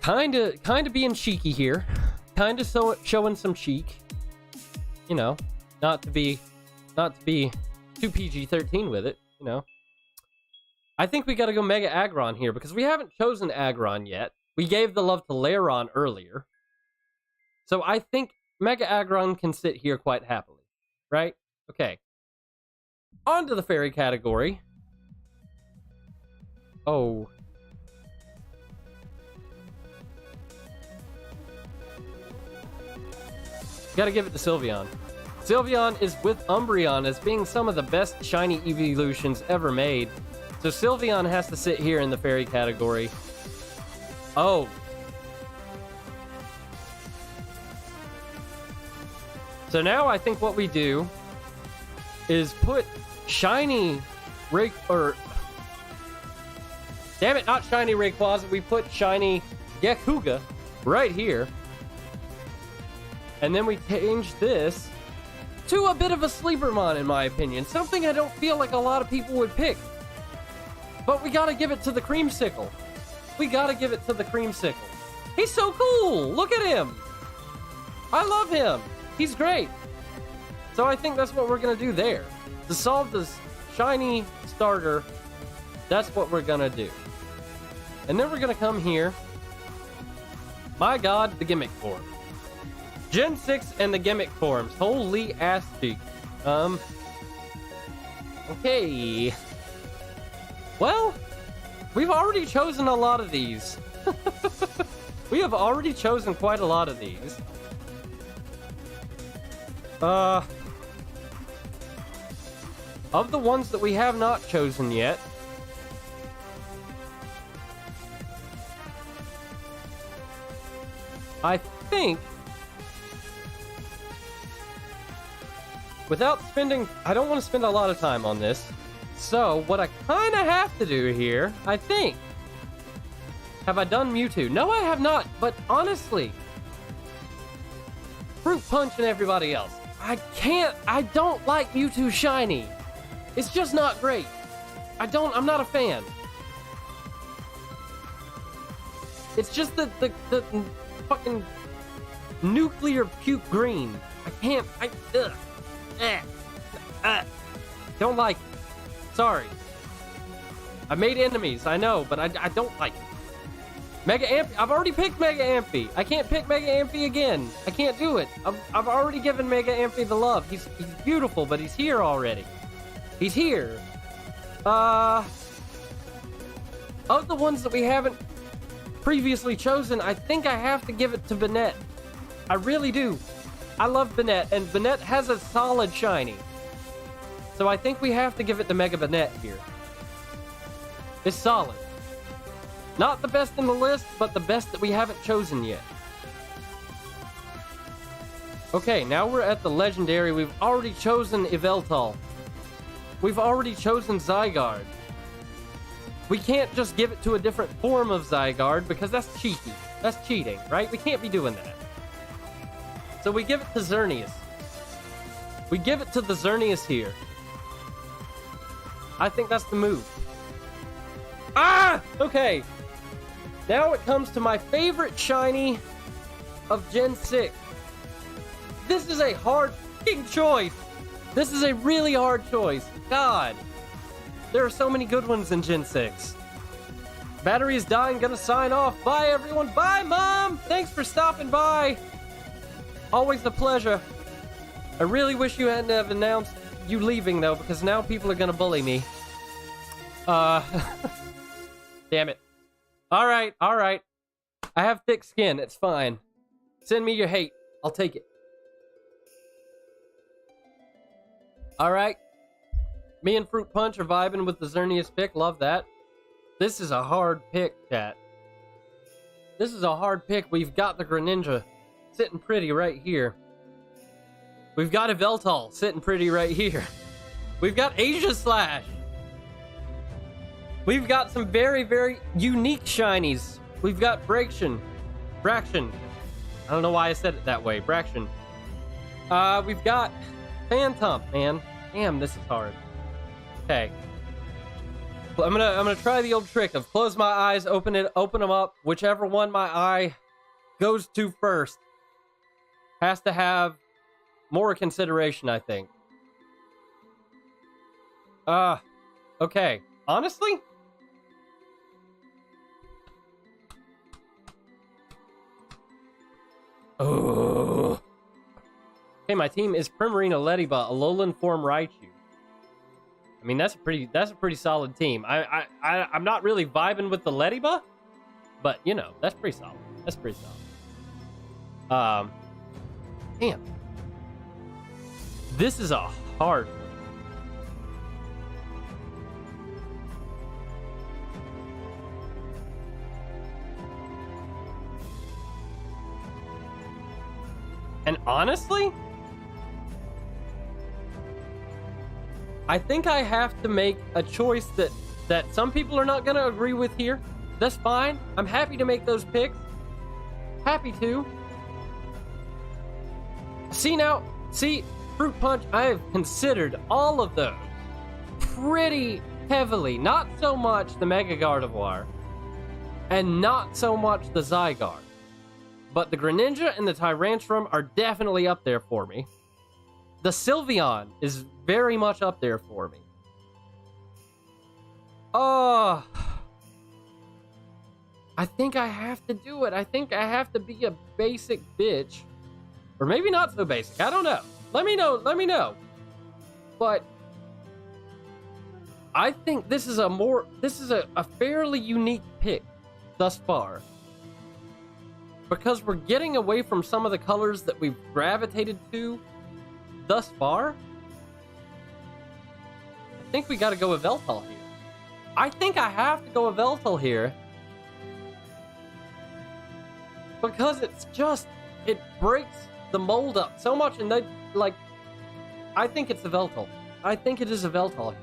kind of being cheeky here. Kind of showing some cheek. You know, not to be too PG-13 with it. You know. I think we gotta go Mega Aggron here, because we haven't chosen Aggron yet. We gave the love to Lairon earlier. So I think Mega Aggron can sit here quite happily. Right? Okay. On to the Fairy category. Oh. Gotta give it to Sylveon. Sylveon is with Umbreon as being some of the best shiny evolutions ever made. So Sylveon has to sit here in the Fairy category. Oh. So now I think what we do is put shiny damn it, not shiny Rayquaza. We put shiny Gekuga right here. And then we change this to a bit of a sleepermon, in my opinion. Something I don't feel like a lot of people would pick. But we gotta give it to the Creamsicle. We gotta give it to the Creamsicle. He's so cool! Look at him! I love him! He's great! So I think that's what we're gonna do there. To solve this shiny starter, that's what we're gonna do. And then we're gonna come here. My god, the gimmick form. Gen 6 and the gimmick forms. Holy ass cheek. Okay. Well, we've already chosen a lot of these. We have already chosen quite a lot of these. Of the ones that we have not chosen yet, I think, without spending, I don't want to spend a lot of time on this. So, what I kind of have to do here, I think... Have I done Mewtwo? No, I have not, but honestly... Fruit Punch and everybody else. I don't like Mewtwo Shiny. It's just not great. I'm not a fan. It's just the fucking nuclear puke green. Don't like it. Sorry. I made enemies, I know, but I don't like it. Mega Amphy. I've already picked Mega Amphy. I can't pick Mega Amphy again. I can't do it. I've already given Mega Amphy the love. He's beautiful, but he's here already. He's here. Of the ones that we haven't previously chosen, I think I have to give it to Banette. I really do. I love Banette, and Banette has a solid shiny. So I think we have to give it to Mega Banette here. It's solid. Not the best in the list, but the best that we haven't chosen yet. Okay, now we're at the Legendary. We've already chosen Yveltal. We've already chosen Zygarde. We can't just give it to a different form of Zygarde because that's cheeky. That's cheating, right? We can't be doing that. So we give it to Xerneas. We give it to the Xerneas here. I think that's the move. Ah! Okay. Now it comes to my favorite shiny of Gen 6. This is a hard fucking choice. This is a really hard choice. God. There are so many good ones in Gen 6. Battery is dying. Gonna sign off. Bye, everyone. Bye, Mom. Thanks for stopping by. Always a pleasure. I really wish you hadn't have announced you leaving, though, because now people are gonna bully me. Damn it. All right. I have thick skin. It's fine. Send me your hate. I'll take it. All right. Me and Fruit Punch are vibing with the Xerneas pick. Love that. This is a hard pick, chat. This is a hard pick. We've got the Greninja sitting pretty right here. We've got a Veltal sitting pretty right here. We've got Asia Slash. We've got some very, very unique shinies. We've got Braction. I don't know why I said it that way. Braction. We've got Phantom, man. Damn, this is hard. Okay. I'm gonna try the old trick of close my eyes, open them up. Whichever one my eye goes to first has to have more consideration, I think. Okay. Honestly? Oh. Okay, my team is Primarina, Lediba, Alolan Form Raichu. I mean, that's a pretty solid team. I'm not really vibing with the Lediba, but you know, that's pretty solid. That's pretty solid. Damn. This is a hard one. And honestly, I think I have to make a choice that some people are not going to agree with here. That's fine. I'm happy to make those picks. Happy to. See, Fruit Punch, I have considered all of those pretty heavily. Not so much the Mega Gardevoir, and not so much the Zygarde. But the Greninja and the Tyrantrum are definitely up there for me. The Sylveon is very much up there for me. Oh, I think I have to do it. I think I have to be a basic bitch. Or maybe not so basic. I don't know. Let me know. But I think this is a fairly unique pick thus far. Because we're getting away from some of the colors that we've gravitated to thus far. I think we gotta go with Veltal here. I think I have to go with Veltal here. Because it breaks the mold up so much, and I think it's a Veltal. I think it is a Veltal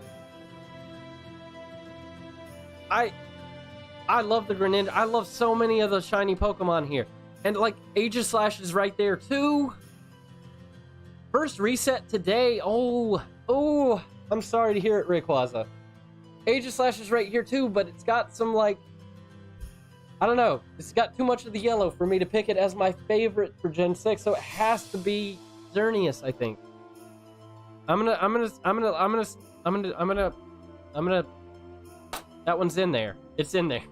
here. I love the Greninja. I love so many of the shiny Pokemon here. And Aegislash is right there too. First reset today. Oh, I'm sorry to hear it, Rayquaza. Aegislash is right here too, but it's got some I don't know. It's got too much of the yellow for me to pick it as my favorite for Gen 6, so it has to be Xerneas, I think. I'm gonna that one's in there. It's in there.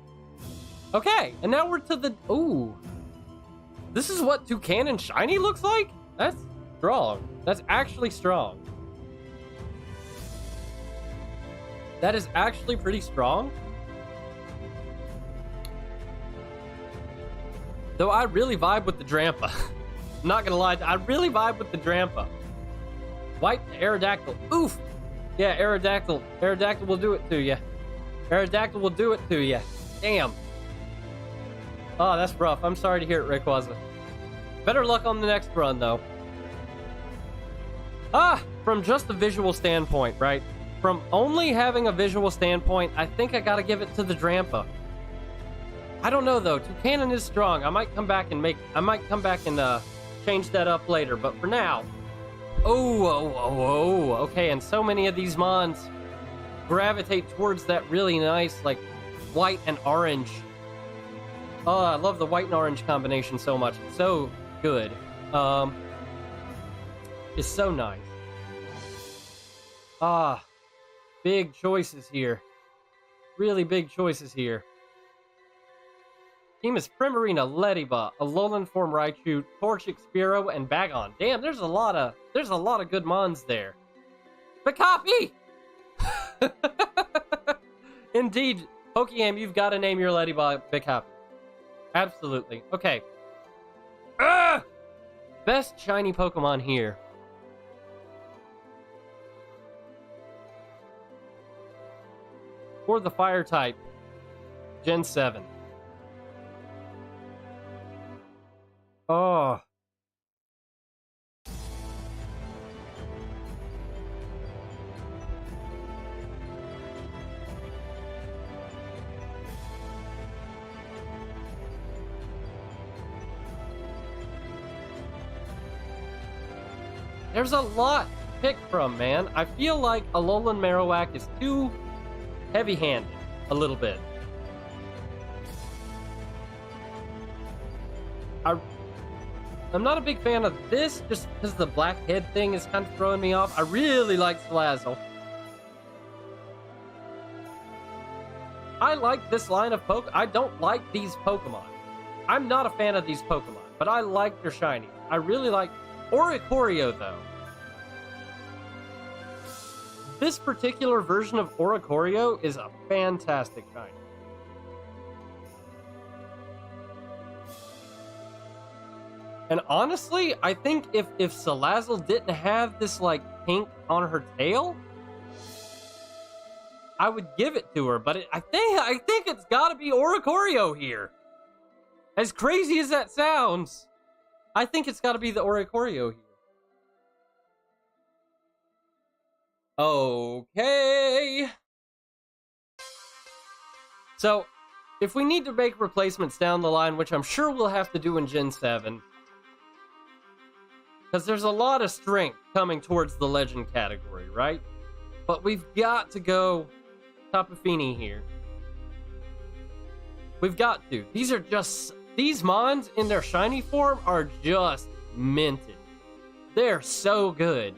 Okay, and now we're to the ooh. This is what Toucannon Shiny looks like? That's strong. That's actually strong. That is actually pretty strong. Though I really vibe with the Drampa. I'm not gonna lie, I really vibe with the Drampa. White Aerodactyl. Oof! Yeah, Aerodactyl. Aerodactyl will do it to you. Aerodactyl will do it to you. Damn. Oh, that's rough. I'm sorry to hear it, Rayquaza. Better luck on the next run, though. From just a visual standpoint, right? From only having a visual standpoint, I think I gotta give it to the Drampa. I don't know, though. Toucannon is strong. I might come back and change that up later, but for now, Oh. Okay, and so many of these mons gravitate towards that really nice, like, white and orange. Oh, I love the white and orange combination so much. It's so good. It's so nice. Big choices here. Really big choices here. Team is Primarina, Lediba, Alolan Form Raichu, Torchic, Spearow, and Bagon. Damn, there's a lot of good mons there. Bakapi! Indeed, Pokeyam, you've got to name your Lediba Bakapi. Absolutely. Okay. Best shiny Pokemon here. For the fire type, Gen 7. Oh. There's a lot to pick from, man. I feel like Alolan Marowak is too heavy-handed, a little bit. I'm not a big fan of this, just because the black head thing is kind of throwing me off. I really like Salazzle. I like this line of Pokemon. I don't like these Pokemon. I'm not a fan of these Pokemon, but I like their shiny. I really like Oricorio, though. This particular version of Oricorio is a fantastic shiny. And honestly, I think if Salazzle didn't have this, like, pink on her tail, I would give it to her. But I think it's gotta be Oricorio here. As crazy as that sounds, I think it's gotta be the Oricorio here. Okay. So, if we need to make replacements down the line, which I'm sure we'll have to do in Gen 7, because there's a lot of strength coming towards the Legend category, right? But we've got to go Tapu Fini here. We've got to. These mons in their shiny form are just minted. They're so good.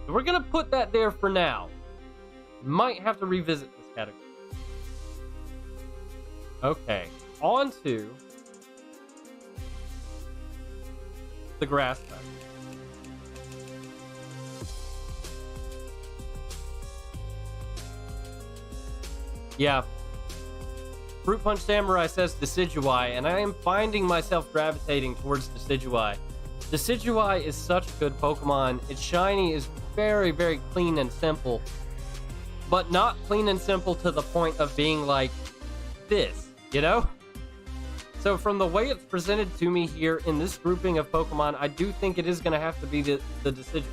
We're gonna put that there for now. Might have to revisit this category. Okay, on to the grass type. Yeah. Fruit Punch Samurai says Decidueye, and I am finding myself gravitating towards Decidueye. Decidueye is such a good Pokemon. Its shiny is very, very clean and simple, but not clean and simple to the point of being like this, you know? So from the way it's presented to me here in this grouping of Pokemon, I do think it is going to have to be the Decidueye.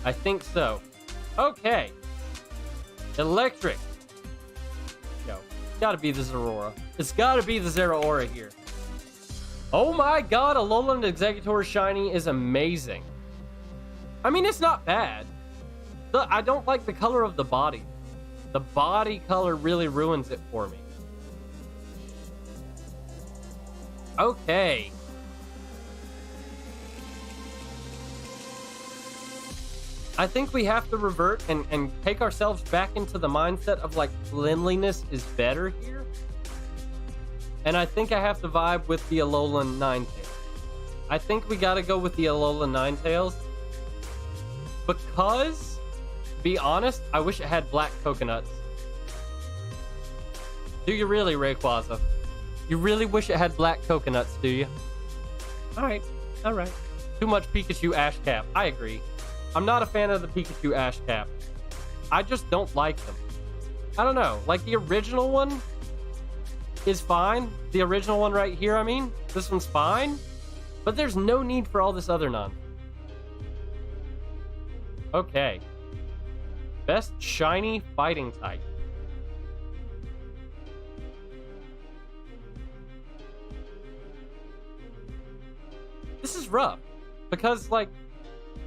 I think so. Okay. Electric. Yo, it's gotta be the Zeraora. It's gotta be the Zeraora here. Oh my god, Alolan Exeggutor shiny is amazing. I mean, it's not bad. I don't like the color of the body. The body color really ruins it for me. Okay. I think we have to revert and take ourselves back into the mindset of, like, cleanliness is better here. And I think I have to vibe with the Alolan Ninetales. I think we gotta go with the Alolan Ninetales. Because, to be honest, I wish it had black coconuts. Do you really, Rayquaza? You really wish it had black coconuts, do you? Alright, alright. Too much Pikachu Ash Cap. I agree. I'm not a fan of the Pikachu Ash Cap. I just don't like them. I don't know. Like, the original one is fine. The original one right here, I mean. This one's fine. But there's no need for all this other nonsense. Okay. Best shiny fighting type. This is rough. Because, like,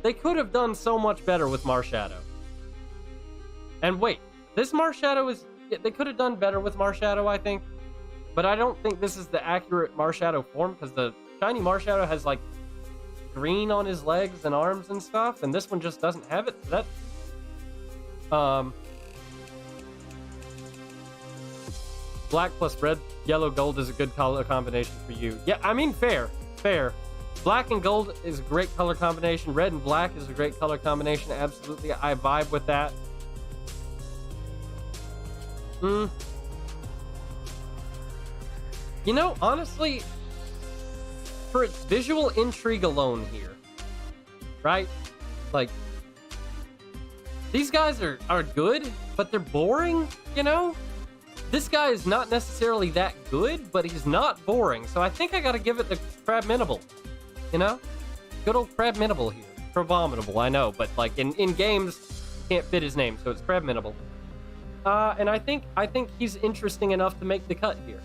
They could have done so much better with Marshadow. And wait, this Marshadow is... They could have done better with Marshadow, I think. But I don't think this is the accurate Marshadow form, because the shiny Marshadow has, like, green on his legs and arms and stuff, and this one just doesn't have it. That... Black plus red, yellow, gold is a good color combination for you. Yeah, I mean, fair. Black and gold is a great color combination. Red and black is a great color combination. Absolutely, I vibe with that. You know, honestly, for its visual intrigue alone here, right? Like, these guys are good, but they're boring, you know? This guy is not necessarily that good, but he's not boring. So I think I gotta give it the Crab Minable, you know? Good old Crab Minable here. Crabominable, I know, but like in games, can't fit his name, so it's Crab Minable. And I think he's interesting enough to make the cut here.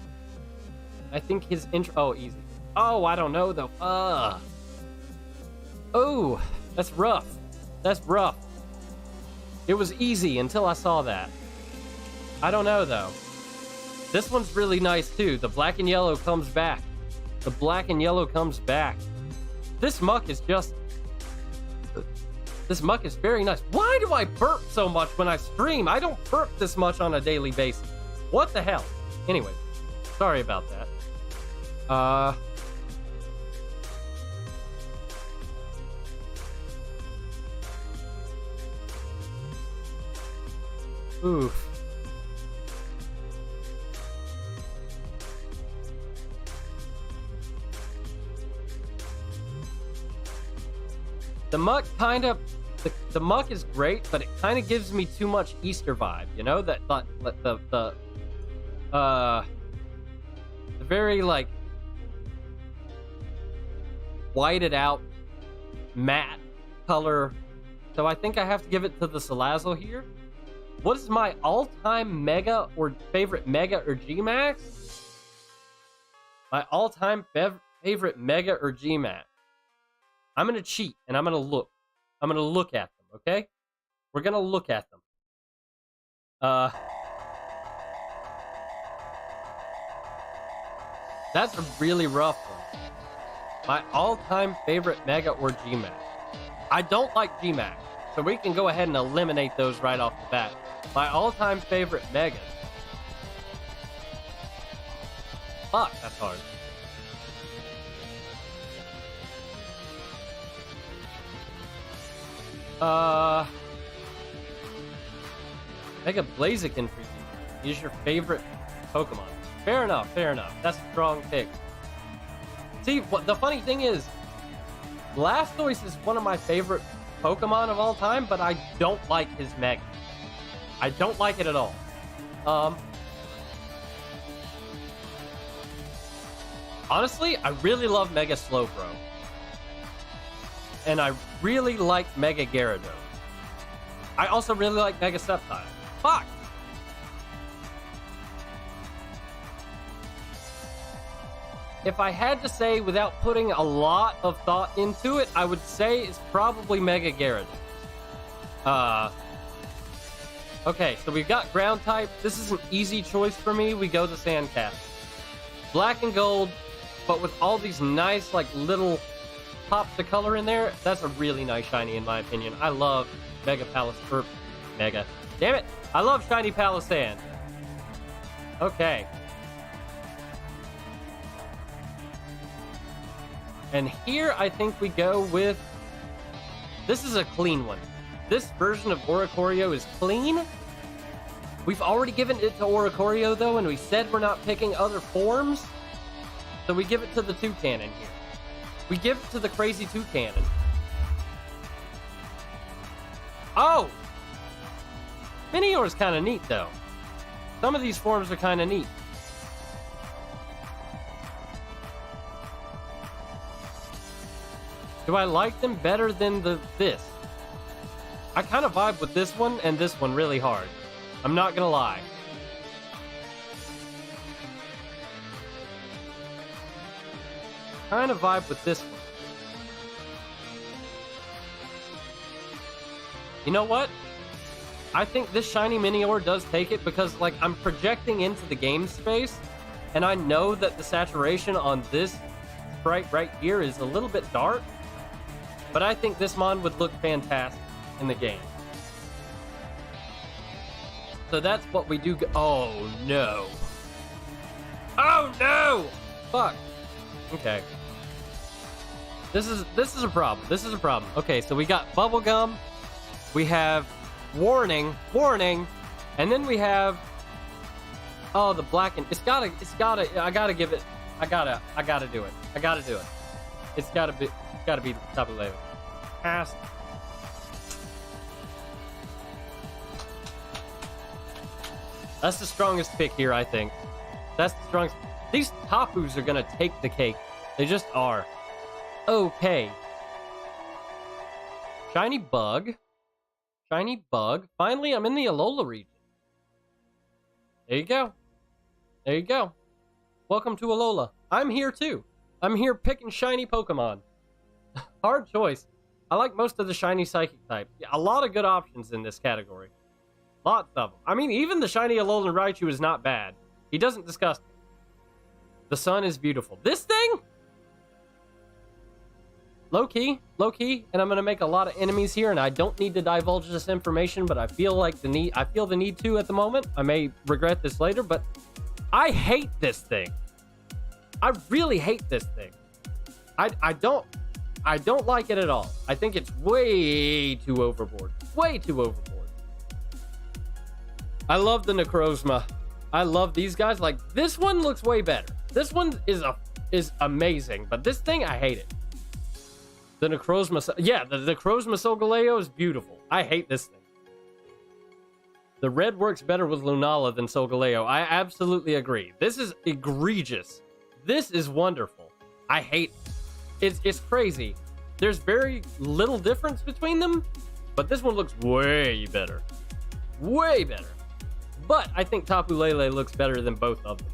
I think his oh, easy. Oh, I don't know though. Oh, that's rough. That's rough. It was easy until I saw that. I don't know though. This one's really nice too. The black and yellow comes back. The black and yellow comes back. This muck is just... This muck is very nice. Why do I burp so much when I stream? I don't burp this much on a daily basis. What the hell? Anyway, sorry about that. Oof. The muck kind of... The muck is great, but it kind of gives me too much Easter vibe, you know? The very, like, whited out, matte color. So I think I have to give it to the Salazzle here. What is my all-time Mega or favorite Mega or G-Max? My all-time favorite Mega or G-Max. I'm going to cheat, and I'm going to look. I'm going to look at them, okay? We're going to look at them. That's a really rough one. My all-time favorite Mega or G-Max. I don't like G-Max, so we can go ahead and eliminate those right off the bat. My all-time favorite Megas. Fuck, that's hard. Mega Blaziken for you. Is your favorite Pokemon. Fair enough, fair enough. That's a strong pick. See, what the funny thing is, Blastoise is one of my favorite Pokemon of all time, but I don't like his Mega. I don't like it at all. Honestly, I really love Mega Slowbro. And I really like Mega Gyarados. I also really like Mega Sceptile. Fuck! If I had to say without putting a lot of thought into it, I would say it's probably Mega Gyarados. Okay, so we've got ground type. This is an easy choice for me. We go the Sandcastle. Black and gold, but with all these nice, like, little pops of color in there. That's a really nice shiny, in my opinion. I love Mega Mega. Damn it! I love shiny Palisand. Okay. And here, I think we go with... This is a clean one. This version of Oricorio is clean. We've already given it to Oricorio, though, and we said we're not picking other forms. So we give it to the Toucanon here. We give it to the crazy Toucanon. Oh! Minior's kind of neat, though. Some of these forms are kind of neat. Do I like them better than this? I kind of vibe with this one and this one really hard. I'm not gonna lie. Kind of vibe with this one. You know what? I think this shiny Minior does take it because, like, I'm projecting into the game space, and I know that the saturation on this sprite right here is a little bit dark, but I think this mon would look fantastic in the game. So that's what we do. Oh, no. Oh, no! Fuck. Okay. This is a problem. This is a problem. Okay, so we got Bubblegum. We have Warning, and then we have the black and I gotta give it. I gotta do it. It's gotta be Tapu Lele. That's the strongest pick here, I think. That's the strongest. These Tapus are gonna take the cake. They just are. Okay. Shiny Bug. Finally, I'm in the Alola region. There you go. Welcome to Alola. I'm here too. I'm here picking shiny Pokemon. Hard choice. I like most of the shiny Psychic type. Yeah, a lot of good options in this category. Lots of them. I mean, even the shiny Alolan Raichu is not bad. He doesn't disgust me. The sun is beautiful. This thing? Low key, and I'm gonna make a lot of enemies here, and I don't need to divulge this information, but I feel the need to at the moment. I may regret this later, but I hate this thing. I really hate this thing. I don't like it at all. I think it's way too overboard. Way too overboard. I love the Necrozma. I love these guys. Like, this one looks way better. This one is amazing, but this thing, I hate it. The Necrozma, yeah, the Necrozma Solgaleo is beautiful. I hate this thing. The red works better with Lunala than Solgaleo. I absolutely agree. This is egregious. This is wonderful. I hate it. It's crazy. There's very little difference between them, but this one looks way better. Way better. But I think Tapu Lele looks better than both of them.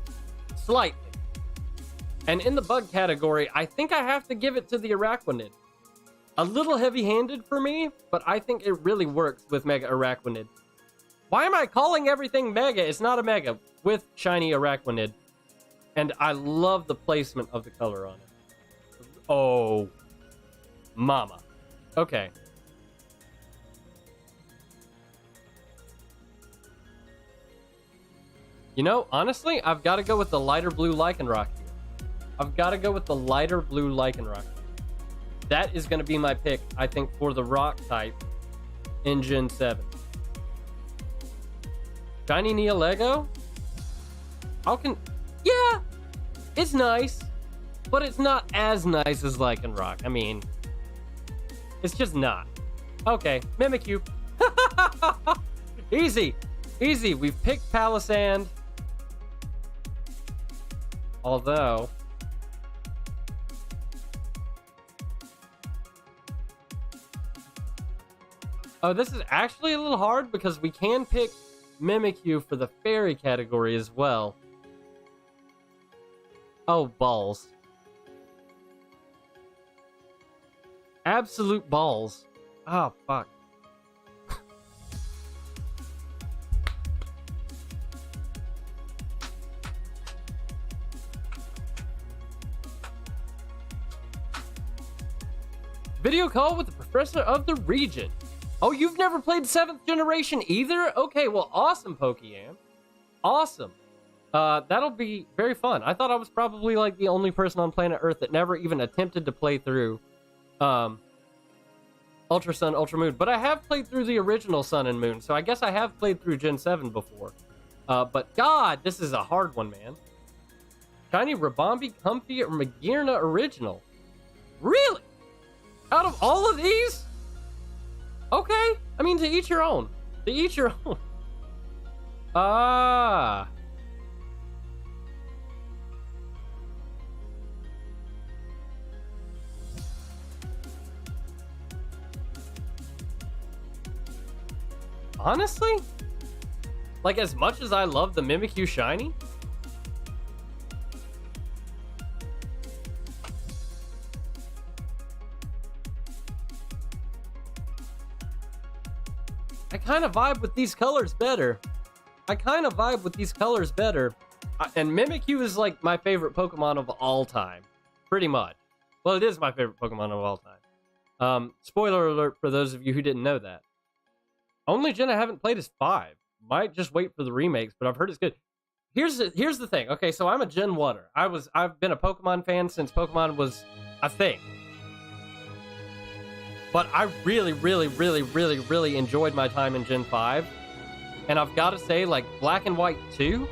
Slightly. And in the bug category, I think I have to give it to the Araquanid. A little heavy-handed for me, but I think it really works with Mega Araquanid. Why am I calling everything Mega? It's not a Mega with shiny Araquanid. And I love the placement of the color on it. Oh, mama. Okay. You know, honestly, I've got to go with the lighter blue Lycanroc here. I've got to go with the lighter blue Lycanroc. That is going to be my pick, I think, for the rock type in Gen 7. Shiny Neolego? Yeah, it's nice, but it's not as nice as Lycanroc. I mean, it's just not. Okay, Mimikyu. Easy. We've picked Palisand. Although... Oh, this is actually a little hard because we can pick Mimikyu for the fairy category as well. Oh, balls. Absolute balls. Oh, fuck. Video call with the professor of the region. Oh, you've never played 7th generation either? Okay, well, awesome, Pokeyam. Awesome. That'll be very fun. I thought I was probably like the only person on planet Earth that never even attempted to play through Ultra Sun, Ultra Moon. But I have played through the original Sun and Moon, so I guess I have played through Gen 7 before. But God, this is a hard one, man. Shiny Rabombi, Comfy, or Magearna Original. Really? Out of all of these? Okay. I mean, to each your own. To each your own. Ah. Honestly? Like, as much as I love the Mimikyu Shiny? I kind of vibe with these colors better. And Mimikyu is like my favorite Pokemon of all time. Pretty much. Well, it is my favorite Pokemon of all time. Spoiler alert for those of you who didn't know that. Only gen I haven't played is 5. Might just wait for the remakes, but I've heard it's good. Here's the thing. Okay, so I'm a Gen 1er. I've been a Pokemon fan since Pokemon was a thing. But I really, really, really, really, really enjoyed my time in Gen 5. And I've got to say, like, Black and White 2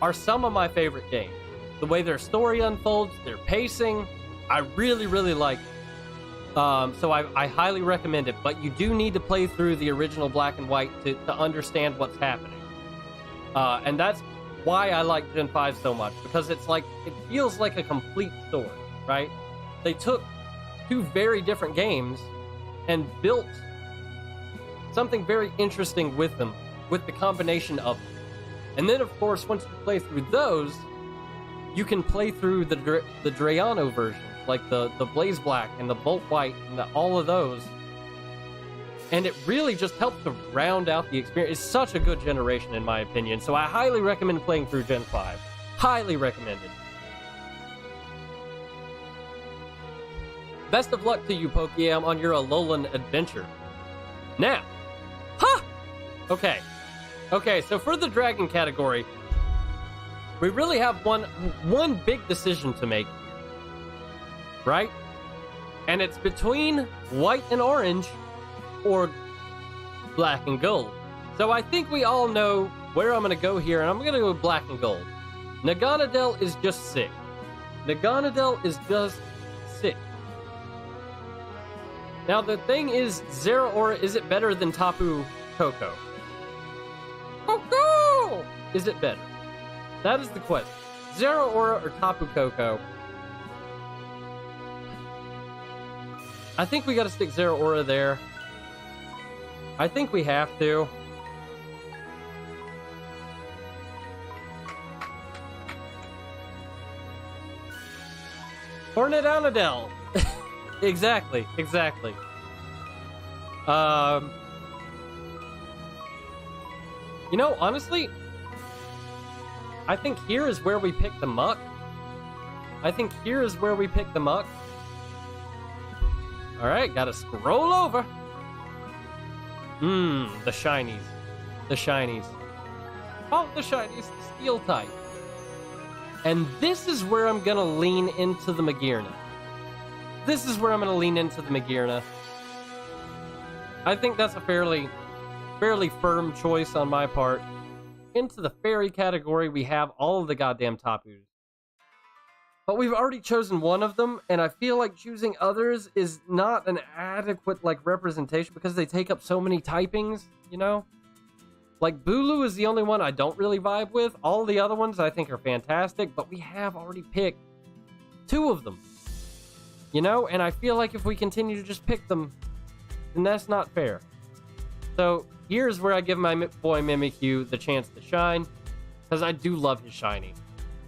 are some of my favorite games. The way their story unfolds, their pacing, I really, really like it. So I highly recommend it. But you do need to play through the original Black and White to understand what's happening. And that's why I like Gen 5 so much, because it feels like a complete story, right? They took 2 very different games and built something very interesting with them, with the combination of them. And then, of course, once you play through those, you can play through the Drayano version, like the Blaze Black and the Bolt White and all of those. And it really just helps to round out the experience. It's such a good generation, in my opinion. So I highly recommend playing through Gen 5. Highly recommended. Best of luck to you, Pokeyam, on your Alolan adventure. Now, Okay, so for the Dragon category, we really have one big decision to make, right? And it's between White and Orange or Black and Gold. So I think we all know where I'm going to go here, and I'm going to go with Black and Gold. Naganadel is just sick. Now the thing is, Zeraora, is it better than Tapu Koko? Koko! Is it better? That is the question. Zeraora or Tapu Koko? I think we gotta stick Zeraora there. I think we have to. Hornadonadel. Exactly. You know, honestly, I think here is where we pick the Muck. Alright, gotta scroll over. The shinies. Oh, the shinies, Steel type. And this is where I'm gonna lean into the Magearna. I think that's a fairly firm choice on my part. Into the fairy category, we have all of the goddamn Tapus. But we've already chosen one of them, and I feel like choosing others is not an adequate, representation because they take up so many typings, you know? Like, Bulu is the only one I don't really vibe with. All the other ones I think are fantastic, but we have already picked 2 of them. You know? And I feel like if we continue to just pick them, then that's not fair. So, here's where I give my boy Mimikyu the chance to shine, because I do love his shiny.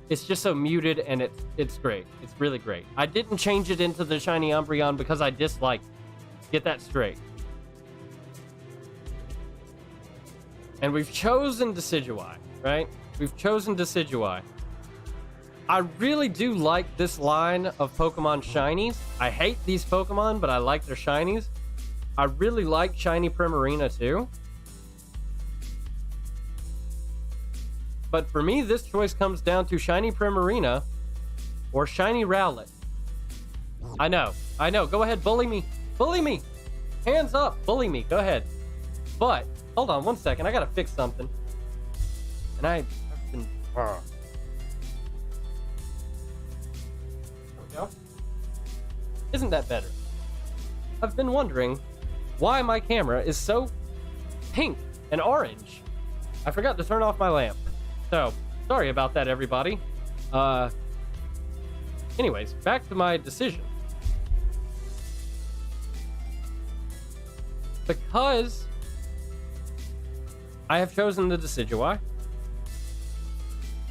It's just so muted, and it's great. It's really great. I didn't change it into the shiny Umbreon because I disliked it. Get that straight. And we've chosen Decidueye, right? I really do like this line of Pokemon shinies. I hate these Pokemon, but I like their shinies. I really like Shiny Primarina too. But for me, this choice comes down to Shiny Primarina or Shiny Rowlet. I know. Go ahead, bully me. Hands up, bully me. Go ahead. But hold on one second. I gotta fix something. And I've been. There we go. Isn't that better? I've been wondering why my camera is so pink and orange. I forgot to turn off my lamp. So, sorry about that, everybody. Anyways, back to my decision. Because I have chosen the Decidueye,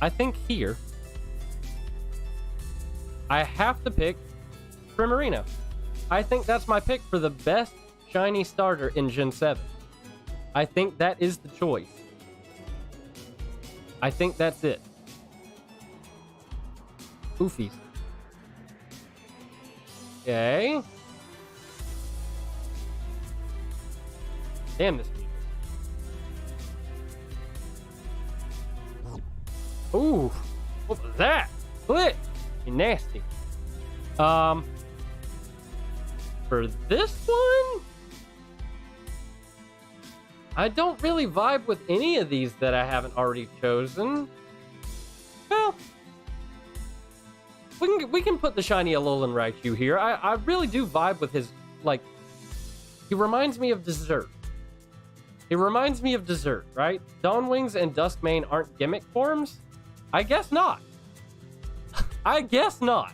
I think here I have to pick Primarina. I think that's my pick for the best shiny starter in Gen 7. I think that is the choice. I think that's it. Oofies. Okay. Damn this music. Ooh. What was that? Split. You nasty. For this one, I don't really vibe with any of these that I haven't already chosen. Well, we can put the shiny Alolan Raichu here. I really do vibe with his, like, he reminds me of dessert. He reminds me of dessert, right? Dawnwings and Duskmane aren't gimmick forms? I guess not. I guess not.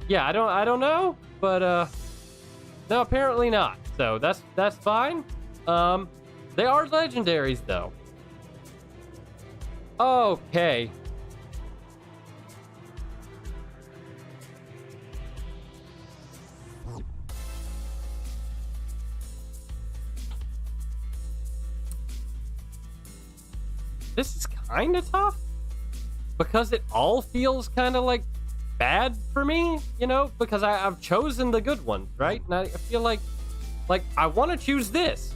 Yeah, I don't know, but no, apparently not. So that's fine. They are legendaries though. Okay. This is kind of tough because it all feels kind of like bad for me, you know, because I've chosen the good ones, right? And I feel like I want to choose this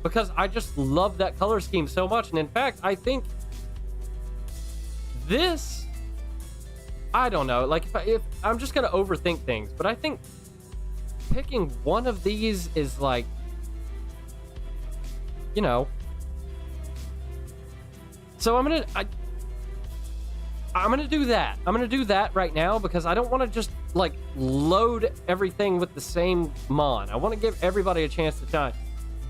because I just love that color scheme so much. And in fact, I think this, I don't know, like if I'm just gonna overthink things, but I think picking one of these is like, you know. So I'm gonna do that. I'm gonna do that right now because I don't want to just like load everything with the same mon. I want to give everybody a chance to shine.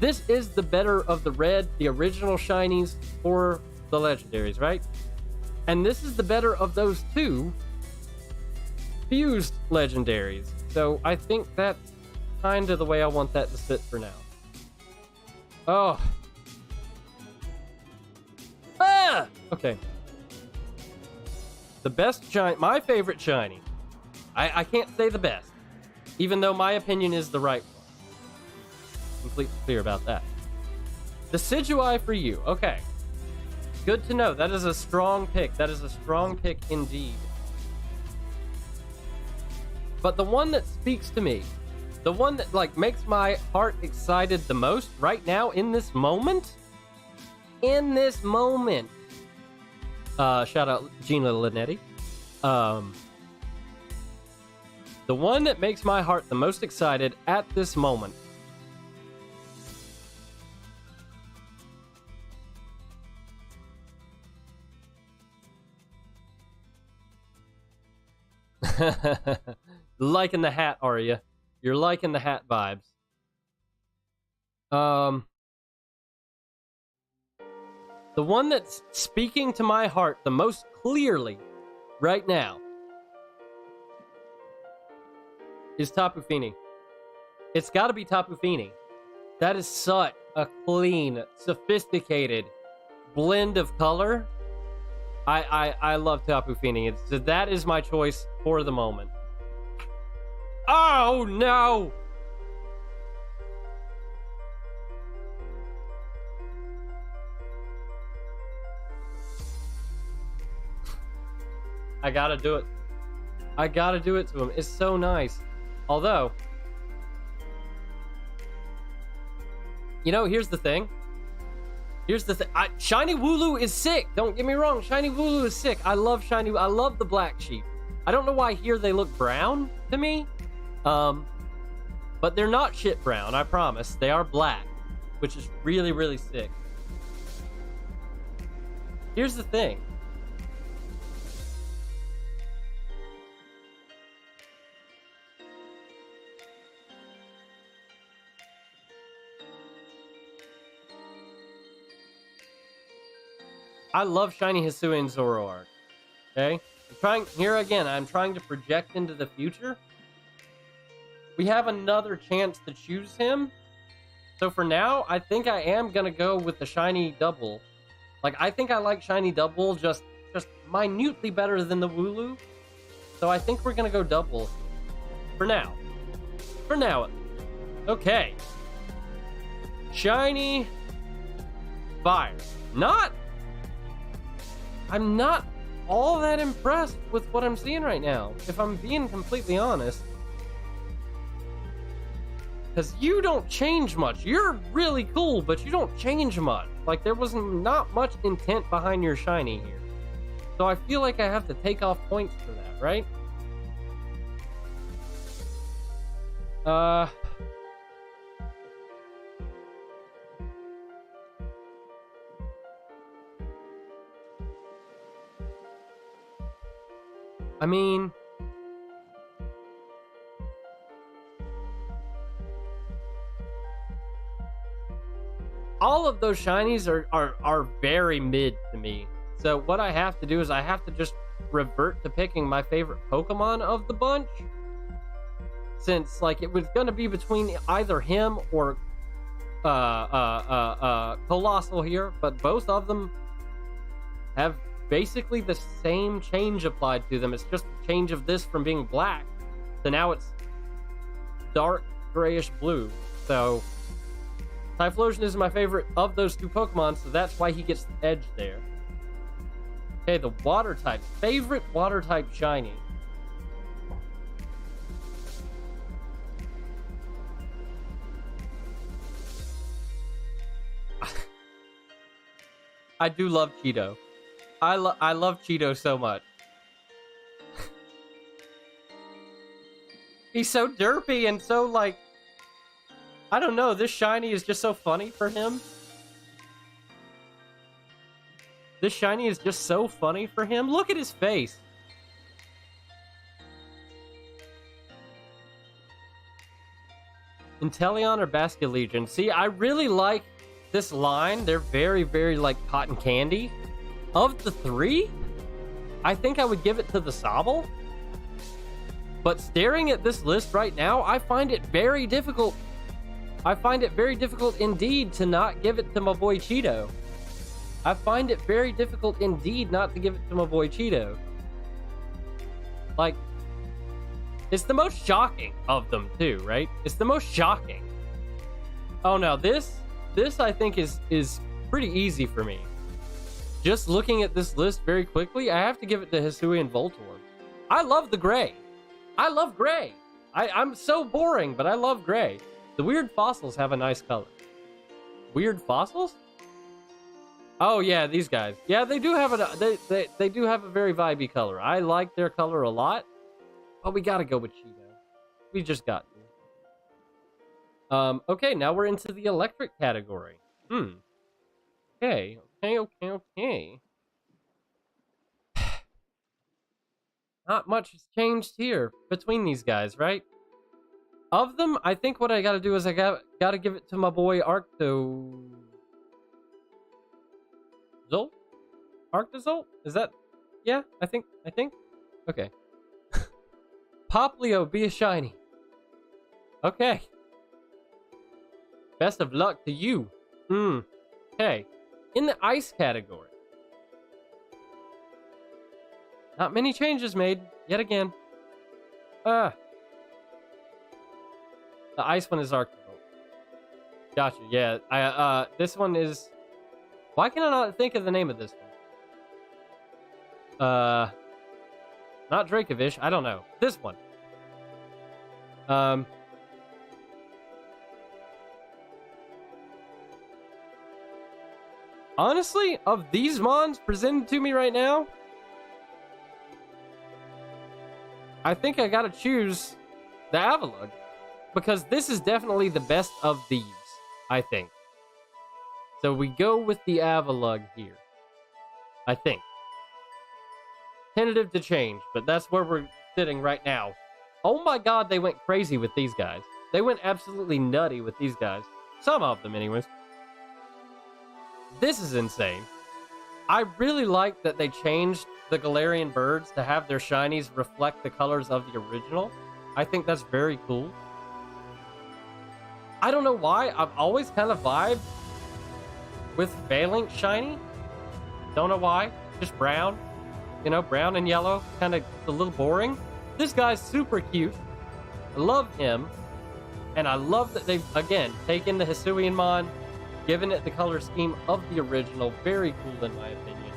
This is the better of the red, the original shinies for the legendaries, right? And this is the better of those two fused legendaries. So I think that's kind of the way I want that to sit for now. Oh. Ah! Okay. The best shiny, my favorite shiny. I can't say the best, even though my opinion is the right one. Completely clear about that. The Decidueye for you. Okay. Good to know. That is a strong pick. That is a strong pick indeed. But the one that speaks to me, the one that like makes my heart excited the most right now in this moment, shout out Gina Linetti. The one that makes my heart the most excited at this moment. Liking the hat, are you? You're liking the hat vibes. The one that's speaking to my heart the most clearly right now is Tapu Fini. It's got to be Tapu Fini. That is such a clean, sophisticated blend of color. I love Tapu Fini. That is my choice for the moment. Oh no! I gotta do it. I gotta do it to him. It's so nice. Although, you know, here's the thing. Shiny Wooloo is sick. Don't get me wrong. Shiny Wooloo is sick. I love Shiny. I love the black sheep. I don't know why here they look brown to me. But they're not shit brown. I promise. They are black, which is really, really sick. Here's the thing. I love Shiny Hisuian Zoroark. Okay? I'm trying to project into the future. We have another chance to choose him. So for now, I think I am gonna go with the Shiny Double. Like, I think I like Shiny Double just minutely better than the Wooloo. So I think we're gonna go Double. For now. Okay. Shiny fire. I'm not all that impressed with what I'm seeing right now, if I'm being completely honest. Because you don't change much. You're really cool, but you don't change much. Like, there was not much intent behind your shiny here. So I feel like I have to take off points for that, right? I mean, all of those shinies are very mid to me. So what I have to do is I have to just revert to picking my favorite Pokemon of the bunch. Since, like, it was gonna be between either him or Colossal here, but both of them have basically the same change applied to them. It's just a change of this from being black to now it's dark grayish blue. So Typhlosion is my favorite of those two Pokemon, so that's why he gets the edge there. Okay, the water type. Favorite water type shiny. I do love Cheeto. I love Cheeto so much. He's so derpy and so, like, I don't know, this shiny is just so funny for him. This shiny is just so funny for him. Look at his face. Inteleon or Basculegion. See, I really like this line. They're very, very, like, cotton candy. Of the three, I think I would give it to the Sobble. But staring at this list right now, I find it very difficult. I find it very difficult indeed to not give it to my boy Cheeto. I find it very difficult indeed not to give it to my boy Cheeto. Like, it's the most shocking of them too, right? It's the most shocking. Oh no, this I think is pretty easy for me. Just looking at this list very quickly, I have to give it to Hisuian Voltorb. I love the gray. I love gray. I'm so boring, but I love gray. The weird fossils have a nice color. Weird fossils? Oh yeah, these guys. Yeah, they do have they do have a very vibey color. I like their color a lot, but we gotta go with Cheeto. We just got to. Okay, now we're into the electric category. Okay. Not much has changed here between these guys, right? Of them, I think what I gotta do is I gotta give it to my boy Arctozolt? Arctozolt? Is that... Yeah, I think. Okay. Poplio, be a shiny. Okay. Best of luck to you. Okay. In the ice category. Not many changes made, yet again. The ice one is Arctozolt. Gotcha, yeah. This one is... Why can I not think of the name of this one? Not Dracovish, I don't know. This one. Honestly, of these mons presented to me right now, I think I gotta choose the Avalugg. Because this is definitely the best of these, I think. So we go with the Avalugg here. I think. Tentative to change, but that's where we're sitting right now. Oh my god, they went crazy with these guys. They went absolutely nutty with these guys. Some of them, anyways. This is insane. I really like that they changed the Galarian birds to have their shinies reflect the colors of the original. I think that's very cool. I don't know why, I've always kind of vibed with Phalanx shiny. Don't know why, just brown. You know, brown and yellow, kind of a little boring. This guy's super cute. I love him. And I love that they've, again, taken the Hisuian Mon Giving it the color scheme of the original. Very cool in my opinion.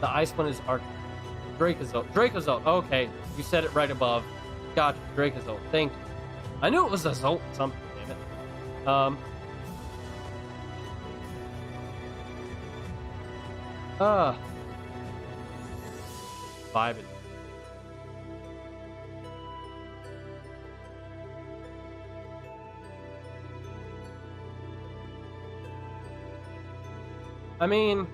The ice one is Arc Dracozolt. Dracozolt. Okay, you said it right above. Gotcha. Dracozolt. Thank you. I knew it was a Zolt something, damn it. Vibing. I mean,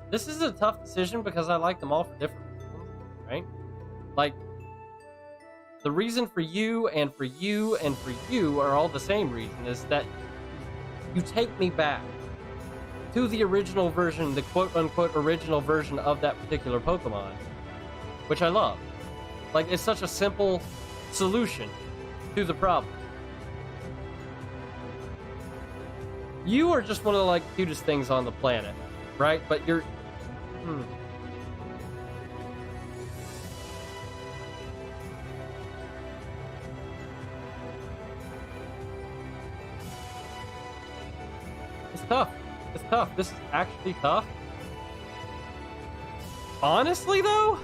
this is a tough decision because I like them all for different reasons, right? Like, the reason for you and for you and for you are all the same reason, is that you take me back to the original version, the quote-unquote original version of that particular Pokemon, which I love. Like, it's such a simple solution to the problem. You are just one of the, like, cutest things on the planet, right? But you're... It's tough. It's tough. This is actually tough. Honestly, though?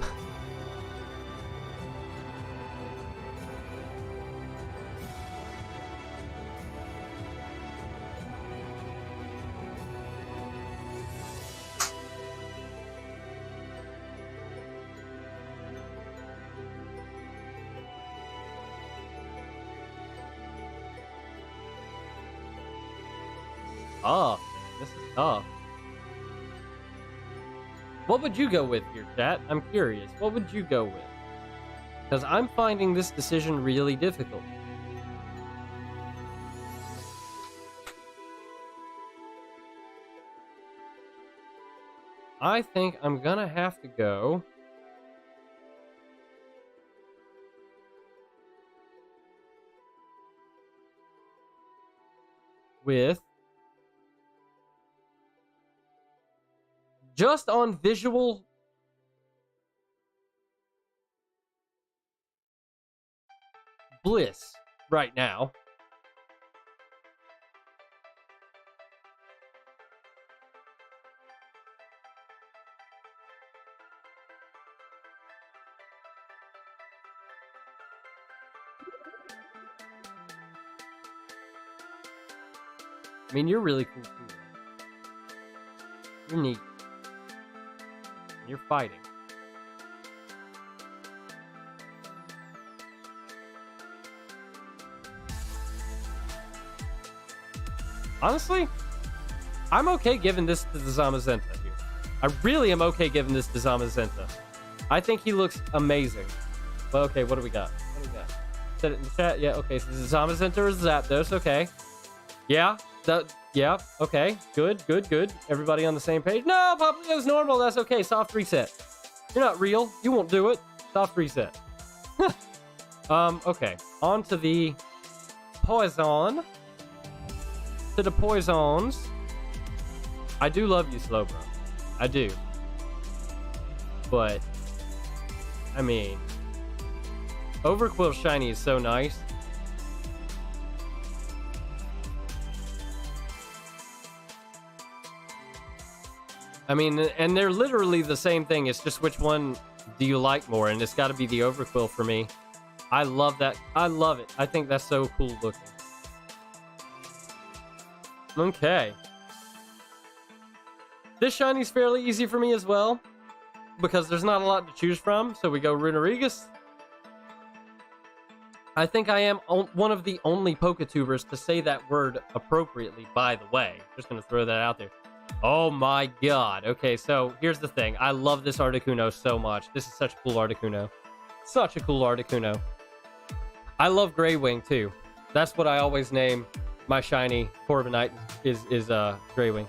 This is tough. What would you go with here, chat? I'm curious. What would you go with? Because I'm finding this decision really difficult. I think I'm gonna have to go with, just on visual, bliss right now. I mean, you're really cool too. You're neat. You're fighting. Honestly, I'm okay giving this to the Zamazenta here. I really am okay giving this to Zamazenta. I think he looks amazing. Well, okay, what do we got? What do we got? Said it in the chat. Yeah, okay. So this is Zamazenta or Zapdos. Okay. Yeah. Yeah, okay, good. Everybody on the same page? No, Poplio's normal, that's okay, soft reset. You're not real, you won't do it. Soft reset. Okay, on to the poison. To the poisons. I do love you, Slowbro. I do. But, I mean, Overquill Shiny is so nice. I mean, and they're literally the same thing. It's just which one do you like more? And it's got to be the Overquill for me. I love that. I love it. I think that's so cool looking. Okay. This shiny's fairly easy for me as well, because there's not a lot to choose from. So we go Runerigus. I think I am one of the only Poketubers to say that word appropriately, by the way. Just going to throw that out there. Oh my god. Okay, so here's the thing. I love this Articuno so much. This is such a cool Articuno. Such a cool Articuno. I love Greywing too. That's what I always name my shiny Corbinite is Greywing.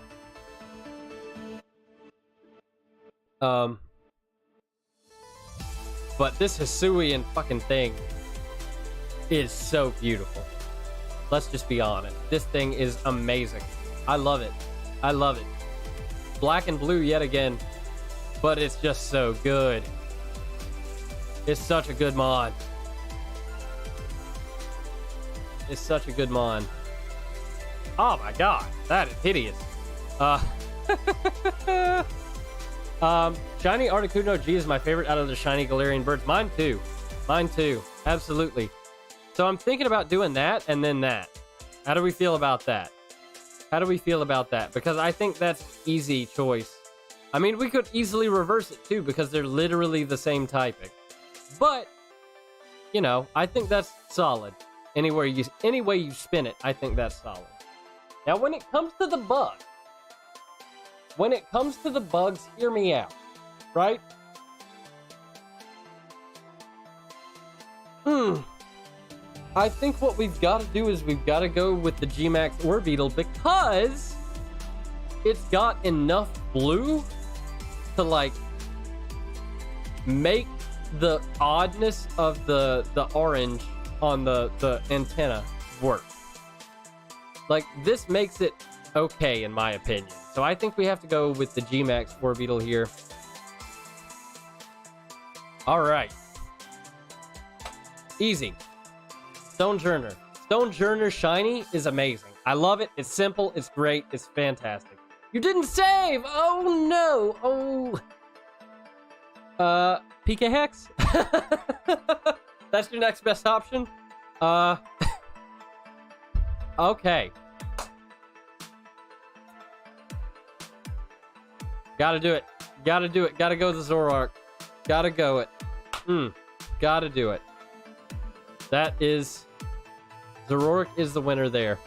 But this Hisuian fucking thing is so beautiful. Let's just be honest. This thing is amazing. I love it. I love it. Black and blue yet again, but it's just so good. It's such a good mon. It's such a good mon. Oh my god, that is hideous. Shiny Articuno G is my favorite out of the shiny Galarian birds. Mine too. Mine too. Absolutely. So I'm thinking about doing that and then that. How do we feel about that? How do we feel about that? Because I think that's easy choice. I mean, we could easily reverse it too because they're literally the same typing. But, you know, I think that's solid. Any way you spin it, I think that's solid. Now, when it comes to the bugs, hear me out, right? I think what we've got to do is we've got to go with the G-Max Orbeetle because it's got enough blue to, like, make the oddness of the orange on the antenna work. Like, this makes it okay, in my opinion. So I think we have to go with the G-Max Orbeetle here. Alright. Easy. Stonejourner. Stonejourner Shiny is amazing. I love it. It's simple. It's great. It's fantastic. You didn't save! Oh, no! Oh. PK Hex? That's your next best option? Okay. Gotta do it. Gotta do it. Gotta go the Zoroark. Gotta go it. Gotta do it. That is... Zoroark is the winner there.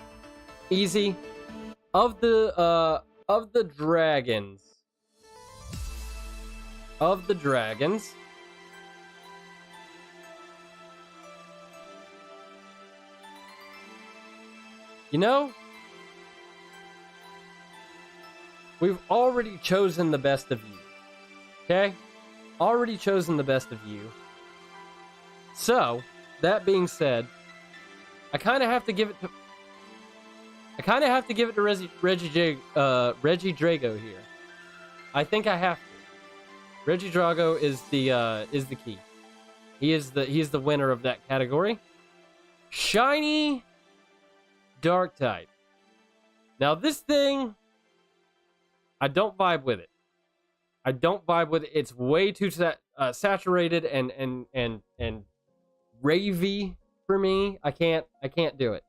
Easy. Of the dragons. You know, we've already chosen the best of you. Okay? Already chosen the best of you. So, that being said, I kind of have to give it to Reggie Drago here. I think I have to. Reggie Drago is the key. He is the winner of that category. Shiny Dark type. Now this thing, I don't vibe with it. It's way too saturated and ravey for me. I can't do it.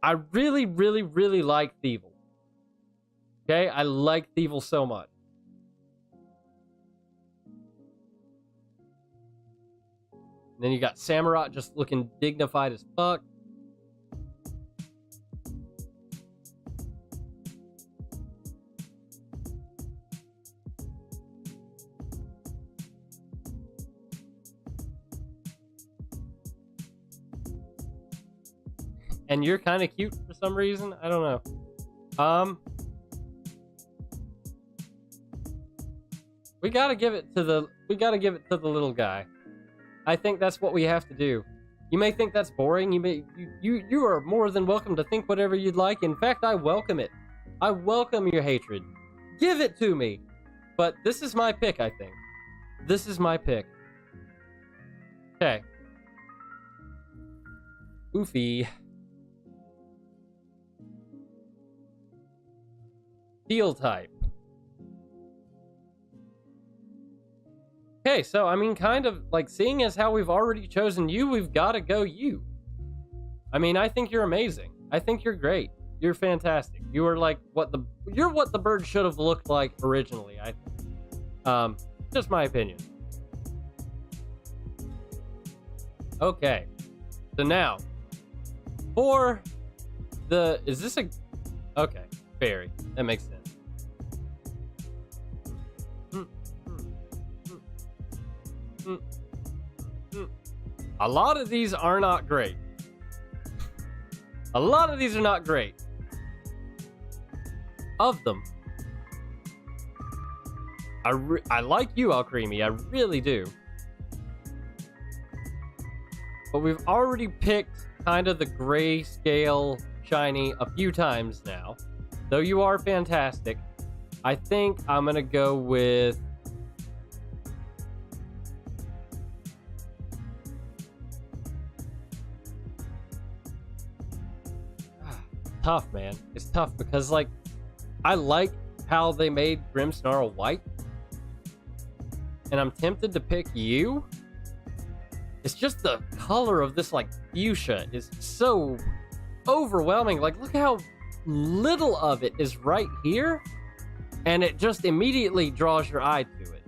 I really, really, really like Thievul. Okay, I like Thievul so much. And then you got Samurott just looking dignified as fuck. And you're kind of cute for some reason. I don't know. We gotta give it to the little guy. I think that's what we have to do. You may think that's boring. You are more than welcome to think whatever you'd like. In fact, I welcome it. I welcome your hatred. Give it to me. But this is my pick, I think. This is my pick. Okay. Oofy. Steel type. Okay, so I mean, kind of like seeing as how we've already chosen you, we've got to go you. I mean, I think you're amazing. I think you're great. You're fantastic. You are like you're what the bird should have looked like originally, I think. Just my opinion. Okay. So now, for the, is this a, okay, fairy. That makes sense. A lot of these are not great. A lot of these are not great. Of them, I like you, Alcremie. I really do. But we've already picked kind of the grayscale shiny a few times now. Though you are fantastic, I think I'm gonna go with tough, man. It's tough because, like, I like how they made Grimmsnarl white. And I'm tempted to pick you. It's just the color of this, like, fuchsia is so overwhelming. Like, look how little of it is right here. And it just immediately draws your eye to it.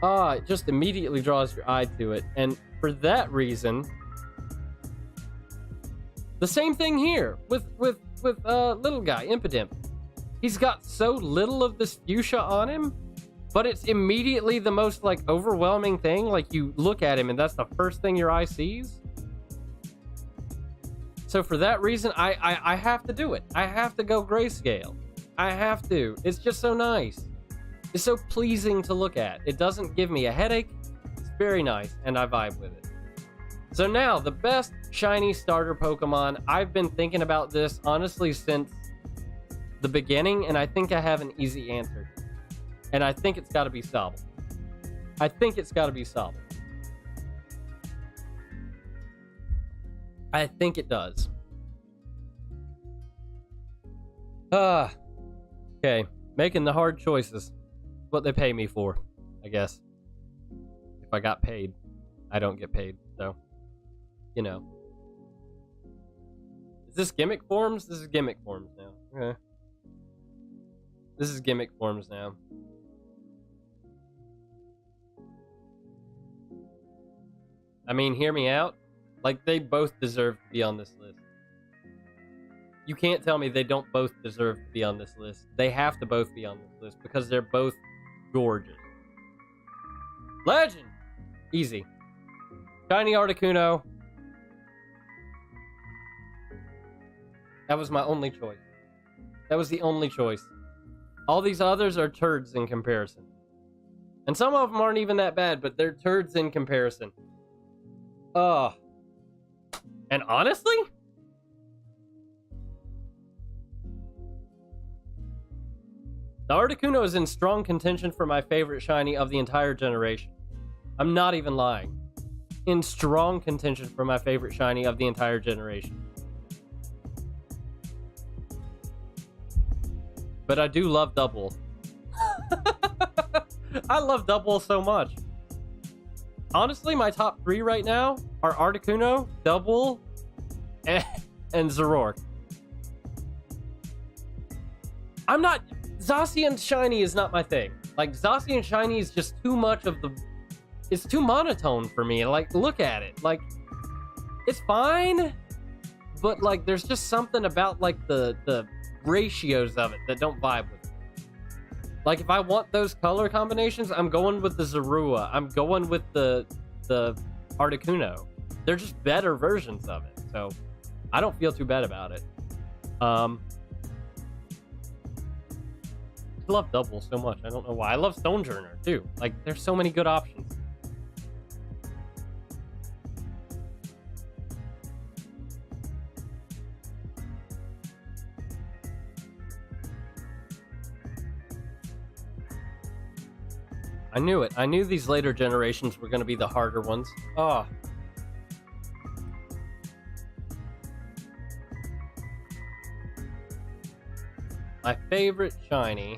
It just immediately draws your eye to it. And for that reason, the same thing here with little guy, Impidimp. He's got so little of this fuchsia on him, but it's immediately the most, like, overwhelming thing. Like, you look at him and that's the first thing your eye sees. So for that reason, I have to do it. I have to go grayscale. I have to. It's just so nice. It's so pleasing to look at. It doesn't give me a headache. It's very nice, and I vibe with it. So now, the best shiny starter Pokemon. I've been thinking about this, honestly, since the beginning, and I think I have an easy answer. And I think it's got to be Sobble. I think it's got to be Sobble. I think it does. Okay. Making the hard choices. What they pay me for, I guess. If I got paid. I don't get paid, so, you know. Is this gimmick forms? This is gimmick forms now. Okay. This is gimmick forms now. I mean, hear me out. Like, they both deserve to be on this list. You can't tell me they don't both deserve to be on this list. They have to both be on this list because they're both gorgeous. Legend! Easy. Shiny Articuno. That was my only choice. That was the only choice. All these others are turds in comparison. And some of them aren't even that bad, but they're turds in comparison. And honestly, the Articuno is in strong contention for my favorite shiny of the entire generation. I'm not even lying. In strong contention for my favorite shiny of the entire generation. But I do love Double. I love Double so much. Honestly, my top 3 right now are Articuno, Double, and Zoroark. I'm not... Zacian Shiny is not my thing. Like, Zacian Shiny is just too much of the... It's too monotone for me. Like, look at it. Like, it's fine, but, like, there's just something about, like, the ratios of it that don't vibe with it. Like, if I want those color combinations, I'm going with the Zorua. I'm going with the Articuno. They're just better versions of it, so I don't feel too bad about it. I love Double so much. I don't know why. I love Stonejourner, too. Like, there's so many good options. I knew it. I knew these later generations were going to be the harder ones. Oh. My favorite shiny.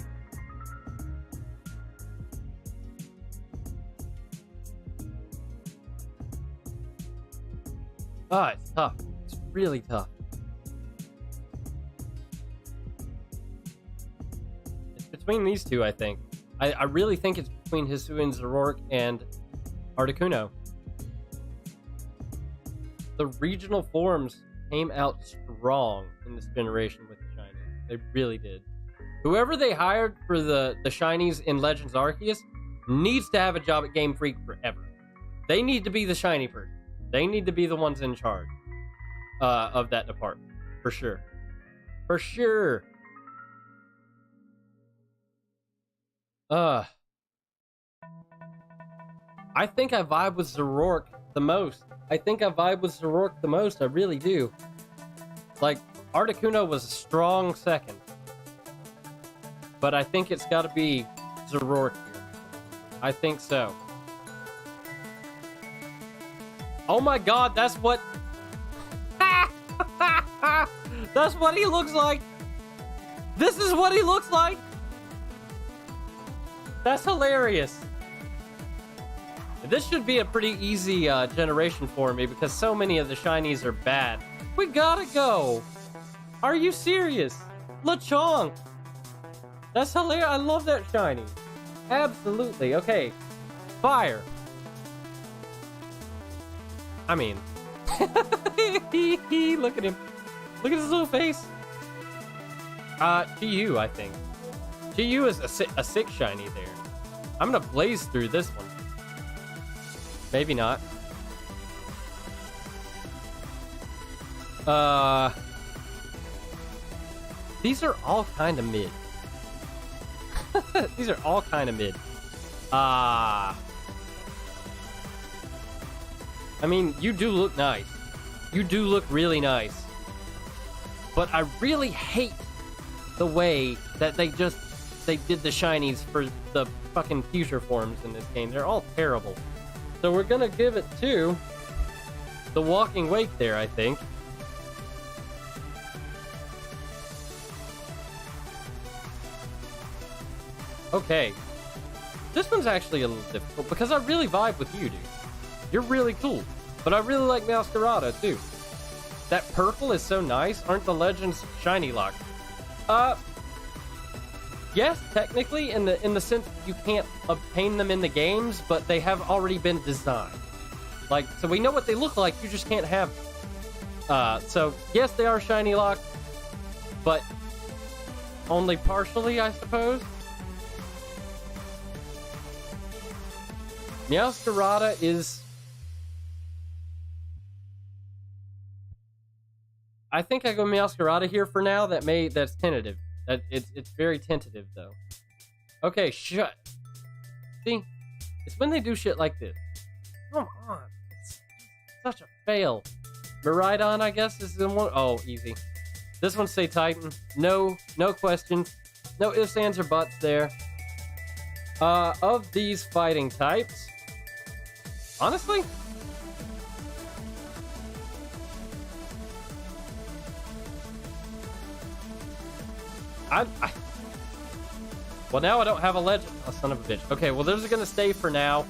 It's tough. It's really tough. It's between these two, I think. I really think it's between Hisuian Zoroark and Articuno. The regional forms came out strong in this generation with the shinies. They really did. Whoever they hired for the shinies in Legends Arceus needs to have a job at Game Freak forever. They need to be the shiny person. They need to be the ones in charge of that department. For sure. For sure. I think I vibe with Zoroark the most. I really do. Like, Articuno was a strong second. But I think it's got to be Zoroark here. I think so. Oh my god, that's what... That's what he looks like. This is what he looks like. That's hilarious. This should be a pretty easy generation for me because so many of the shinies are bad. We gotta go. Are you serious? Lechonk. That's hilarious. I love that shiny. Absolutely. Okay. Fire. I mean. Look at him. Look at his little face. GU, I think. GU is a 6 shiny there. I'm gonna blaze through this one. Maybe not. These are all kind of mid. These are all kind of mid. I mean, you do look nice. You do look really nice. But I really hate the way that they did the shinies for the fucking future forms in this game. They're all terrible. So we're gonna give it to the Walking Wake there, I think. Okay. This one's actually a little difficult because I really vibe with you, dude. You're really cool. But I really like Masquerada, too. That purple is so nice. Aren't the legends shiny locked? Yes, technically, in the sense you can't obtain them in the games, but they have already been designed. Like, so we know what they look like, you just can't have them. So, yes, they are shiny locked, but only partially, I suppose. Meowscarada is... I think I go Meowscarada here for now. That's tentative. It's very tentative though. Okay, shut. See, it's when they do shit like this. Come on, it's such a fail. Miraidon, I guess, is the one. Oh, easy. This one say Titan. No questions. No ifs, ands, or buts there. Of these fighting types, honestly, well, now I don't have a legend. Oh, son of a bitch. Okay, well, those are gonna stay for now.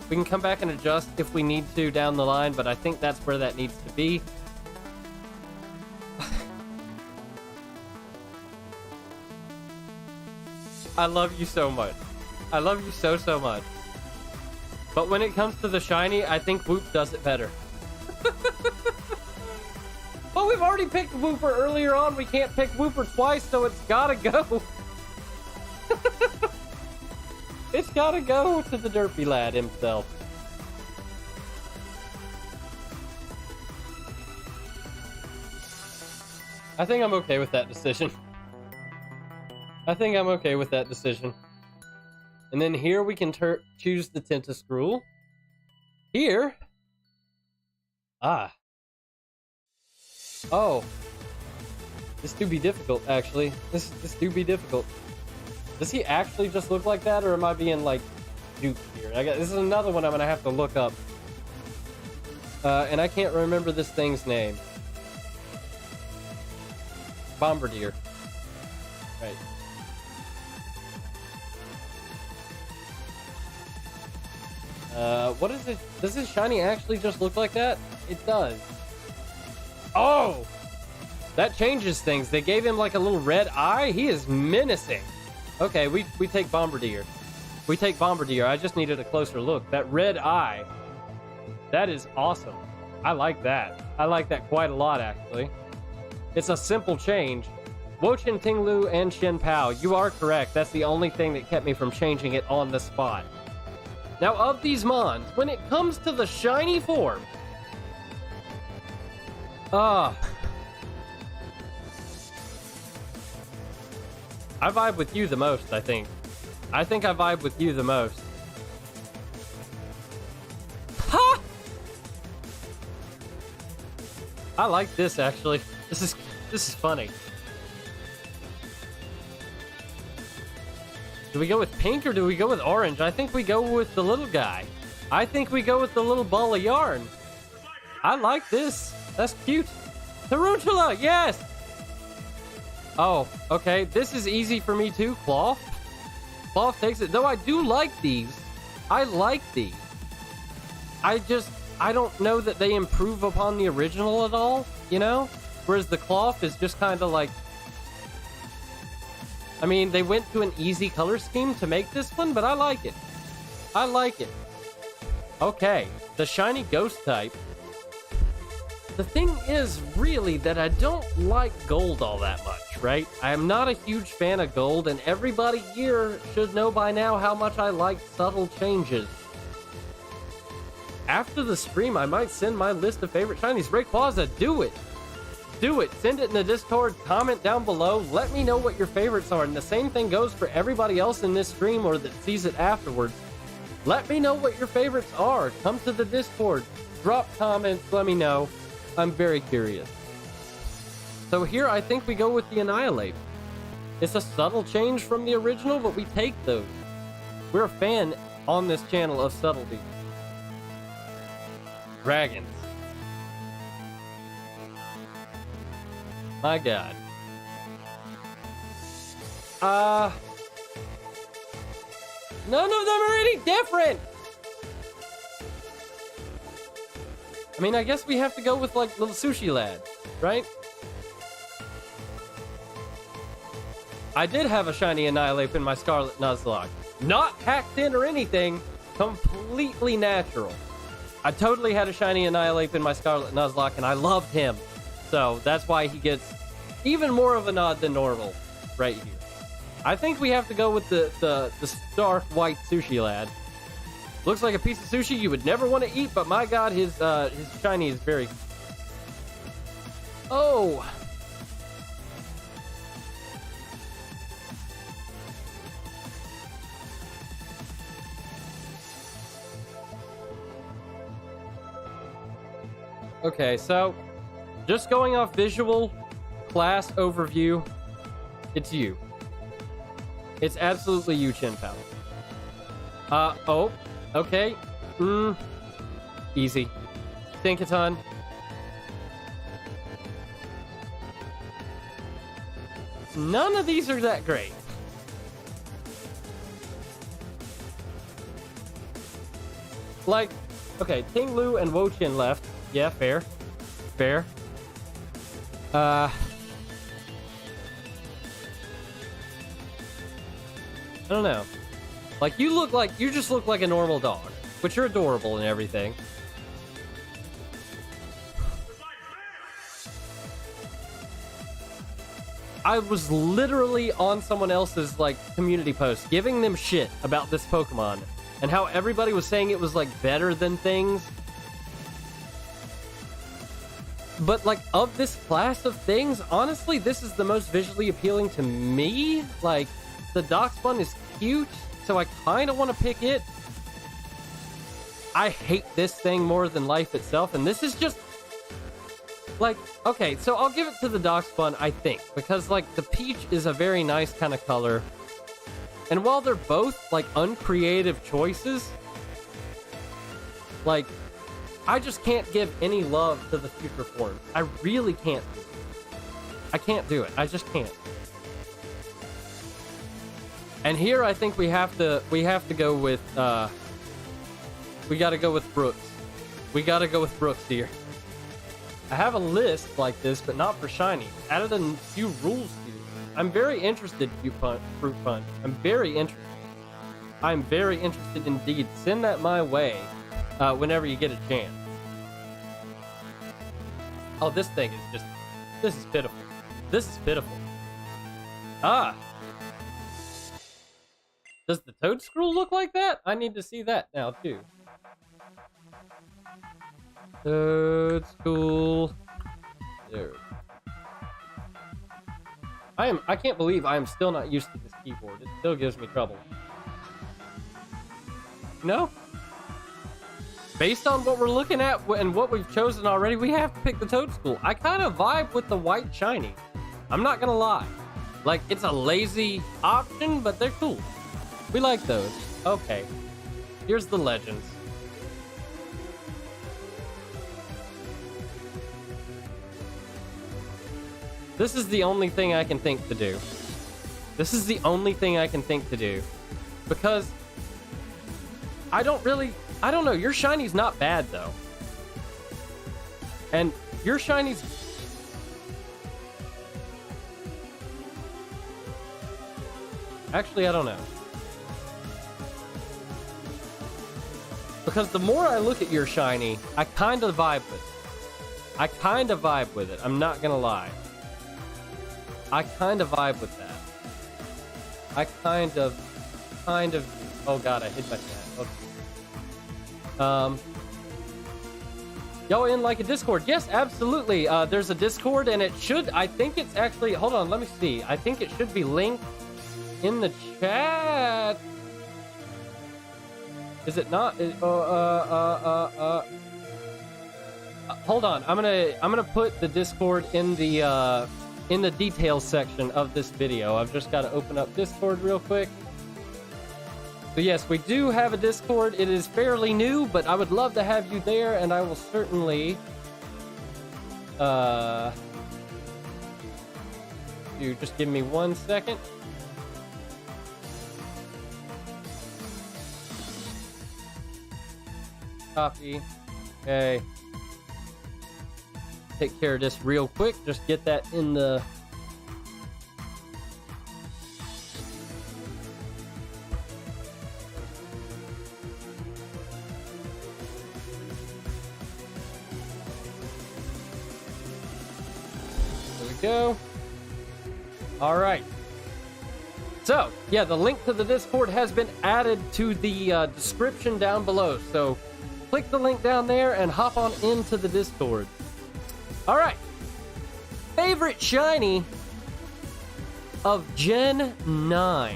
We can come back and adjust if we need to down the line, but I think that's where that needs to be. I love you so much. I love you so much. But when it comes to the shiny, I think Whoop does it better. Well, we've already picked Wooper earlier on. We can't pick Wooper twice, so it's gotta go. It's gotta go to the derpy lad himself. I think I'm okay with that decision. And then here we can choose the Tentascrool. Here. Oh. This do be difficult, actually. This do be difficult. Does he actually just look like that, or am I being, like, duped here? This is another one I'm gonna have to look up. And I can't remember this thing's name. Bombardier. Right. What is it? Does his shiny actually just look like that? It does. Oh! That changes things. They gave him like a little red eye. He is menacing. Okay, we take Bombardier. We take Bombardier. I just needed a closer look. That red eye. That is awesome. I like that. I like that quite a lot, actually. It's a simple change. Wochin, Tinglu, and Shen Pao. You are correct. That's the only thing that kept me from changing it on the spot. Now, of these mons, when it comes to the shiny form... I vibe with you the most, I think. I think I vibe with you the most. Ha! I like this, actually. This is funny. Do we go with pink or do we go with orange? I think we go with the little guy. I think we go with the little ball of yarn. I like this. That's cute. Tarantula, yes! Oh, okay. This is easy for me too. Cloth. Cloth takes it. Though I do like these. I like these. I don't know that they improve upon the original at all, you know? Whereas the cloth is just kind of like... I mean, they went to an easy color scheme to make this one, but I like it. I like it. Okay, the shiny ghost type. The thing is, really, that I don't like gold all that much, right? I am not a huge fan of gold, and everybody here should know by now how much I like subtle changes. After the stream, I might send my list of favorite shinies. Rayquaza, do it! Do it! Send it in the Discord, comment down below, let me know what your favorites are, and the same thing goes for everybody else in this stream or that sees it afterwards. Let me know what your favorites are. Come to the Discord, drop comments, let me know. I'm very curious. So here, I think we go with the Annihilate. It's a subtle change from the original, but we take those. We're a fan on this channel of subtlety. Dragons. My god. None of them are any different! I mean, I guess we have to go with, like, little sushi lad, right? I did have a shiny Annihilate in my Scarlet Nuzlocke. Not hacked in or anything. Completely natural. I totally had a shiny Annihilate in my Scarlet Nuzlocke, and I loved him. So, that's why he gets even more of a nod than normal right here. I think we have to go with the stark white sushi lad. Looks like a piece of sushi you would never want to eat, but my god, his shiny is very... Oh! Okay, so just going off visual class overview, it's you. It's absolutely you, Chin Pao. Oh, okay. Easy. Think-a-ton. None of these are that great. Like, okay, Ting Lu and Wo Chin left. Yeah, fair. Fair. I don't know. Like, you just look like a normal dog. But you're adorable and everything. I was literally on someone else's, like, community post, giving them shit about this Pokemon. And how everybody was saying it was, like, better than things. But, like, of this class of things, honestly, this is the most visually appealing to me. Like, the Darkspawn is cute, so I kind of want to pick it. I hate this thing more than life itself, and this is just... Like, okay, so I'll give it to the Darkspawn, I think, because, like, the peach is a very nice kind of color. And while they're both, like, uncreative choices, like, I just can't give any love to the future form. I really can't do it. I can't do it. I just can't. And here I think we have to go with, we gotta go with Brooks. We gotta go with Brooks here. I have a list like this, but not for shiny. Added a few rules to it. I'm very interested, Fruit Punch. I'm very interested. I'm very interested indeed. Send that my way whenever you get a chance. Oh, this thing is just... This is pitiful. This is pitiful. Ah! Does the Toedscruel look like that? I need to see that now, too. Toedscruel. There. I can't believe I am still not used to this keyboard. It still gives me trouble. No? Based on what we're looking at and what we've chosen already, we have to pick the Toedscruel. I kind of vibe with the white shiny. I'm not gonna lie. Like, it's a lazy option, but they're cool. We like those. Okay. Here's the legends. This is the only thing I can think to do. This is the only thing I can think to do. Because I don't know. Your shiny's not bad, though. And your shiny's... Actually, I don't know. Because the more I look at your shiny, I kind of vibe with it. I kind of vibe with it. I'm not gonna lie. I kind of vibe with that. I kind of... Oh god, I hit my cat. Okay. Y'all in like a Discord? Yes, absolutely. There's a Discord, and it should... I think it's actually... Hold on, let me see. I think it should be linked in the chat. Is it not? Hold on. I'm gonna put the Discord in the details section of this video. I've just got to open up Discord real quick. So yes, we do have a Discord. It is fairly new, but I would love to have you there, and I will certainly you just give me 1 second. Copy. Okay. Take care of this real quick. Just get that in the... There we go. All right. So, yeah, the link to the Discord has been added to the description down below. So, click the link down there and hop on into the Discord. All right. Favorite shiny of Gen 9.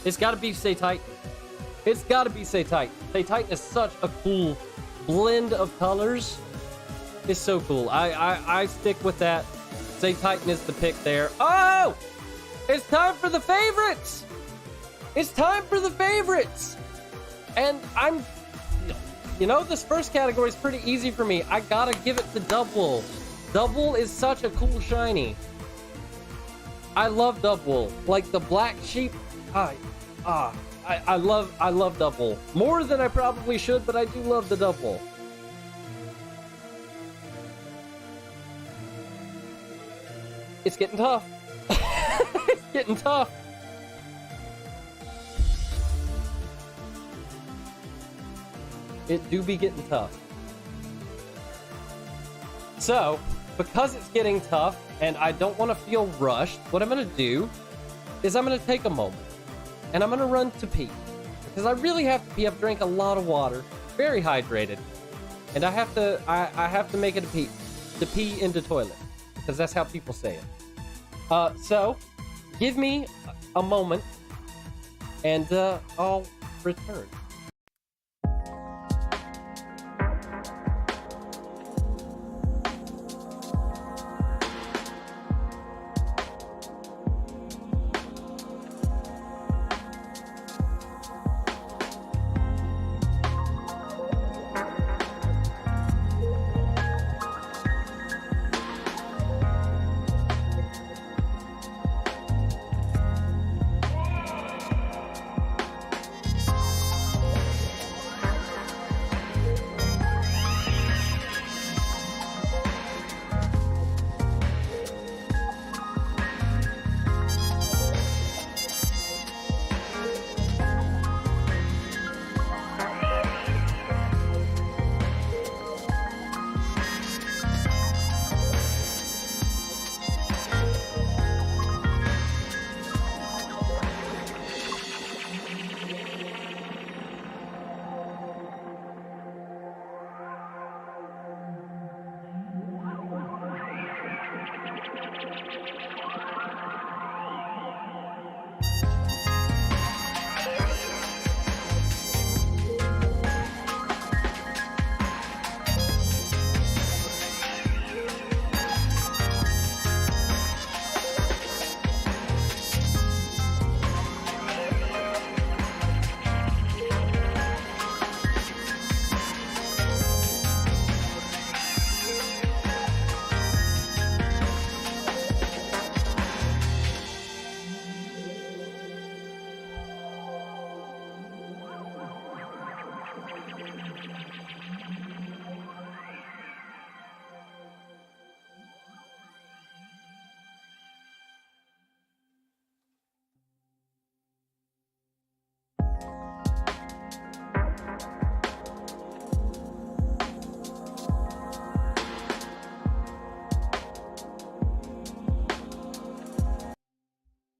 It's got to be Say Titan. It's got to be Say Titan. Say Titan is such a cool blend of colors. It's so cool. I stick with that. Say Titan is the pick there. Oh! It's time for the favorites! It's time for the favorites! And you know, this first category is pretty easy for me. I gotta give it to Dubwool. Dubwool is such a cool shiny. I love Dubwool. Like the black sheep. I love Dubwool. More than I probably should, but I do love the Dubwool. It's getting tough. It's getting tough. It do be getting tough. So, because it's getting tough and I don't want to feel rushed, what I'm going to do is I'm going to take a moment and I'm going to run to pee. Because I really have to pee. I've drank a lot of water, very hydrated, and I have to make it to pee into toilet, because that's how people say it. So, give me a moment and I'll return.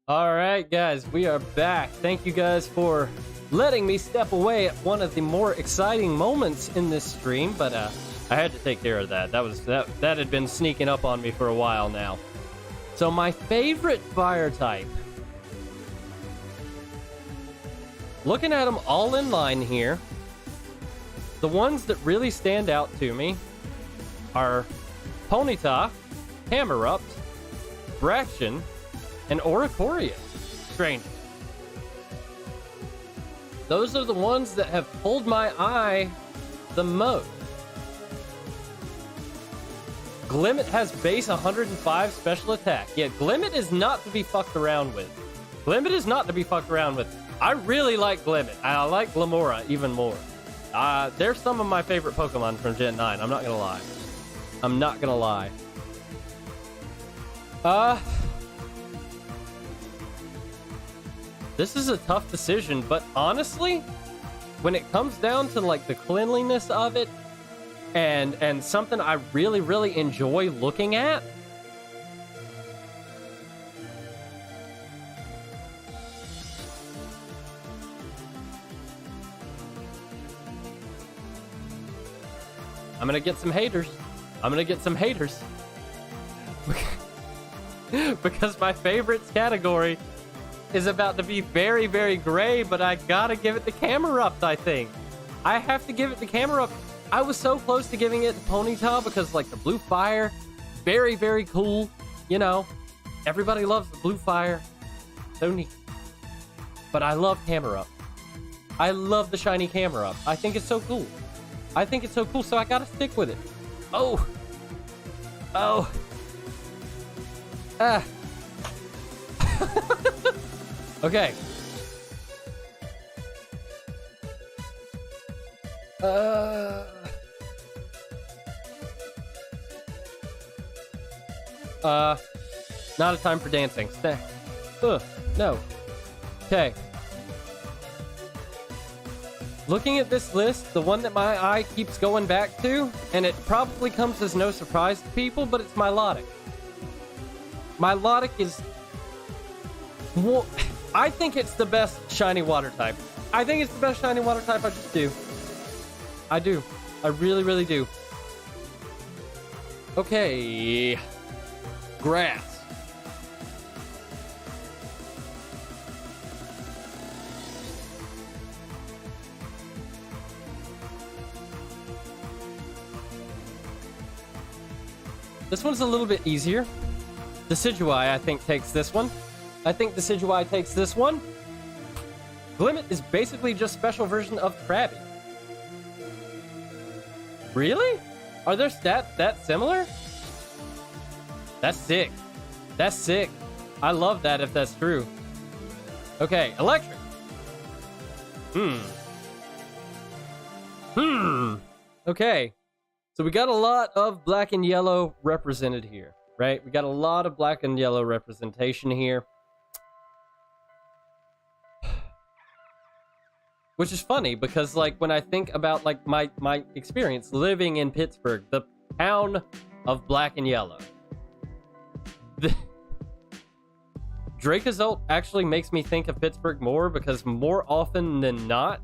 All right, guys, we are back. Thank you guys for letting me step away at one of the more exciting moments in this stream, but I had to take care of that. That had been sneaking up on me for a while now. So my favorite fire type. Looking at them all in line here, the ones that really stand out to me are Ponyta, Hammerupt, Braixen, and Oricorio. Strange. Those are the ones that have pulled my eye the most. Glimmet has base 105 special attack. Yeah, Glimmet is not to be fucked around with. Glimmet is not to be fucked around with. I really like Glimmet. I like Glamora even more. They're some of my favorite Pokemon from Gen 9. I'm not gonna lie. I'm not gonna lie. This is a tough decision, but honestly, when it comes down to like the cleanliness of it and something I really, really enjoy looking at, I'm gonna get some haters. I'm gonna get some haters. Because my favorites category is about to be very, very gray, but I gotta give it to Camerupt, I think. I have to give it to Camerupt. I was so close to giving it to Ponyta because, like, the blue fire, very, very cool. You know, everybody loves the blue fire. So neat. But I love Camerupt. I love the shiny Camerupt. I think it's so cool. I think it's so cool, so I gotta stick with it. Oh. Oh. Ah. Okay. Not a time for dancing. Stay. No. Okay. Looking at this list, the one that my eye keeps going back to, and it probably comes as no surprise to people, but it's Milotic. Milotic is... Well, I think it's the best shiny water type. I think it's the best shiny water type. I just do. I do. I really, really do. Okay. Grass. This one's a little bit easier. Decidueye, I think, takes this one. I think Decidueye takes this one. Glimmet is basically just special version of Krabby. Really? Are their stats that similar? That's sick. That's sick. I love that if that's true. Okay, electric. Okay. So we got a lot of black and yellow represented here, right? We got a lot of black and yellow representation here. Which is funny because, like, when I think about, like, my experience living in Pittsburgh, the town of black and yellow, Dracozolt actually makes me think of Pittsburgh more because more often than not,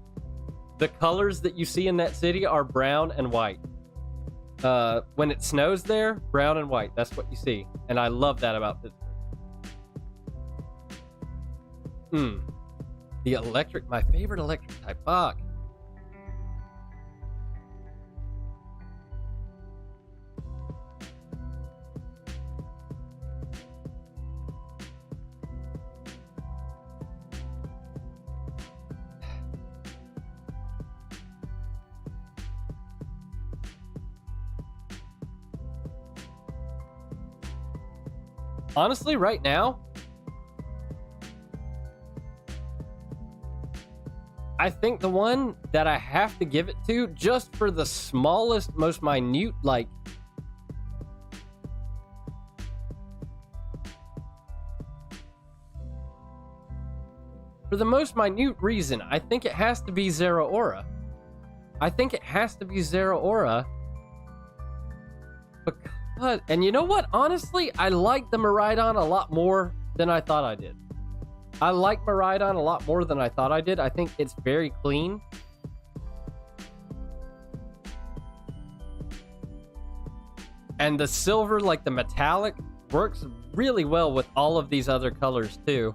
the colors that you see in that city are brown and white. When it snows there, brown and white, that's what you see. And I love that about Pittsburgh. The electric, my favorite electric type. Fuck. Honestly, right now, I think the one that I have to give it to, just for the smallest, most minute, like... For the most minute reason, I think it has to be Zeraora. I think it has to be Zeraora. Because... And you know what? Honestly, I like the Miraidon a lot more than I thought I did. I like Miraidon a lot more than I thought I did. I think it's very clean. And the silver, like the metallic, works really well with all of these other colors too.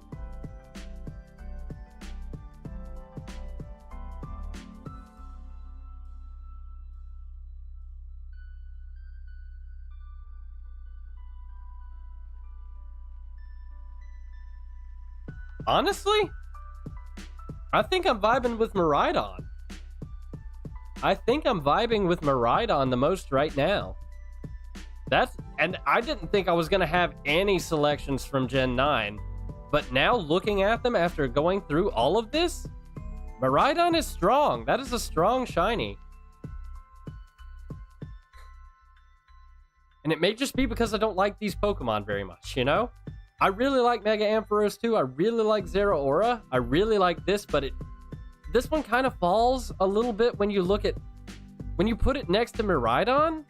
Honestly, I think I'm vibing with Miraidon. I think I'm vibing with Miraidon the most right now. And I didn't think I was going to have any selections from Gen 9, but now looking at them after going through all of this, Miraidon is strong. That is a strong shiny. And it may just be because I don't like these Pokemon very much, you know? I really like Mega Ampharos too. I really like Zeraora. I really like this, but this one kind of falls a little bit when you put it next to Miraidon.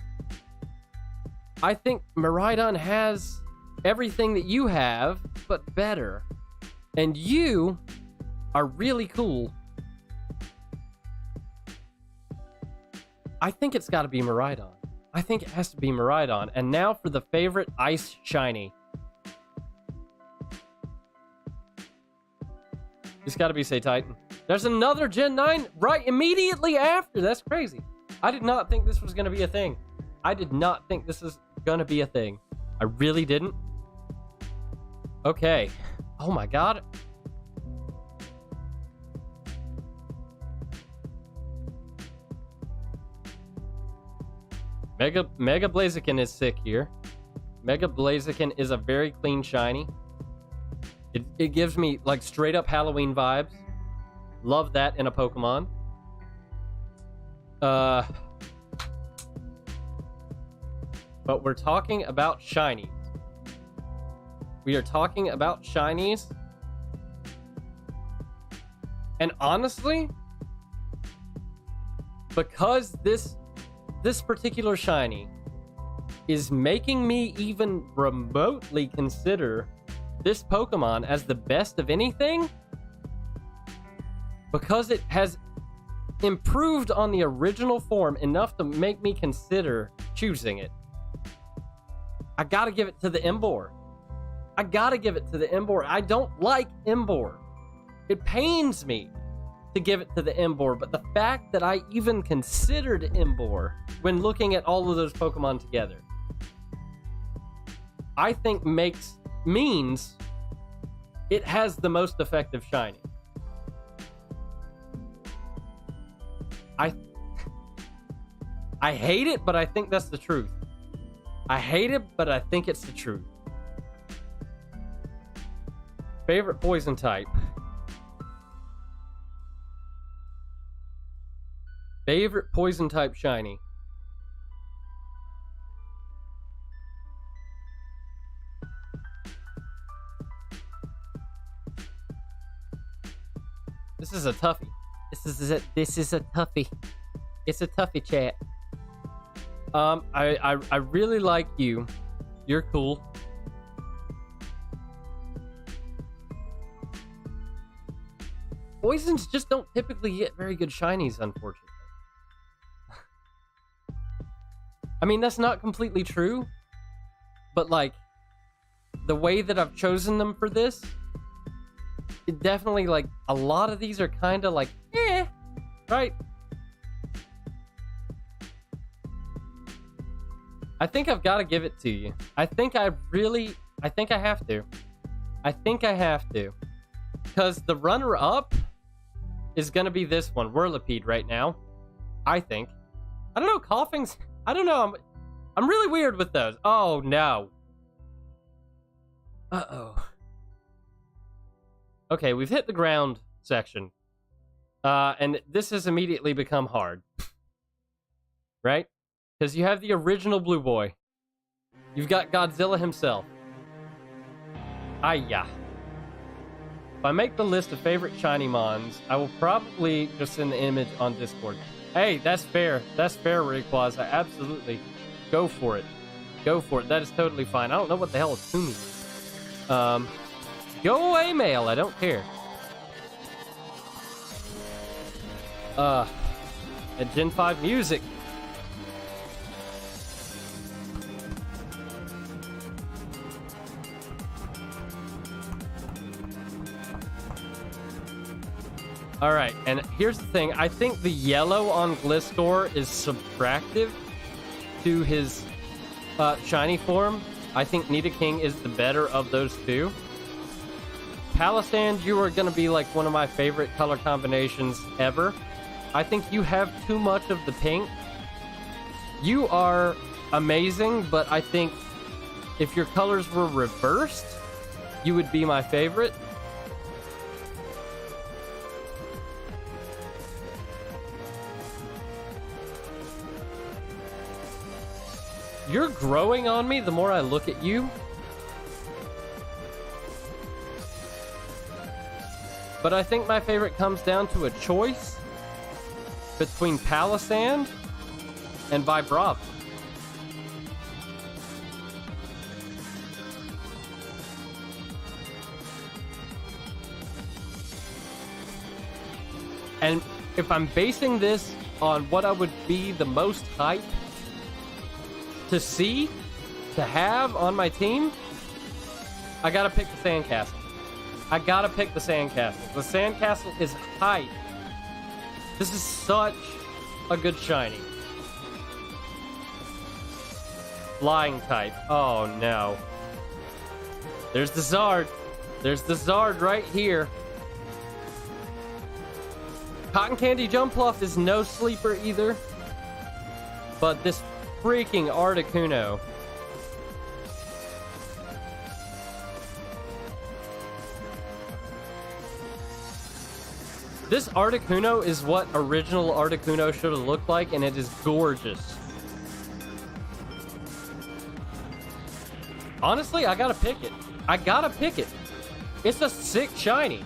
I think Miraidon has everything that you have, but better. And you are really cool. I think it's got to be Miraidon. I think it has to be Miraidon. And now for the favorite Ice Shiny. It's got to be Say Titan. There's another Gen 9 right immediately after. That's crazy. I did not think this was going to be a thing. I did not think this was going to be a thing. I really didn't. Okay. Oh my god. Mega Blaziken is sick here. Mega Blaziken is a very clean shiny. It gives me like straight up Halloween vibes. Love that in a Pokemon. But we're talking about shinies. We are talking about shinies. And honestly, because this particular shiny is making me even remotely consider this Pokemon as the best of anything, because it has improved on the original form enough to make me consider choosing it. I gotta give it to the Emboar. I gotta give it to the Emboar. I don't like Emboar. It pains me to give it to the Emboar, but the fact that I even considered Emboar when looking at all of those Pokemon together, I think means it has the most effective shiny. I hate it, but I think that's the truth. I hate it, but I think it's the truth. Favorite poison type. Favorite poison type shiny. This is a toughie. This is a toughie. It's a toughie, chat. I really like you. You're cool. Poisons just don't typically get very good shinies, unfortunately. I mean, that's not completely true, but like the way that I've chosen them for this, it definitely, like, a lot of these are kind of like, right? I think I've got to give it to you. I think I have to. I think I have to. Because the runner-up is going to be this one, Whirlipede, right now. I think. I don't know, Coughing's... I don't know, I'm really weird with those. Oh, no. Uh-oh. Okay, we've hit the ground section. And this has immediately become hard. Right? Because you have the original Blue Boy. You've got Godzilla himself. Ayah. If I make the list of favorite shiny mons, I will probably just send the image on Discord. Hey, that's fair. That's fair, Rayquaza. Absolutely. Go for it. Go for it. That is totally fine. I don't know what the hell is Tumi. Go away, mail. I don't care. At Gen 5 music. Alright, and here's the thing. I think the yellow on Gliscor is subtractive to his shiny form. I think Nidoking is the better of those two. Palisand, you are going to be like one of my favorite color combinations ever. I think you have too much of the pink. You are amazing, but I think if your colors were reversed, you would be my favorite. You're growing on me the more I look at you. But I think my favorite comes down to a choice between Palisand and Vibrava. And if I'm basing this on what I would be the most hype to see, to have on my team, I gotta pick the Sandcastle. I gotta pick the Sandcastle. The Sandcastle is hype. This is such a good shiny. Flying type. Oh no. There's the Zard. There's the Zard right here. Cotton Candy Jumpluff is no sleeper either. But this freaking Articuno. This Articuno is what original Articuno should have looked like, and it is gorgeous. Honestly, I gotta pick it. I gotta pick it. It's a sick shiny.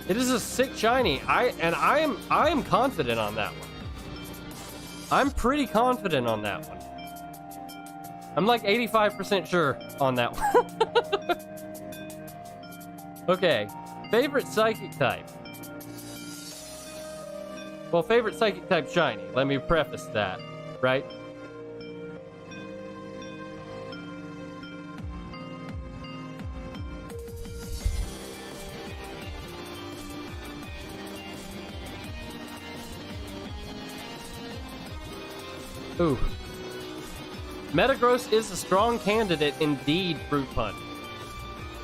It is a sick shiny. I am confident on that one. I'm pretty confident on that one. I'm like 85% sure on that one. Okay, favorite psychic type. Well, favorite psychic type shiny. Let me preface that, right? Ooh. Metagross is a strong candidate indeed, Fruit Punch.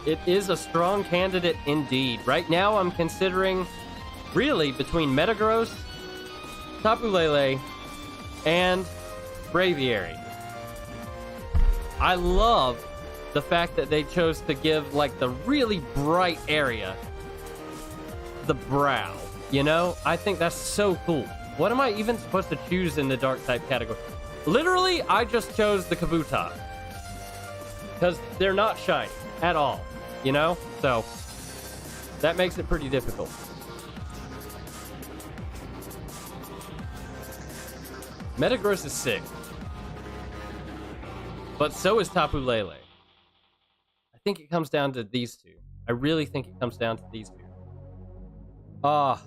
It is a strong candidate indeed. Right now, I'm considering really between Metagross, Tapu Lele, and Braviary. I love the fact that they chose to give like the really bright area the brow. You know, I think that's so cool. What am I even supposed to choose in the dark type category? Literally, I just chose the Kabutops because they're not shiny at all. You know? So, that makes it pretty difficult. Metagross is sick. But so is Tapu Lele. I think it comes down to these two. I really think it comes down to these two. Ah,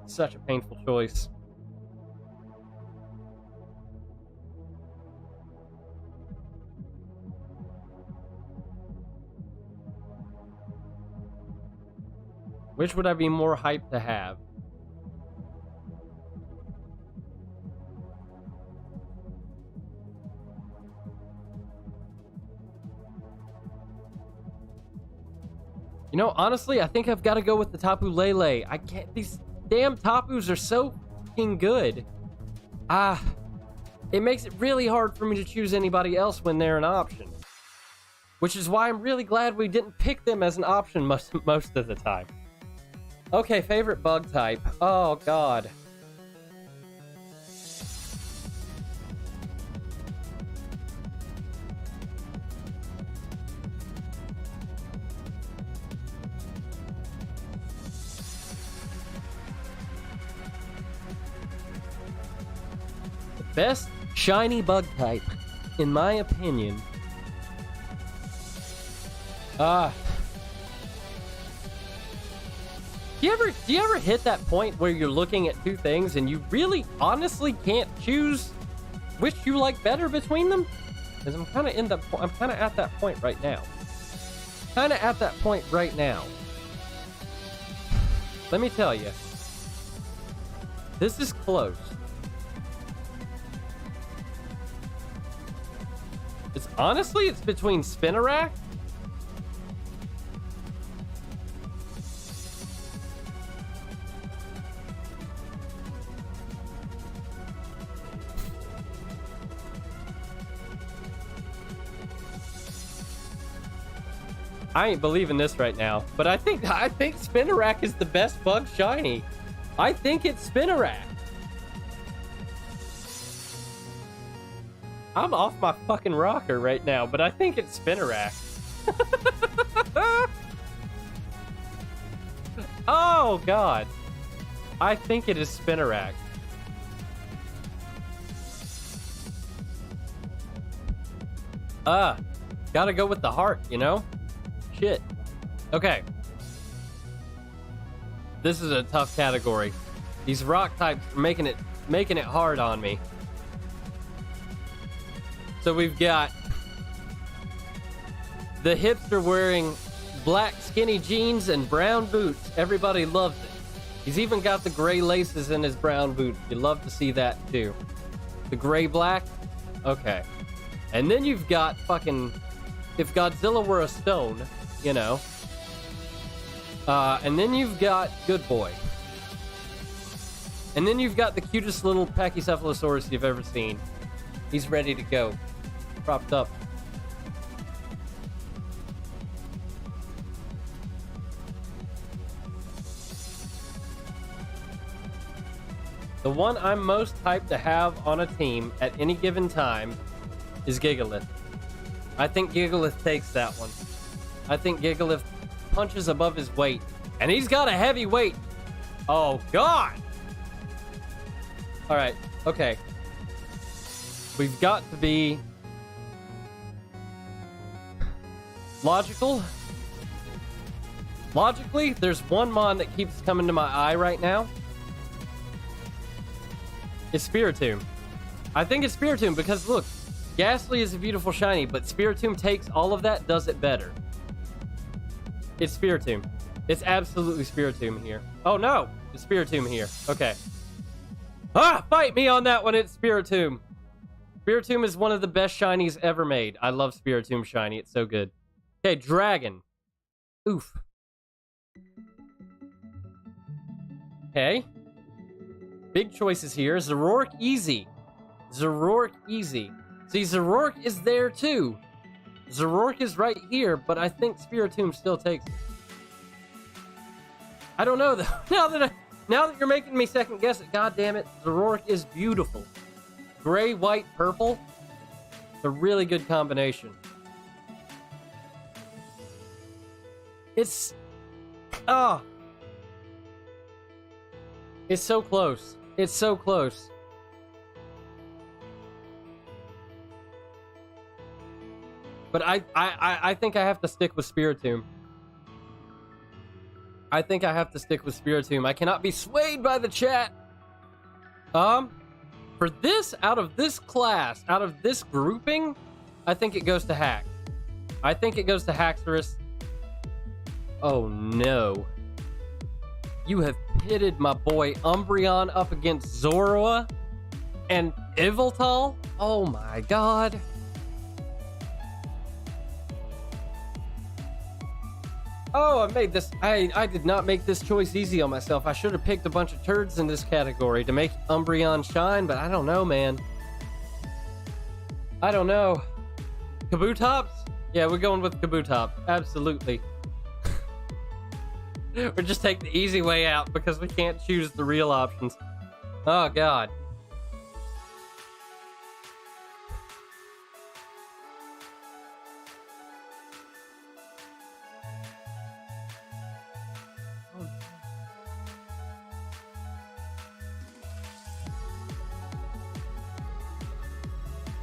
such a painful choice. Which would I be more hyped to have? You know, honestly, I think I've got to go with the Tapu Lele. I can't. These damn Tapus are so fucking good. It makes it really hard for me to choose anybody else when they're an option. Which is why I'm really glad we didn't pick them as an option most of the time. Okay, favorite bug type. Oh, God. The best shiny bug type, in my opinion, Uh, do you ever hit that point where you're looking at two things and you really honestly can't choose which you like better between them? Because I'm kind of at that point right now. Let me tell you, this is close. It's between Spinarak I ain't believing this right now, but I think Spinarak is the best bug shiny. I think it's Spinarak. I'm off my fucking rocker right now, but I think it's Spinarak. Oh god. I think it is Spinarak. Gotta go with the heart, you know? Shit. Okay. This is a tough category. These rock types are making it hard on me. So we've got the hipster wearing black skinny jeans and brown boots. Everybody loves it. He's even got the gray laces in his brown boots. You love to see that too. The gray black? Okay. And then you've got fucking, if Godzilla were a stone, you know. And then you've got Good Boy. And then you've got the cutest little Pachycephalosaurus you've ever seen. He's ready to go. Propped up. The one I'm most hyped to have on a team at any given time is Gigalith. I think Gigalith takes that one. I think Gigalith punches above his weight. And he's got a heavy weight. Oh, God! Alright, okay. We've got to be logical. Logically, there's one mon that keeps coming to my eye right now. It's Spiritomb. I think it's Spiritomb because, look, Ghastly is a beautiful shiny, but Spiritomb takes all of that, does it better. It's Spiritomb. It's absolutely Spiritomb here. Oh, no! It's Spiritomb here. Okay. Ah! Fight me on that one! It's Spiritomb. Spiritomb is one of the best shinies ever made. I love Spiritomb shiny. It's so good. Okay, Dragon. Oof. Okay. Big choices here. Zoroark easy. Zoroark easy. See, Zoroark is there too. Zoroark is right here, but I think Spiritomb still takes it. I don't know though. Now that you're making me second guess it, god damn it, Zoroark is beautiful. Gray, white, purple. It's a really good combination. It's it's so close. It's so close. But I think I have to stick with Spiritomb. I think I have to stick with Spiritomb. I cannot be swayed by the chat. For this, out of this class, out of this grouping, I think it goes to Hack. I think it goes to Haxorus. Oh no. You have pitted my boy Umbreon up against Zorua and Yveltal? Oh my god. Oh, I made this. I did not make this choice easy on myself. I should have picked a bunch of turds in this category to make Umbreon shine, but I don't know, man. I don't know. Kabutops? Yeah, we're going with Kabutops. Absolutely. We're just taking the easy way out because we can't choose the real options. Oh, God.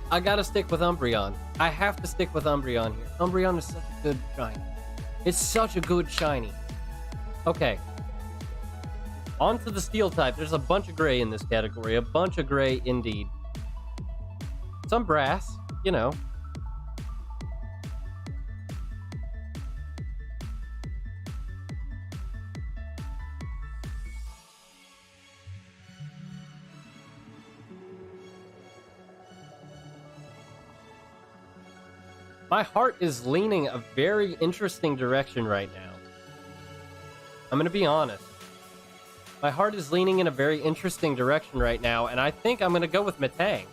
I gotta stick with Umbreon. I have to stick with Umbreon here. Umbreon is such a good shine. It's such a good shiny. Okay. On to the steel type. There's a bunch of gray in this category. A bunch of gray indeed. Some brass, you know. My heart is leaning a very interesting direction right now. I'm gonna be honest. My heart is leaning in a very interesting direction right now, and I think I'm gonna go with Metang.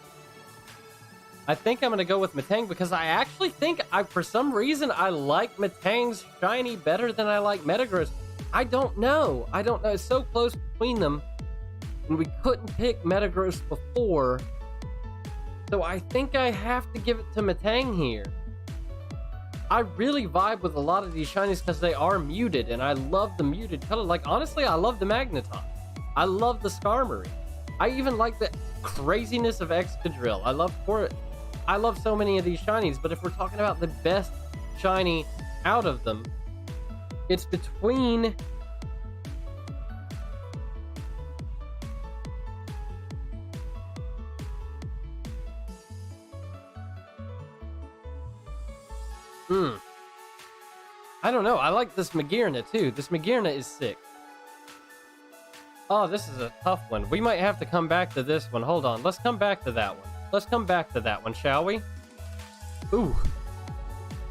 I think I'm gonna go with Metang because I actually think for some reason, I like Metang's shiny better than I like Metagross. I don't know. It's so close between them, and we couldn't pick Metagross before. So I think I have to give it to Metang here. I really vibe with a lot of these shinies because they are muted, and I love the muted color. Like, honestly, I love the Magneton. I love the Skarmory. I even like the craziness of Excadrill. I love so many of these shinies, but if we're talking about the best shiny out of them, it's between... I don't know. I like this Magearna too. This Magearna is sick. Oh, this is a tough one. We might have to come back to this one. Hold on. Let's come back to that one. Let's come back to that one, shall we? Ooh.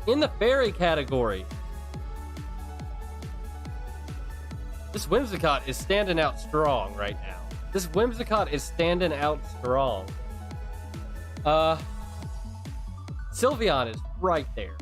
In the fairy category, this Whimsicott is standing out strong right now. This Whimsicott is standing out strong. Sylveon is right there.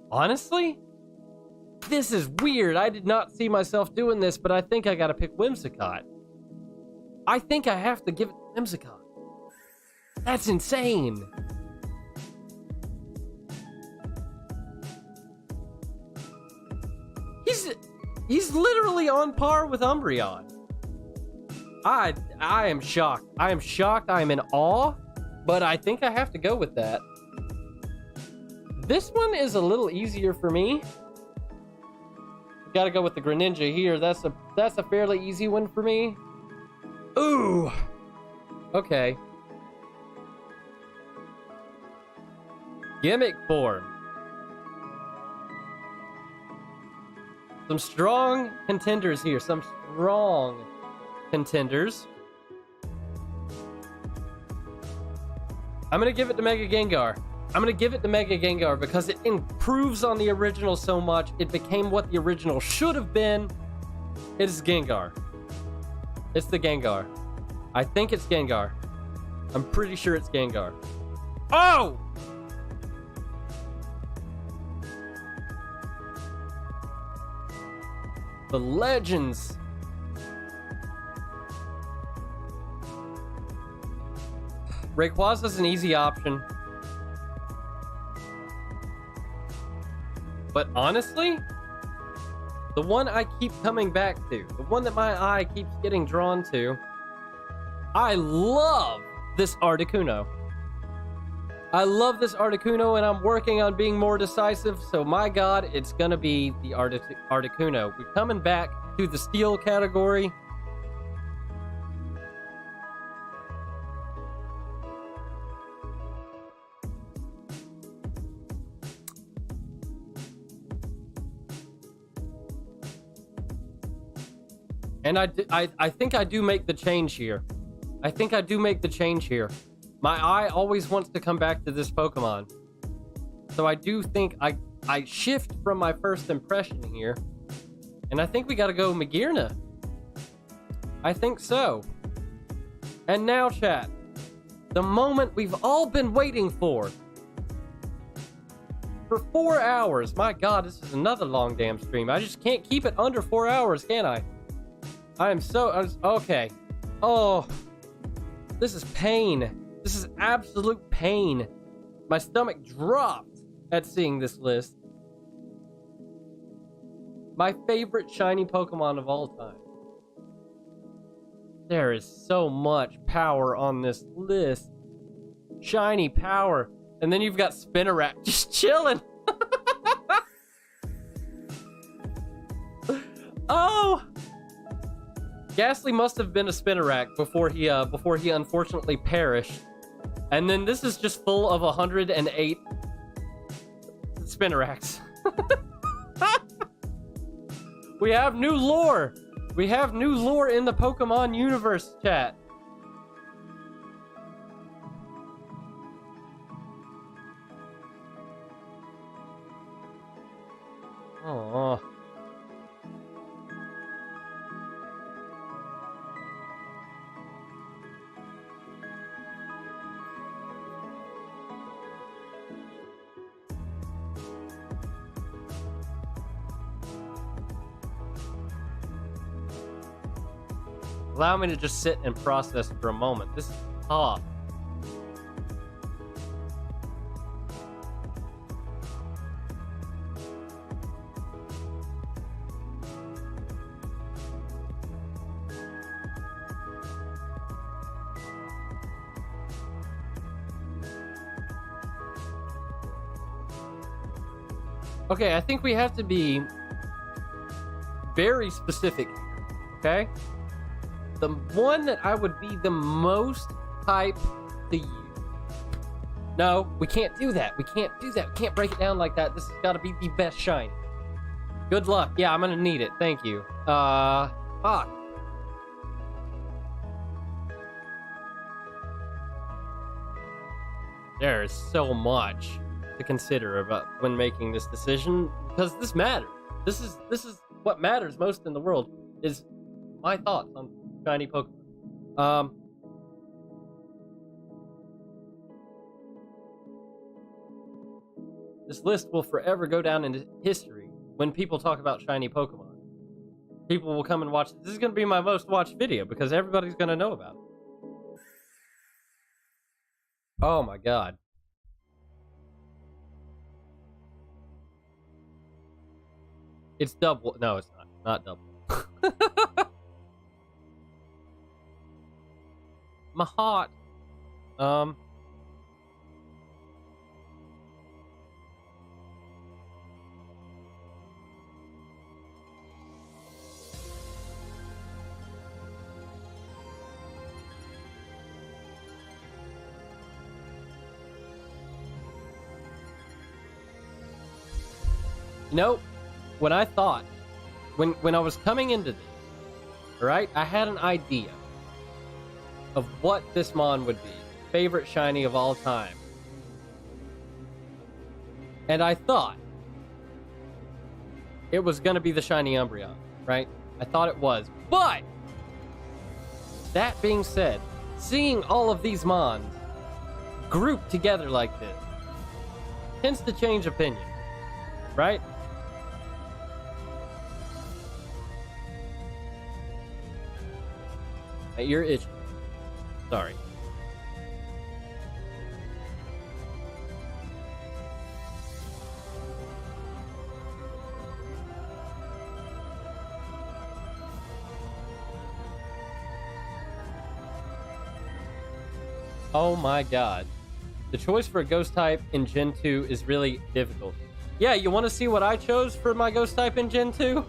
Honestly, this is weird. I did not see myself doing this, but I think I gotta pick Whimsicott. I think I have to give it to Whimsicott. That's insane. He's literally on par with Umbreon. I am shocked. I am shocked. I am in awe, but I think I have to go with that. This one is a little easier for me. Gotta go with the Greninja here. That's a fairly easy one for me. Ooh. Okay. Gimmick form. Some strong contenders here. Some strong contenders. I'm gonna give it to Mega Gengar. I'm going to give it to Mega Gengar because it improves on the original so much. It became what the original should have been. It is Gengar. It's the Gengar. I think it's Gengar. I'm pretty sure it's Gengar. Oh! The Legends. Rayquaza's an easy option. But honestly, the one I keep coming back to, the one that my eye keeps getting drawn to, I love this Articuno. I love this Articuno, and I'm working on being more decisive, so my god, it's gonna be the Articuno. We're coming back to the steel category. And I think I do make the change here. I think I do make the change here. My eye always wants to come back to this Pokemon. So I do think I shift from my first impression here. And I think we gotta go Magearna. I think so. And now, chat. The moment we've all been waiting for. For 4 hours. My god, this is another long damn stream. I just can't keep it under 4 hours, can I? Okay. Oh, this is pain. This is absolute pain. My stomach dropped at seeing this list. My favorite shiny Pokemon of all time. There is so much power on this list. Shiny power. And then you've got Spinarak just chilling. Oh! Ghastly must have been a Spinarak before he unfortunately perished. And then this is just full of 108 Spinaraks. We have new lore. We have new lore in the Pokemon universe, chat. Oh. Allow me to just sit and process for a moment. This is tough. Okay, I think we have to be very specific here, okay? The one that I would be the most hyped to use. No, we can't do that. We can't do that. We can't break it down like that. This has got to be the best shine. Good luck. Yeah, I'm gonna need it. Thank you. Fuck. There is so much to consider about when making this decision, because this matters. This is what matters most in the world, is my thoughts on shiny Pokemon. This list will forever go down into history when people talk about shiny Pokemon. People will come and watch. This is going to be my most watched video because everybody's going to know about it. Oh my god. It's double. No, it's not. Not double. My heart. You know, when I thought, when I was coming into this, right, I had an idea of what this mon would be. Favorite shiny of all time. And I thought it was going to be the shiny Umbreon, right? I thought it was. But that being said, seeing all of these mons grouped together like this tends to change opinion, right? You're itching. Sorry. Oh my god. The choice for a ghost type in Gen 2 is really difficult. Yeah, you want to see what I chose for my ghost type in Gen 2?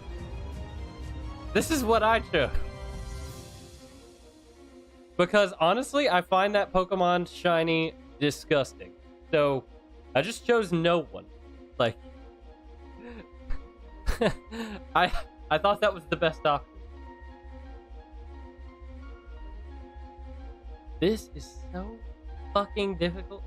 This is what I chose. Because honestly, I find that Pokemon shiny disgusting. So, I just chose no one. Like, I thought that was the best option. This is so fucking difficult.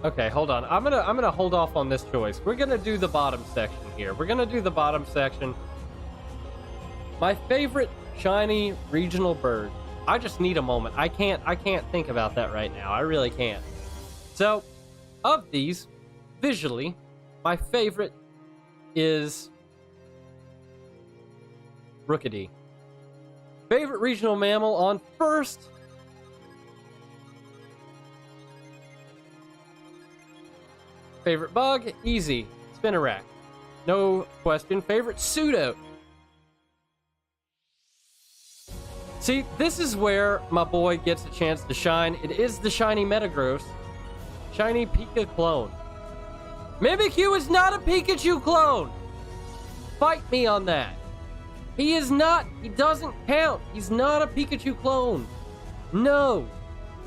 Okay, hold on. I'm gonna hold off on this choice. We're gonna do the bottom section here. We're gonna do the bottom section. My favorite shiny regional bird. I just need a moment. I can't think about that right now. I really can't. So, of these, visually, my favorite is Rookidee. Favorite regional mammal on first. Favorite bug, easy, Spinnerack. No question. Favorite pseudo. See, this is where my boy gets a chance to shine. It is the shiny Metagross. Shiny Pika clone. Mimikyu is not a Pikachu clone! Fight me on that. He is not. He doesn't count. He's not a Pikachu clone. No.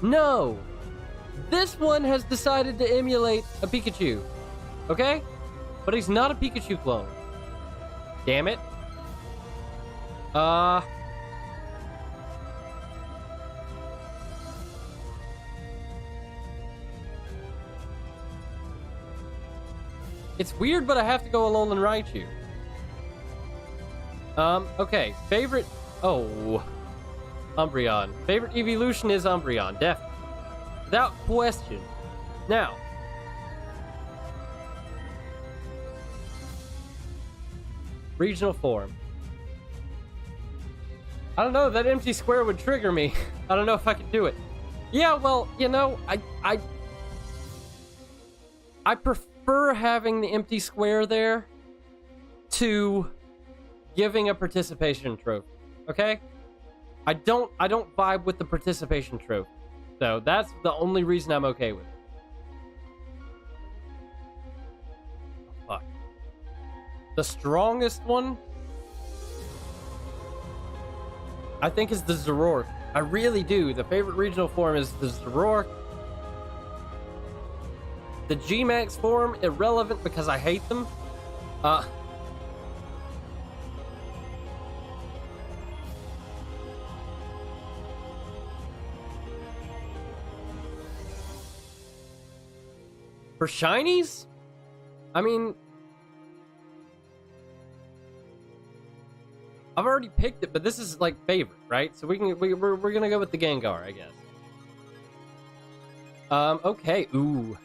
No. This one has decided to emulate a Pikachu. Okay? But he's not a Pikachu clone. Damn it. It's weird, but I have to go Alolan Raichu. Okay. Favorite... Oh. Umbreon. Favorite evolution is Umbreon, definitely. Without question. Now. Regional form. I don't know, that empty square would trigger me. I don't know if I could do it. Yeah, well, you know, I prefer having the empty square there to giving a participation trophy. Okay? I don't vibe with the participation trophy. So that's the only reason I'm okay with it. Oh, fuck. The strongest one, I think, is the Zoroark. I really do. The favorite regional form is the Zoroark. The G-Max form, irrelevant because I hate them. For shinies? I mean, I've already picked it, but this is like favorite, right? So we're gonna go with the Gengar, I guess. Okay. Ooh,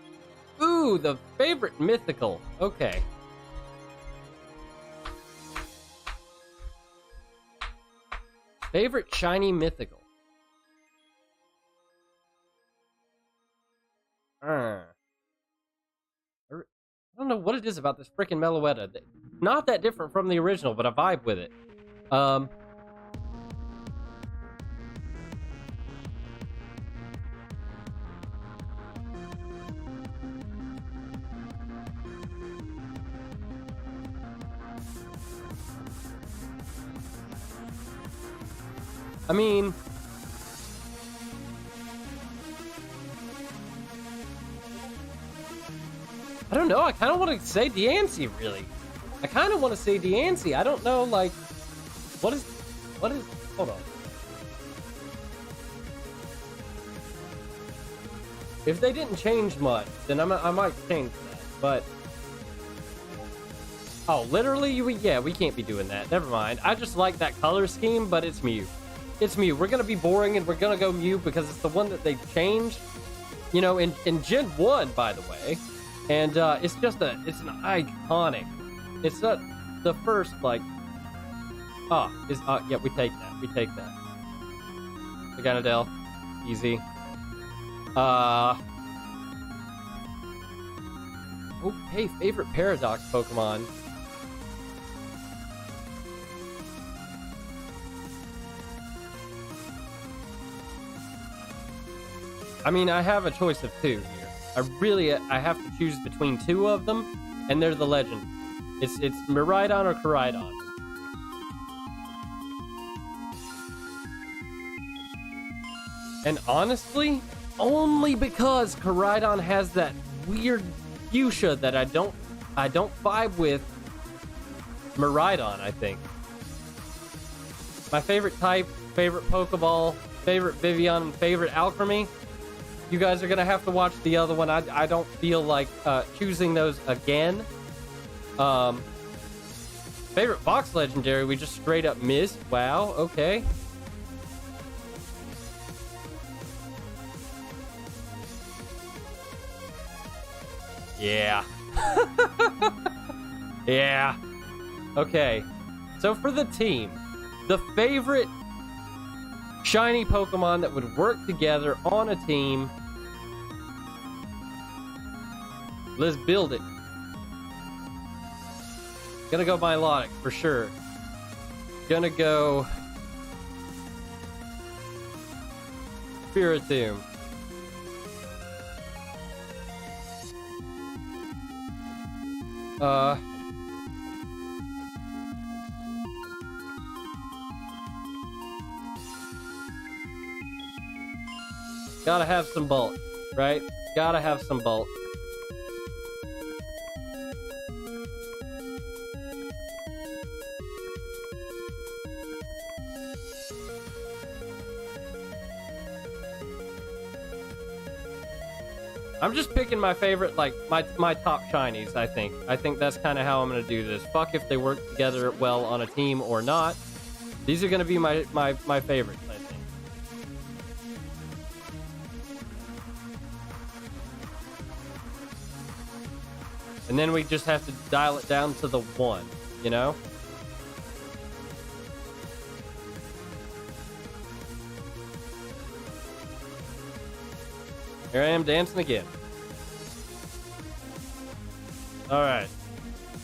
the favorite mythical. Okay. Favorite shiny mythical. I don't know what it is about this freaking Meloetta. Not that different from the original, but I vibe with it. I mean, I don't know. I kind of want to say Diancie, really. I kind of want to say Diancie. I don't know, like, what is, hold on. If they didn't change much, then I might change that, but... Oh, literally? Yeah, we can't be doing that. Never mind. I just like that color scheme, but it's Mew. It's Mew. We're gonna be boring, and we're gonna go Mew because it's the one that they changed, you know, in Gen 1, by the way. And it's just it's an iconic. It's not the first, like, yeah, we take that. Meganodel, easy. Okay, favorite Paradox Pokemon. I mean, I have a choice of two here. I have to choose between two of them, and they're the legend. It's Miraidon or Koraidon. And honestly, only because Koraidon has that weird fuchsia that I don't vibe with Miraidon, I think. My favorite type, favorite Pokeball, favorite Vivillon, favorite Alchemy. You guys are gonna have to watch the other one. I don't feel like choosing those again. Favorite Fox Legendary, we just straight up missed. Wow, okay. Yeah. Yeah. Okay. So for the team, the favorite shiny Pokemon that would work together on a team. Let's build it. Gonna go Milotic for sure. Gonna go Spiritomb. Gotta have some bulk, right? Gotta have some bulk. I'm just picking my favorite, like, my top shinies, I think. I think that's kind of how I'm going to do this. Fuck if they work together well on a team or not. These are going to be my favorites, I think. And then we just have to dial it down to the one, you know? Here I am dancing again. All right.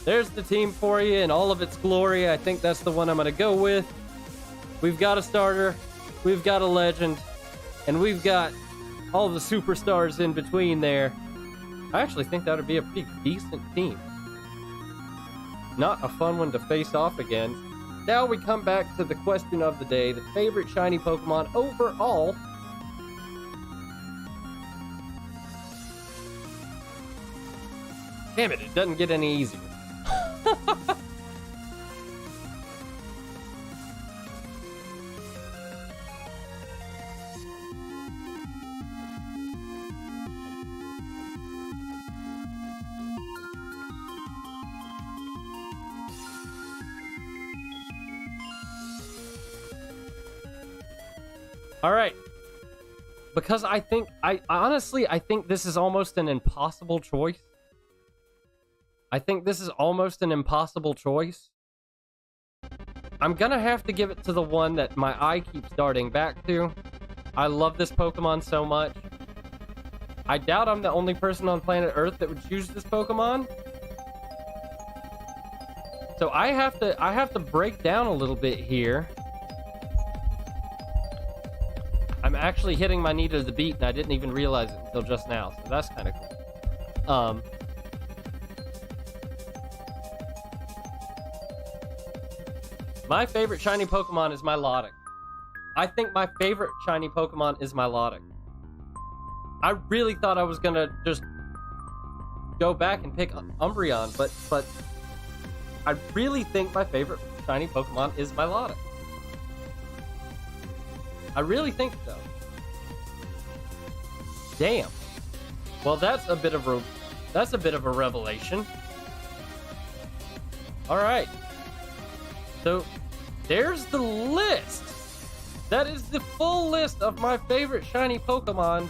There's the team for you in all of its glory. I think that's the one I'm going to go with. We've got a starter. We've got a legend. And we've got all the superstars in between there. I actually think that would be a pretty decent team. Not a fun one to face off against. Now we come back to the question of the day. The favorite shiny Pokemon overall. Damn it doesn't get any easier. All right. Because I honestly think this is almost an impossible choice. I think this is almost an impossible choice. I'm gonna have to give it to the one that my eye keeps darting back to. I love this Pokemon so much. I doubt I'm the only person on planet Earth that would choose this Pokemon. So I have to break down a little bit here. I'm actually hitting my knee to the beat and I didn't even realize it until just now, so that's kind of cool. My favorite shiny Pokemon is Milotic. I think my favorite shiny Pokemon is Milotic. I really thought I was gonna just go back and pick Umbreon, but I really think my favorite shiny Pokemon is Milotic. I really think so. Damn. Well, that's a bit of a revelation. All right. So, there's the list. That is the full list of my favorite shiny Pokemon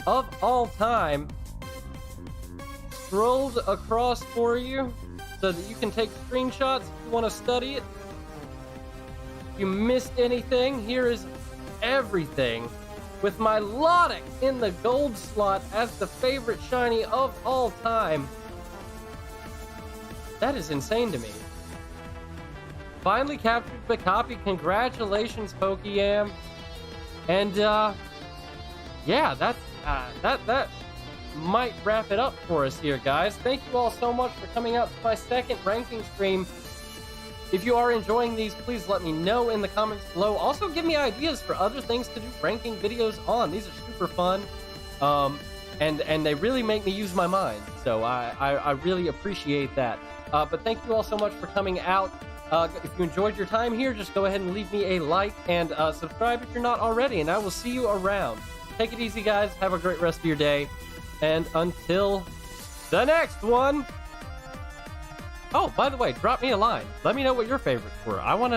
of all time. Scrolled across for you so that you can take screenshots if you want to study it. If you missed anything, here is everything. With Milotic in the gold slot as the favorite shiny of all time. That is insane to me. Finally captured the copy. Congratulations, Pokeyam. And yeah, that might wrap it up for us here, guys. Thank you all so much for coming out to my second ranking stream. If you are enjoying these, please let me know in the comments below. Also, give me ideas for other things to do ranking videos on. These are super fun, and they really make me use my mind. So I really appreciate that. But thank you all so much for coming out. If you enjoyed your time here, just go ahead and leave me a like and subscribe if you're not already, and I will see you around. Take it easy, guys. Have a great rest of your day. And until the next one. Oh, by the way, drop me a line. Let me know what your favorites were. I want to